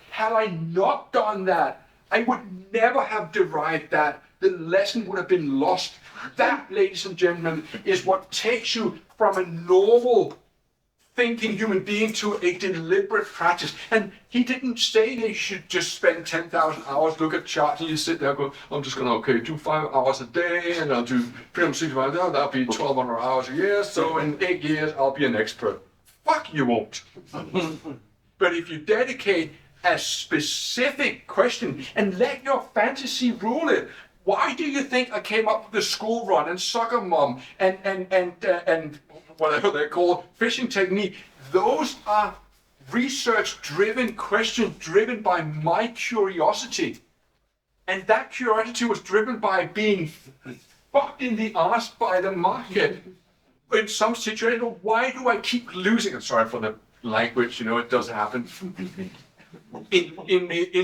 Had I not done that, I would never have derived that. The lesson would have been lost. That, ladies and gentlemen, is what takes you from a normal thinking human being to a deliberate practice. And he didn't say that you should just spend 10,000 hours, look at charts, and you sit there and go, I'm just going to, okay, do 5 hours a day, and I'll do 365 hours, that'll be 1,200 hours a year, so in 8 years, I'll be an expert. Fuck, you won't. But if you dedicate a specific question and let your fantasy rule it, why do you think I came up with the school run and soccer mom and whatever they call fishing technique? Those are research-driven questions driven by my curiosity. And that curiosity was driven by being fucked in the ass by the market. In some situation, why do I keep losing? I'm sorry for the language, it does happen. In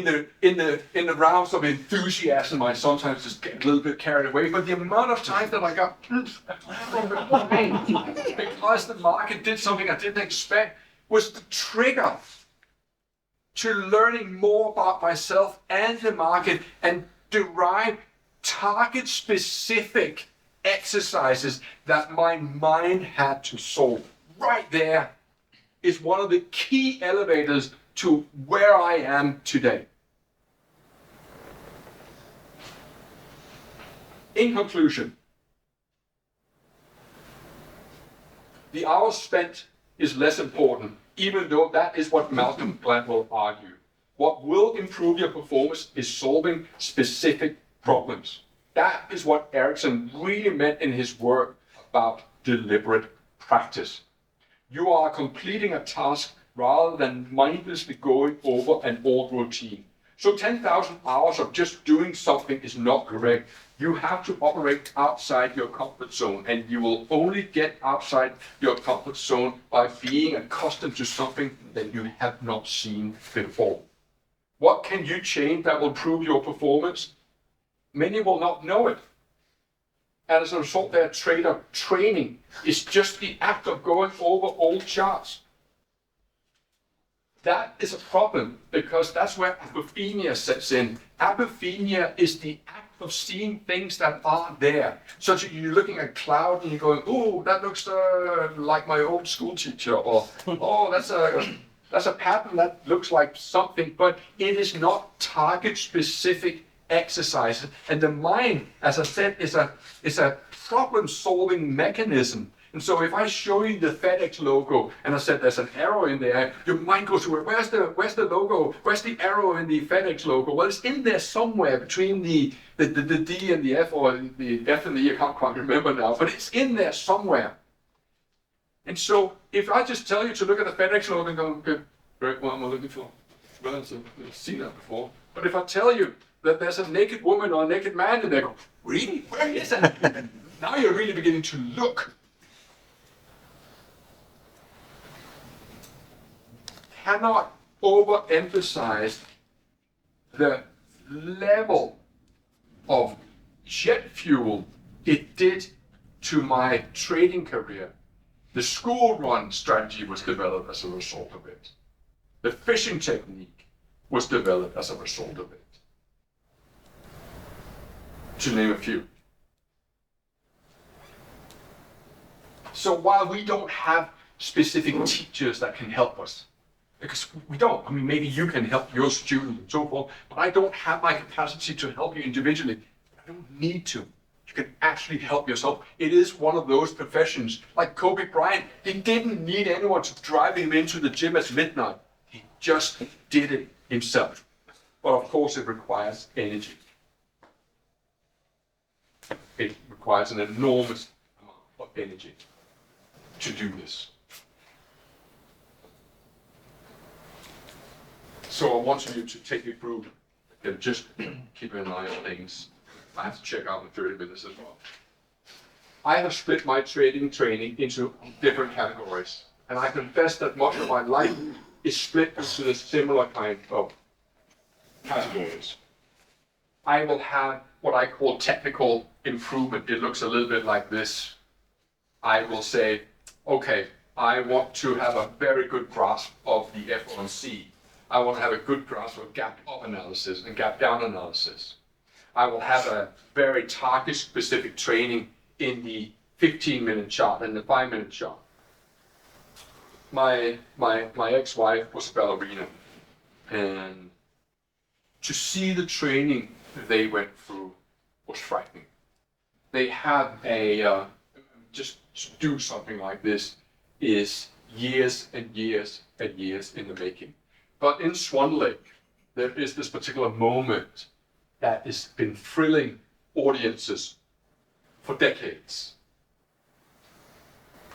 the rounds of enthusiasm, I sometimes just get a little bit carried away. But the amount of time that I got from the mind because the market did something I didn't expect was the trigger to learning more about myself and the market and derive target-specific exercises that my mind had to solve. Right there is one of the key elevators to where I am today. In conclusion, the hours spent is less important, even though that is what Malcolm Gladwell argued. What will improve your performance is solving specific problems. That is what Erickson really meant in his work about deliberate practice. You are completing a task rather than mindlessly going over an old routine. So 10,000 hours of just doing something is not correct. You have to operate outside your comfort zone, and you will only get outside your comfort zone by being accustomed to something that you have not seen before. What can you change that will improve your performance? Many will not know it. And as a result, their trader training is just the act of going over old charts. That is a problem because that's where apophenia sets in. Apophenia is the act of seeing things that aren't there. So you're looking at a cloud and you're going, oh, that looks like my old school teacher, or oh, that's a pattern that looks like something, but it is not target-specific exercises. And the mind, as I said, is a problem-solving mechanism. And so if I show you the FedEx logo and I said there's an arrow in there, your mind goes to where's the logo? Where's the arrow in the FedEx logo? Well, it's in there somewhere between the D and the F, or the F and the E, I can't quite remember now, but it's in there somewhere. And so if I just tell you to look at the FedEx logo and go, okay, great, what am I looking for? Well, I've seen that before. But if I tell you that there's a naked woman or a naked man in there, go, really? Where is that? Now you're really beginning to look. Cannot overemphasize the level of jet fuel it did to my trading career. The school run strategy was developed as a result of it. The fishing technique was developed as a result of it. To name a few. So while we don't have specific teachers that can help us, because we don't. I mean, maybe you can help your student and so forth, but I don't have my capacity to help you individually. I don't need to. You can actually help yourself. It is one of those professions, like Kobe Bryant. He didn't need anyone to drive him into the gym at midnight. He just did it himself. But of course, it requires energy. It requires an enormous amount of energy to do this. So I want you to take me through and just keep an eye on things. I have to check out in 30 minutes as well. I have split my trading training into different categories. And I confess that much of my life is split into a similar kind of categories. I will have what I call technical improvement. It looks a little bit like this. I will say, okay, I want to have a very good grasp of the FOMC. I want to have a good grasp of gap up analysis and gap down analysis. I will have a very target specific training in the 15-minute chart and the 5-minute chart. my ex-wife was a ballerina, and to see the training they went through was frightening. They have just to do something like this is years and years and years in the making. But in Swan Lake, there is this particular moment that has been thrilling audiences for decades.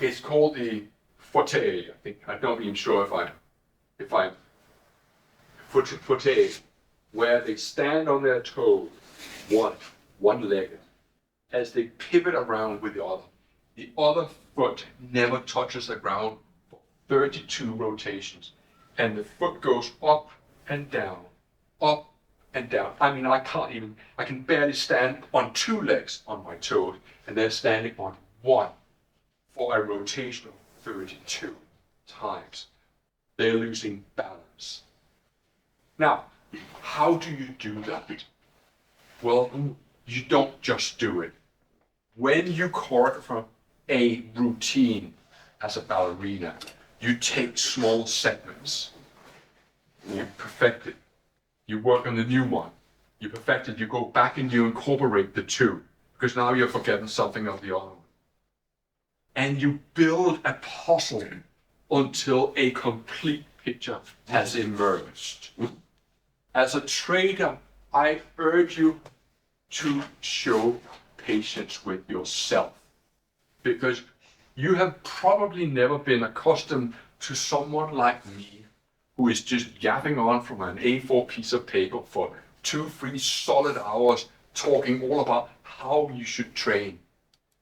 It's called the fauteuil, I think. I'm not even sure if I fauteuil, where they stand on their toes, one-legged, as they pivot around with the other. The other foot never touches the ground for 32 rotations, and the foot goes up and down, up and down. I mean, I can barely stand on 2 legs on my toes, and they're standing on 1 for a rotation of 32 times. They're losing balance. Now, how do you do that? Well, you don't just do it. When you choreograph a routine as a ballerina, you take small segments. You perfect it. You work on the new one. You perfect it. You go back and you incorporate the two, because now you're forgetting something of the other one. And you build a puzzle until a complete picture has emerged. As a trader, I urge you to show patience with yourself, because you have probably never been accustomed to someone like me who is just yapping on from an A4 piece of paper for 2-3 solid hours talking all about how you should train,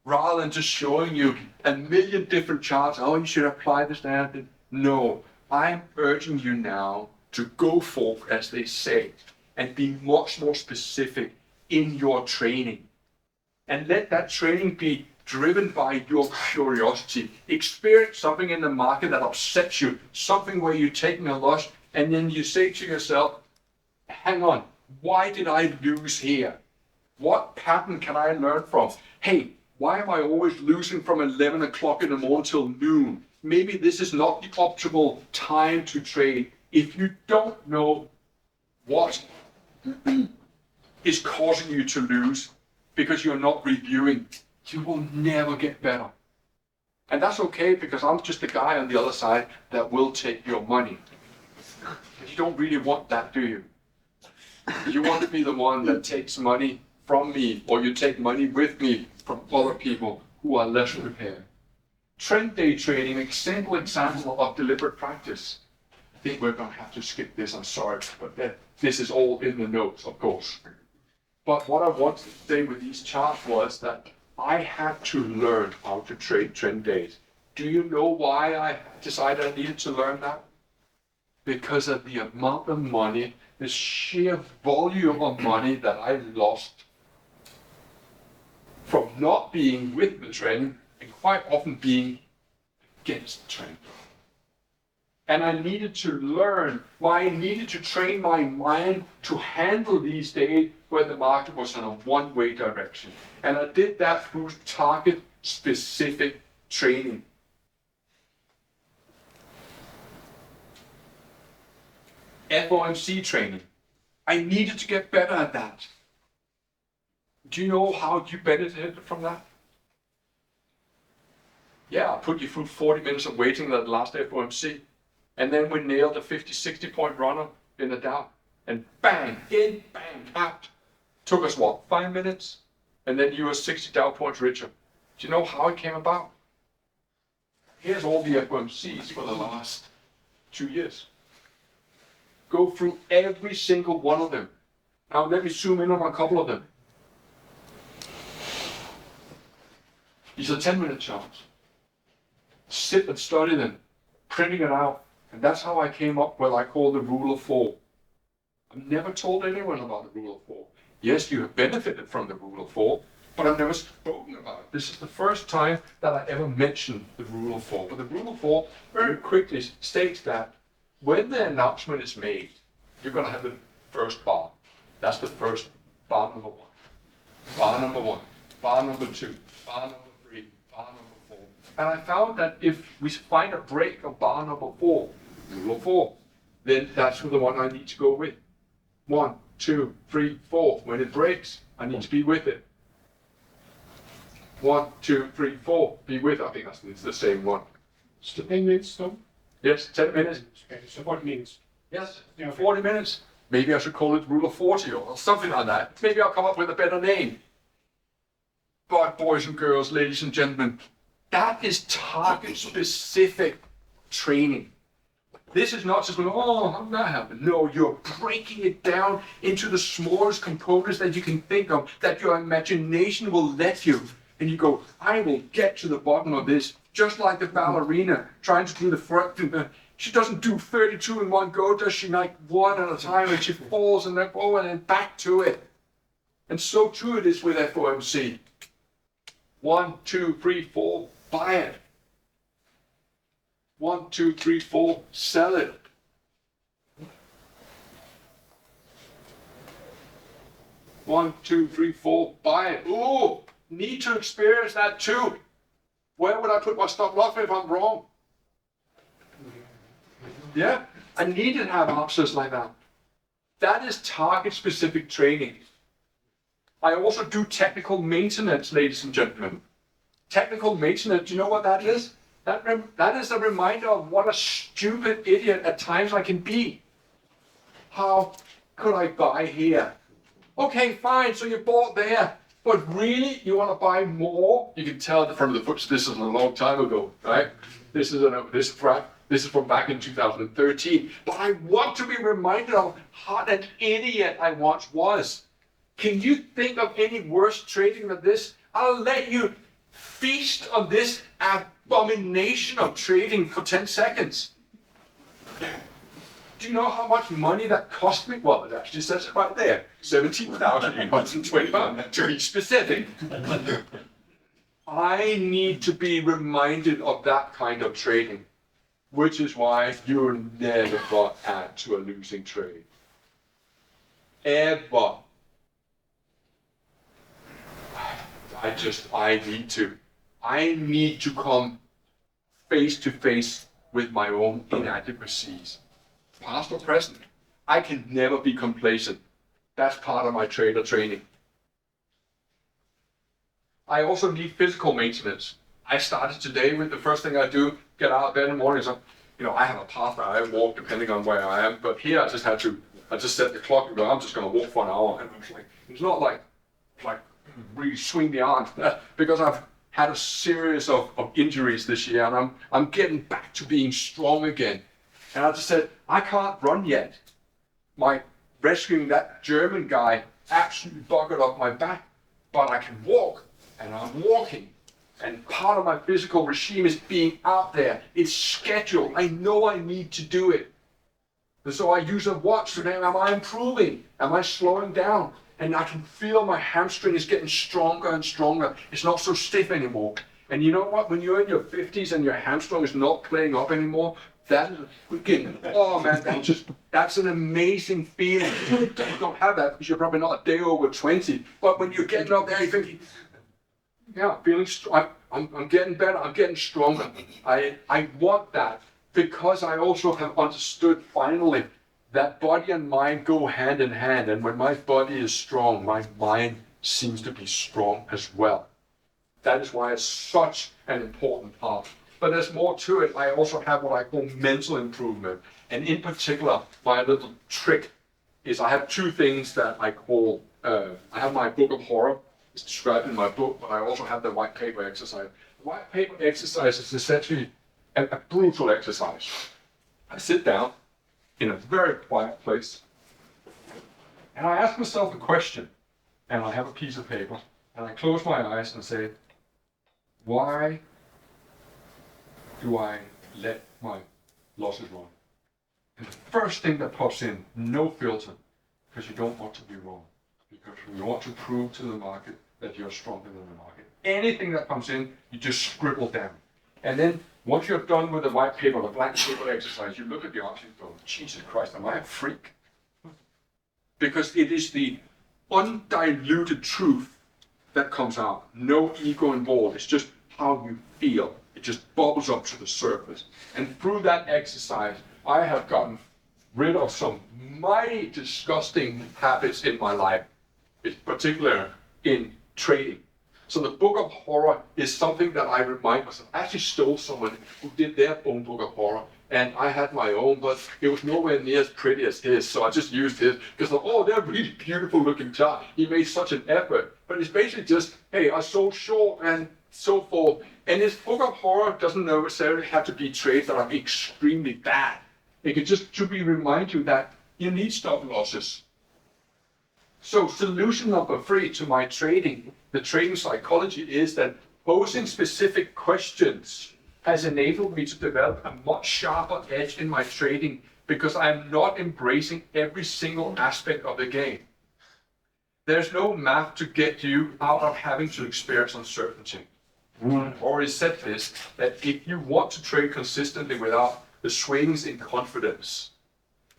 rather than just showing you a million different charts. Oh, you should apply this and no, I'm urging you now to go forth, as they say, and be much more specific in your training. And let that training be driven by your curiosity. Experience something in the market that upsets you, something where you're taking a loss, and then you say to yourself, hang on, why did I lose here? What pattern can I learn from? Hey, why am I always losing from 11 o'clock in the morning till noon? Maybe this is not the optimal time to trade. If you don't know what is causing you to lose because you're not reviewing, you will never get better. And that's okay, because I'm just the guy on the other side that will take your money. But you don't really want that, do you? You want to be the one that takes money from me, or you take money with me from other people who are less prepared. Trend day trading, a simple example of deliberate practice. I think we're going to have to skip this, I'm sorry, but this is all in the notes, of course. But what I wanted to say with these charts was that I had to learn how to trade trend days. Do you know why I decided I needed to learn that? Because of the amount of money, the sheer volume of money that I lost from not being with the trend and quite often being against the trend. And I needed to learn why I needed to train my mind to handle these days where the market was in a one-way direction. And I did that through target-specific training. FOMC training. I needed to get better at that. Do you know how you benefited from that? Yeah, I put you through 40 minutes of waiting at the last FOMC. And then we nailed a 50, 60 point runner in the Dow. And bang, in, bang, out. Took us what, 5 minutes? And then you were 60 Dow points richer. Do you know how it came about? Here's all the FOMCs for the last 2 years. Go through every single one of them. Now let me zoom in on a couple of them. These are 10-minute charts. Sit and study them, printing it out. And that's how I came up with what I call the rule of 4. I've never told anyone about the rule of 4. Yes, you have benefited from the rule of 4, but I've never spoken about it. This is the first time that I ever mentioned the rule of 4. But the rule of 4 very quickly states that when the announcement is made, you're going to have the first bar. That's the first bar number 1. Bar number 1. Bar number 2. Bar number 3. Bar number 4. And I found that if we find a break of bar number 4, rule of 4, then that's the one I need to go with. 1, 2, 3, 4. When it breaks, I need to be with it. 1, 2, 3, 4. Be with. I think it's the same one. It's 10 minutes, no? Yes, 10 minutes. Okay, so what means? Yes, 40 minutes. Maybe I should call it rule of 40 or something like that. Maybe I'll come up with a better name. But boys and girls, ladies and gentlemen, that is target specific training. This is not just, oh, how did that happen? No, you're breaking it down into the smallest components that you can think of, that your imagination will let you. And you go, I will get to the bottom of this. Just like the ballerina trying to do the front. She doesn't do 32 in one go, does she? Like one at a time, and she falls and then and then back to it. And so too it is with FOMC. 1, 2, 3, 4, buy it. 1, 2, 3, 4, sell it. One, two, three, four, buy it. Ooh, need to experience that too. Where would I put my stop loss if I'm wrong? Yeah, I need to have answers like that. That is target specific training. I also do technical maintenance, ladies and gentlemen. Technical maintenance, do you know what that is? That is a reminder of what a stupid idiot at times I can be. How could I buy here? Okay, fine, so you bought there, but really you want to buy more? You can tell from the footage this is a long time ago, right? This is from back in 2013. But I want to be reminded of what an idiot I once was. Can you think of any worse trading than this? I'll let you feast on this abomination of trading for 10 seconds. Do you know how much money that cost me? Well, it actually says it right there. 17,825 to be specific. I need to be reminded of that kind of trading, which is why you'll never add to a losing trade. Ever. I need to come face to face with my own inadequacies. Past or present. I can never be complacent. That's part of my trader training. I also need physical maintenance. I started today with the first thing I do, get out of bed in the morning. So, I have a path that I walk depending on where I am, but here I just set the clock and go, I'm just going to walk for an hour. And it's not like really swing the arm because I've had a series of injuries this year and I'm getting back to being strong again. And I just said, I can't run yet. My rescuing that German guy absolutely buggered up my back, but I can walk and I'm walking. And part of my physical regime is being out there. It's scheduled. I know I need to do it. And so I use a watch to know, am I improving? Am I slowing down? And I can feel my hamstring is getting stronger and stronger. It's not so stiff anymore. And you know what? When you're in your 50s and your hamstring is not playing up anymore, that is freaking, oh man, that's an amazing feeling. You don't have that because you're probably not a day over 20. But when you're getting up there, you're thinking, yeah, feeling strong. I'm getting better. I'm getting stronger. I want that because I also have understood finally that body and mind go hand in hand. And when my body is strong, my mind seems to be strong as well. That is why it's such an important part. But there's more to it. I also have what I call mental improvement. And in particular, my little trick is I have two things that I call, I have my book of horror. It's described in my book, but I also have the white paper exercise. The white paper exercise is essentially a brutal exercise. I sit down in a very quiet place, and I ask myself a question, and I have a piece of paper, and I close my eyes and say, why do I let my losses run? And the first thing that pops in, no filter, because you don't want to be wrong, because you want to prove to the market that you're stronger than the market. Anything that comes in, you just scribble down. And then once you're done with the white paper, the black paper exercise, you look at the option and go, Jesus Christ, am I a freak? Because it is the undiluted truth that comes out. No ego involved. It's just how you feel. It just bubbles up to the surface. And through that exercise, I have gotten rid of some mighty disgusting habits in my life, in particular in trading. So the book of horror is something that I remind myself. I actually stole someone who did their own book of horror, and I had my own, but it was nowhere near as pretty as his, so I just used his, because oh, they're really beautiful looking chart. He made such an effort, but it's basically just, hey, I sold short and so forth. And this book of horror doesn't necessarily have to be trades that are extremely bad. It can just to be remind you that you need stop losses. So solution number 3 to my trading, the trading psychology, is that posing specific questions has enabled me to develop a much sharper edge in my trading because I'm not embracing every single aspect of the game. There's no math to get you out of having to experience uncertainty. I've already said this, that if you want to trade consistently without the swings in confidence,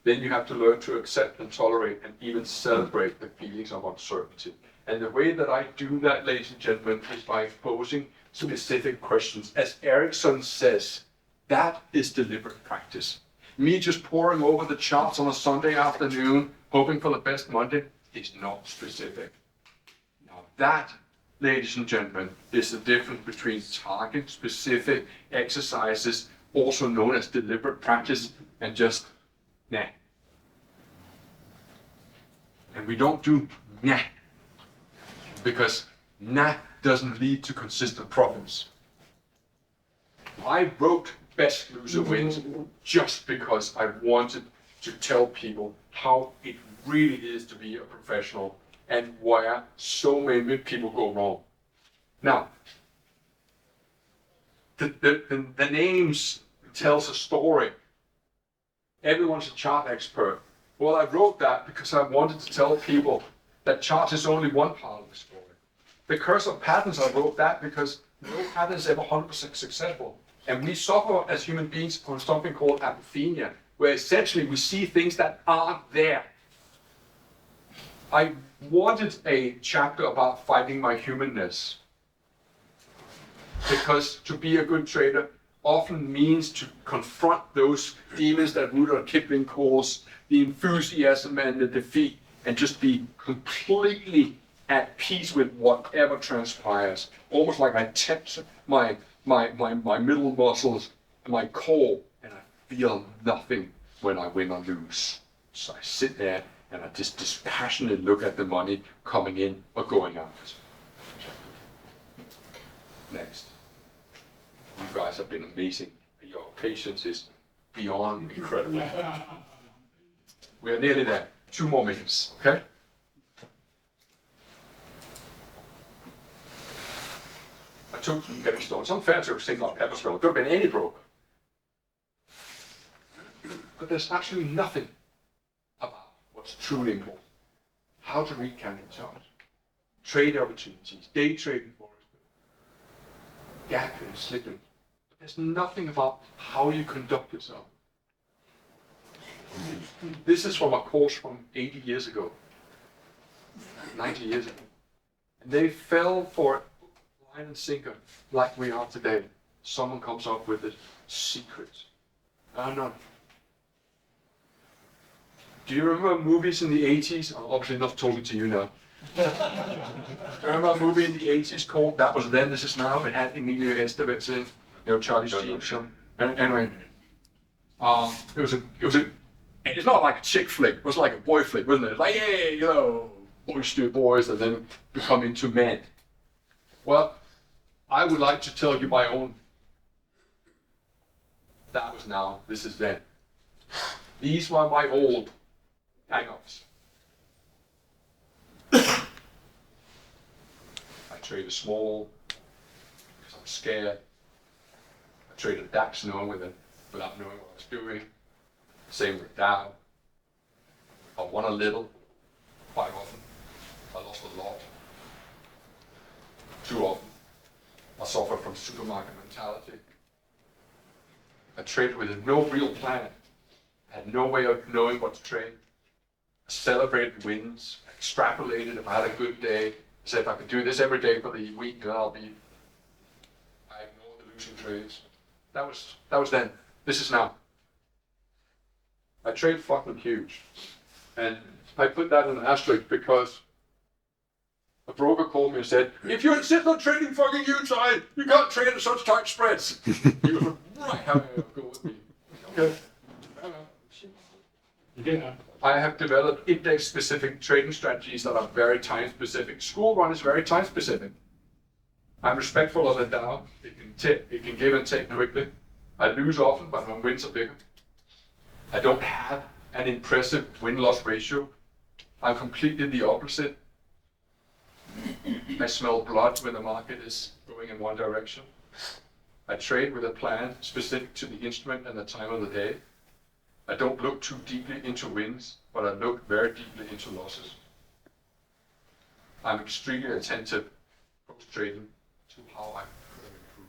then you have to learn to accept and tolerate and even celebrate the feelings of uncertainty. And the way that I do that, ladies and gentlemen, is by posing specific questions. As Erickson says, that is deliberate practice. Me just poring over the charts on a Sunday afternoon, hoping for the best Monday, is not specific. Now that, ladies and gentlemen, is the difference between target-specific exercises, also known as deliberate practice, and just nah. And we don't do nah, because nah doesn't lead to consistent profits. I wrote Best Loser Wins just because I wanted to tell people how it really is to be a professional and where so many people go wrong. Now, the names tells a story. Everyone's a chart expert. Well, I wrote that because I wanted to tell people that charts is only one part of the story. The curse of patterns, I wrote that because no pattern is ever 100% successful. And we suffer as human beings from something called apophenia, where essentially we see things that aren't there. I wanted a chapter about finding my humanness, because to be a good trader often means to confront those demons that Rudyard Kipling calls the enthusiasm and the defeat, and just be completely at peace with whatever transpires. Almost like I tense my middle muscles and my core, and I feel nothing when I win or lose. So I sit there and I just dispassionately look at the money coming in or going out. Next. You guys have been amazing. Your patience is beyond incredible. We are nearly there. 2 more minutes, okay? I took some getting started. Some fans are saying like Pepper's Could have been any broker. But there's actually nothing about what's truly important. How to read candle charts, trade opportunities, day trading for it, gapping, slipping. There's nothing about how you conduct yourself. This is from a course from 80 years ago, 90 years ago. And they fell for line and sinker like we are today. Someone comes up with a secret. No. Do you remember movies in the 80s? I'm obviously not talking to you now. Do you remember a movie in the 80s called That Was Then, This Is Now? It had Emilio Estevez in, Charlie Sheen. Anyway, it's not like a chick flick, it was like a boy flick, wasn't it? Like, hey, boys do boys and then become into men. Well, I would like to tell you my own. That was now, this is then. These were my old hang-ups. I traded small because I'm scared. I traded DAX without knowing what I was doing. Same with Dow. I won a little, quite often. I lost a lot. Too often. I suffer from supermarket mentality. I traded with no real plan. I had no way of knowing what to trade. I celebrated wins, extrapolated if I had a good day. I said if I could do this every day for the week, then I ignored the losing trades. That was then. This is now. I trade fucking huge. And I put that in an asterisk because a broker called me and said, if you insist on trading fucking huge, you can't trade at such tight spreads. He was like, right, how go with me? Okay. Yeah. I have developed index-specific trading strategies that are very time-specific. School run is very time-specific. I'm respectful of the Dow. It can give and take quickly. I lose often, but my wins are bigger. I don't have an impressive win-loss ratio. I'm completely the opposite. I smell blood when the market is going in one direction. I trade with a plan specific to the instrument and the time of the day. I don't look too deeply into wins, but I look very deeply into losses. I'm extremely attentive post-trading to how I could improve.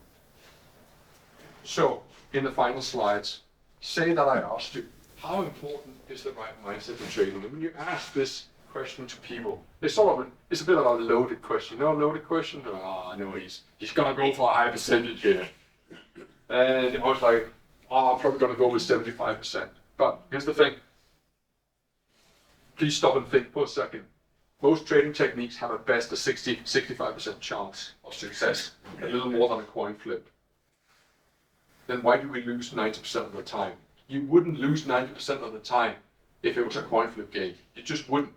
So, in the final slides, say that I asked you, how important is the right mindset in trading? And when you ask this question to people, it's a bit of a loaded question. You know, a loaded question? Oh, I know he's gonna go for a high percentage here. And I was like, oh, I'm probably gonna go with 75%. But here's the thing. Please stop and think for a second. Most trading techniques have at best a 65% chance of success, a little more than a coin flip. Then why do we lose 90% of the time? You wouldn't lose 90% of the time if it was a coin flip game. You just wouldn't.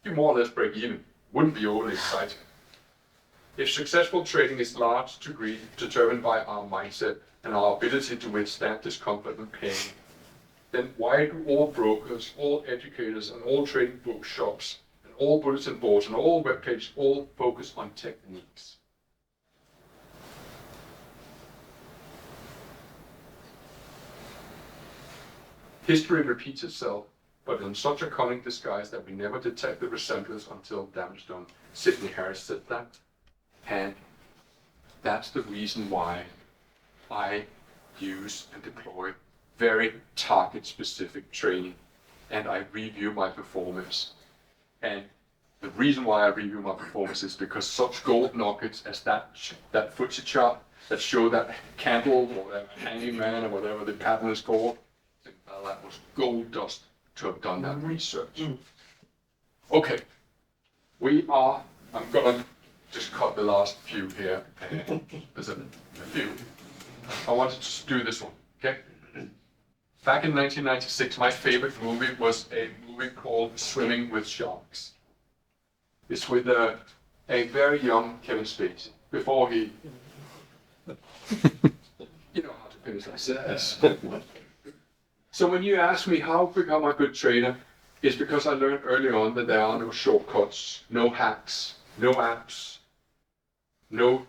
You more or less break even. Wouldn't be overly exciting. If successful trading is large degree determined by our mindset and our ability to withstand discomfort and pain, then why do all brokers, all educators, and all trading bookshops, and all bulletin boards, and all web pages all focus on techniques? History repeats itself, but in such a cunning disguise that we never detect the resemblance until damage done. Sidney Harris said that, and that's the reason why I use and deploy very target-specific training, and I review my performance. And the reason why I review my performance is because such gold nuggets as that FTSE chart that show that candle or whatever, hanging man or whatever the pattern is called, that was gold dust to have done that research. Okay, I'm gonna just cut the last few here. There's a few. I wanted to just do this one, okay? Back in 1996, my favorite movie was a movie called Swimming with Sharks. It's with a very young Kevin Spacey, before he, you know how to finish like this. So when you ask me how to become a good trader, it's because I learned early on that there are no shortcuts, no hacks, no apps, no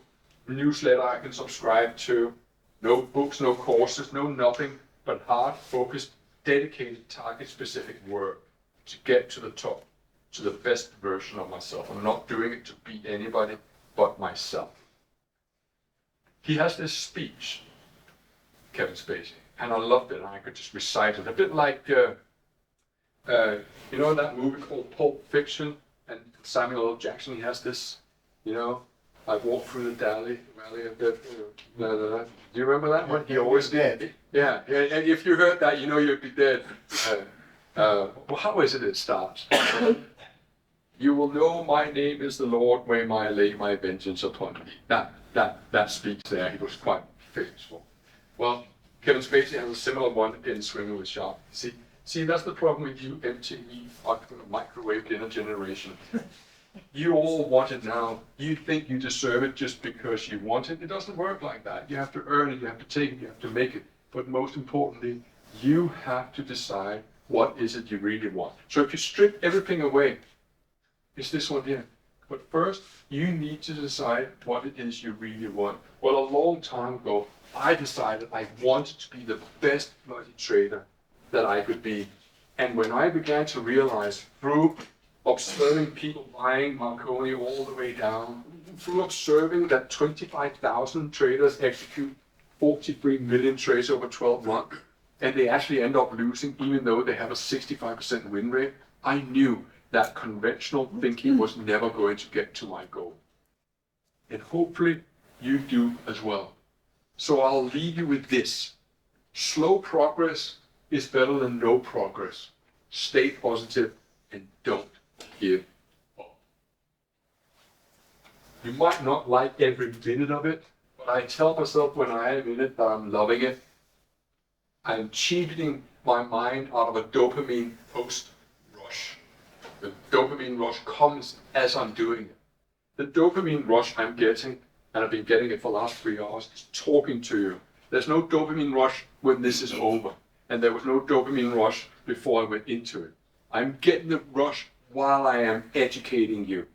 newsletter I can subscribe to, no books, no courses, no nothing, but hard, focused, dedicated, target-specific work to get to the top, to the best version of myself. I'm not doing it to beat anybody but myself. He has this speech, Kevin Spacey, and I loved it, and I could just recite it. A bit like, you know that movie called Pulp Fiction, and Samuel L. Jackson, he has this, you know, I walk through the valley of death. Do you remember that one? He always dead. Yeah, and if you heard that, you know you'd be dead. Well, how is it starts? You will know my name is the Lord when I lay my vengeance upon me. That speaks there. He was quite famous for. Well, Kevin Spacey has a similar one in Swimming with Sharks. See, that's the problem with you MTV microwave dinner generation. You all want it now. You think you deserve it just because you want it. It doesn't work like that. You have to earn it, you have to take it, you have to make it. But most importantly, you have to decide what is it you really want. So if you strip everything away, it's this one here. But first, you need to decide what it is you really want. Well, a long time ago, I decided I wanted to be the best bloody trader that I could be. And when I began to realize through observing people buying Marconi all the way down, through observing that 25,000 traders execute 43 million trades over 12 months, and they actually end up losing even though they have a 65% win rate, I knew that conventional thinking was never going to get to my goal. And hopefully you do as well. So I'll leave you with this. Slow progress is better than no progress. Stay positive and don't give up. You might not like every minute of it, but I tell myself when I am in it that I'm loving it. I'm cheating my mind out of a dopamine post-rush. The dopamine rush comes as I'm doing it. The dopamine rush I'm getting, and I've been getting it for the last 3 hours, is talking to you. There's no dopamine rush when this is over. And there was no dopamine rush before I went into it. I'm getting the rush while I am educating you.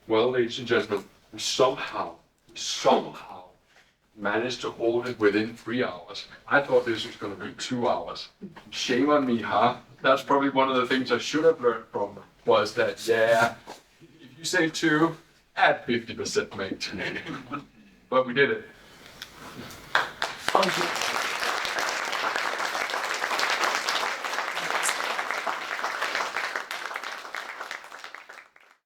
Well, ladies and gentlemen, we somehow managed to hold it within 3 hours. I thought this was going to be 2 hours. Shame on me, huh? That's probably one of the things I should have learned from, was that, yeah, if you say 2, add 50%, mate. But we did it.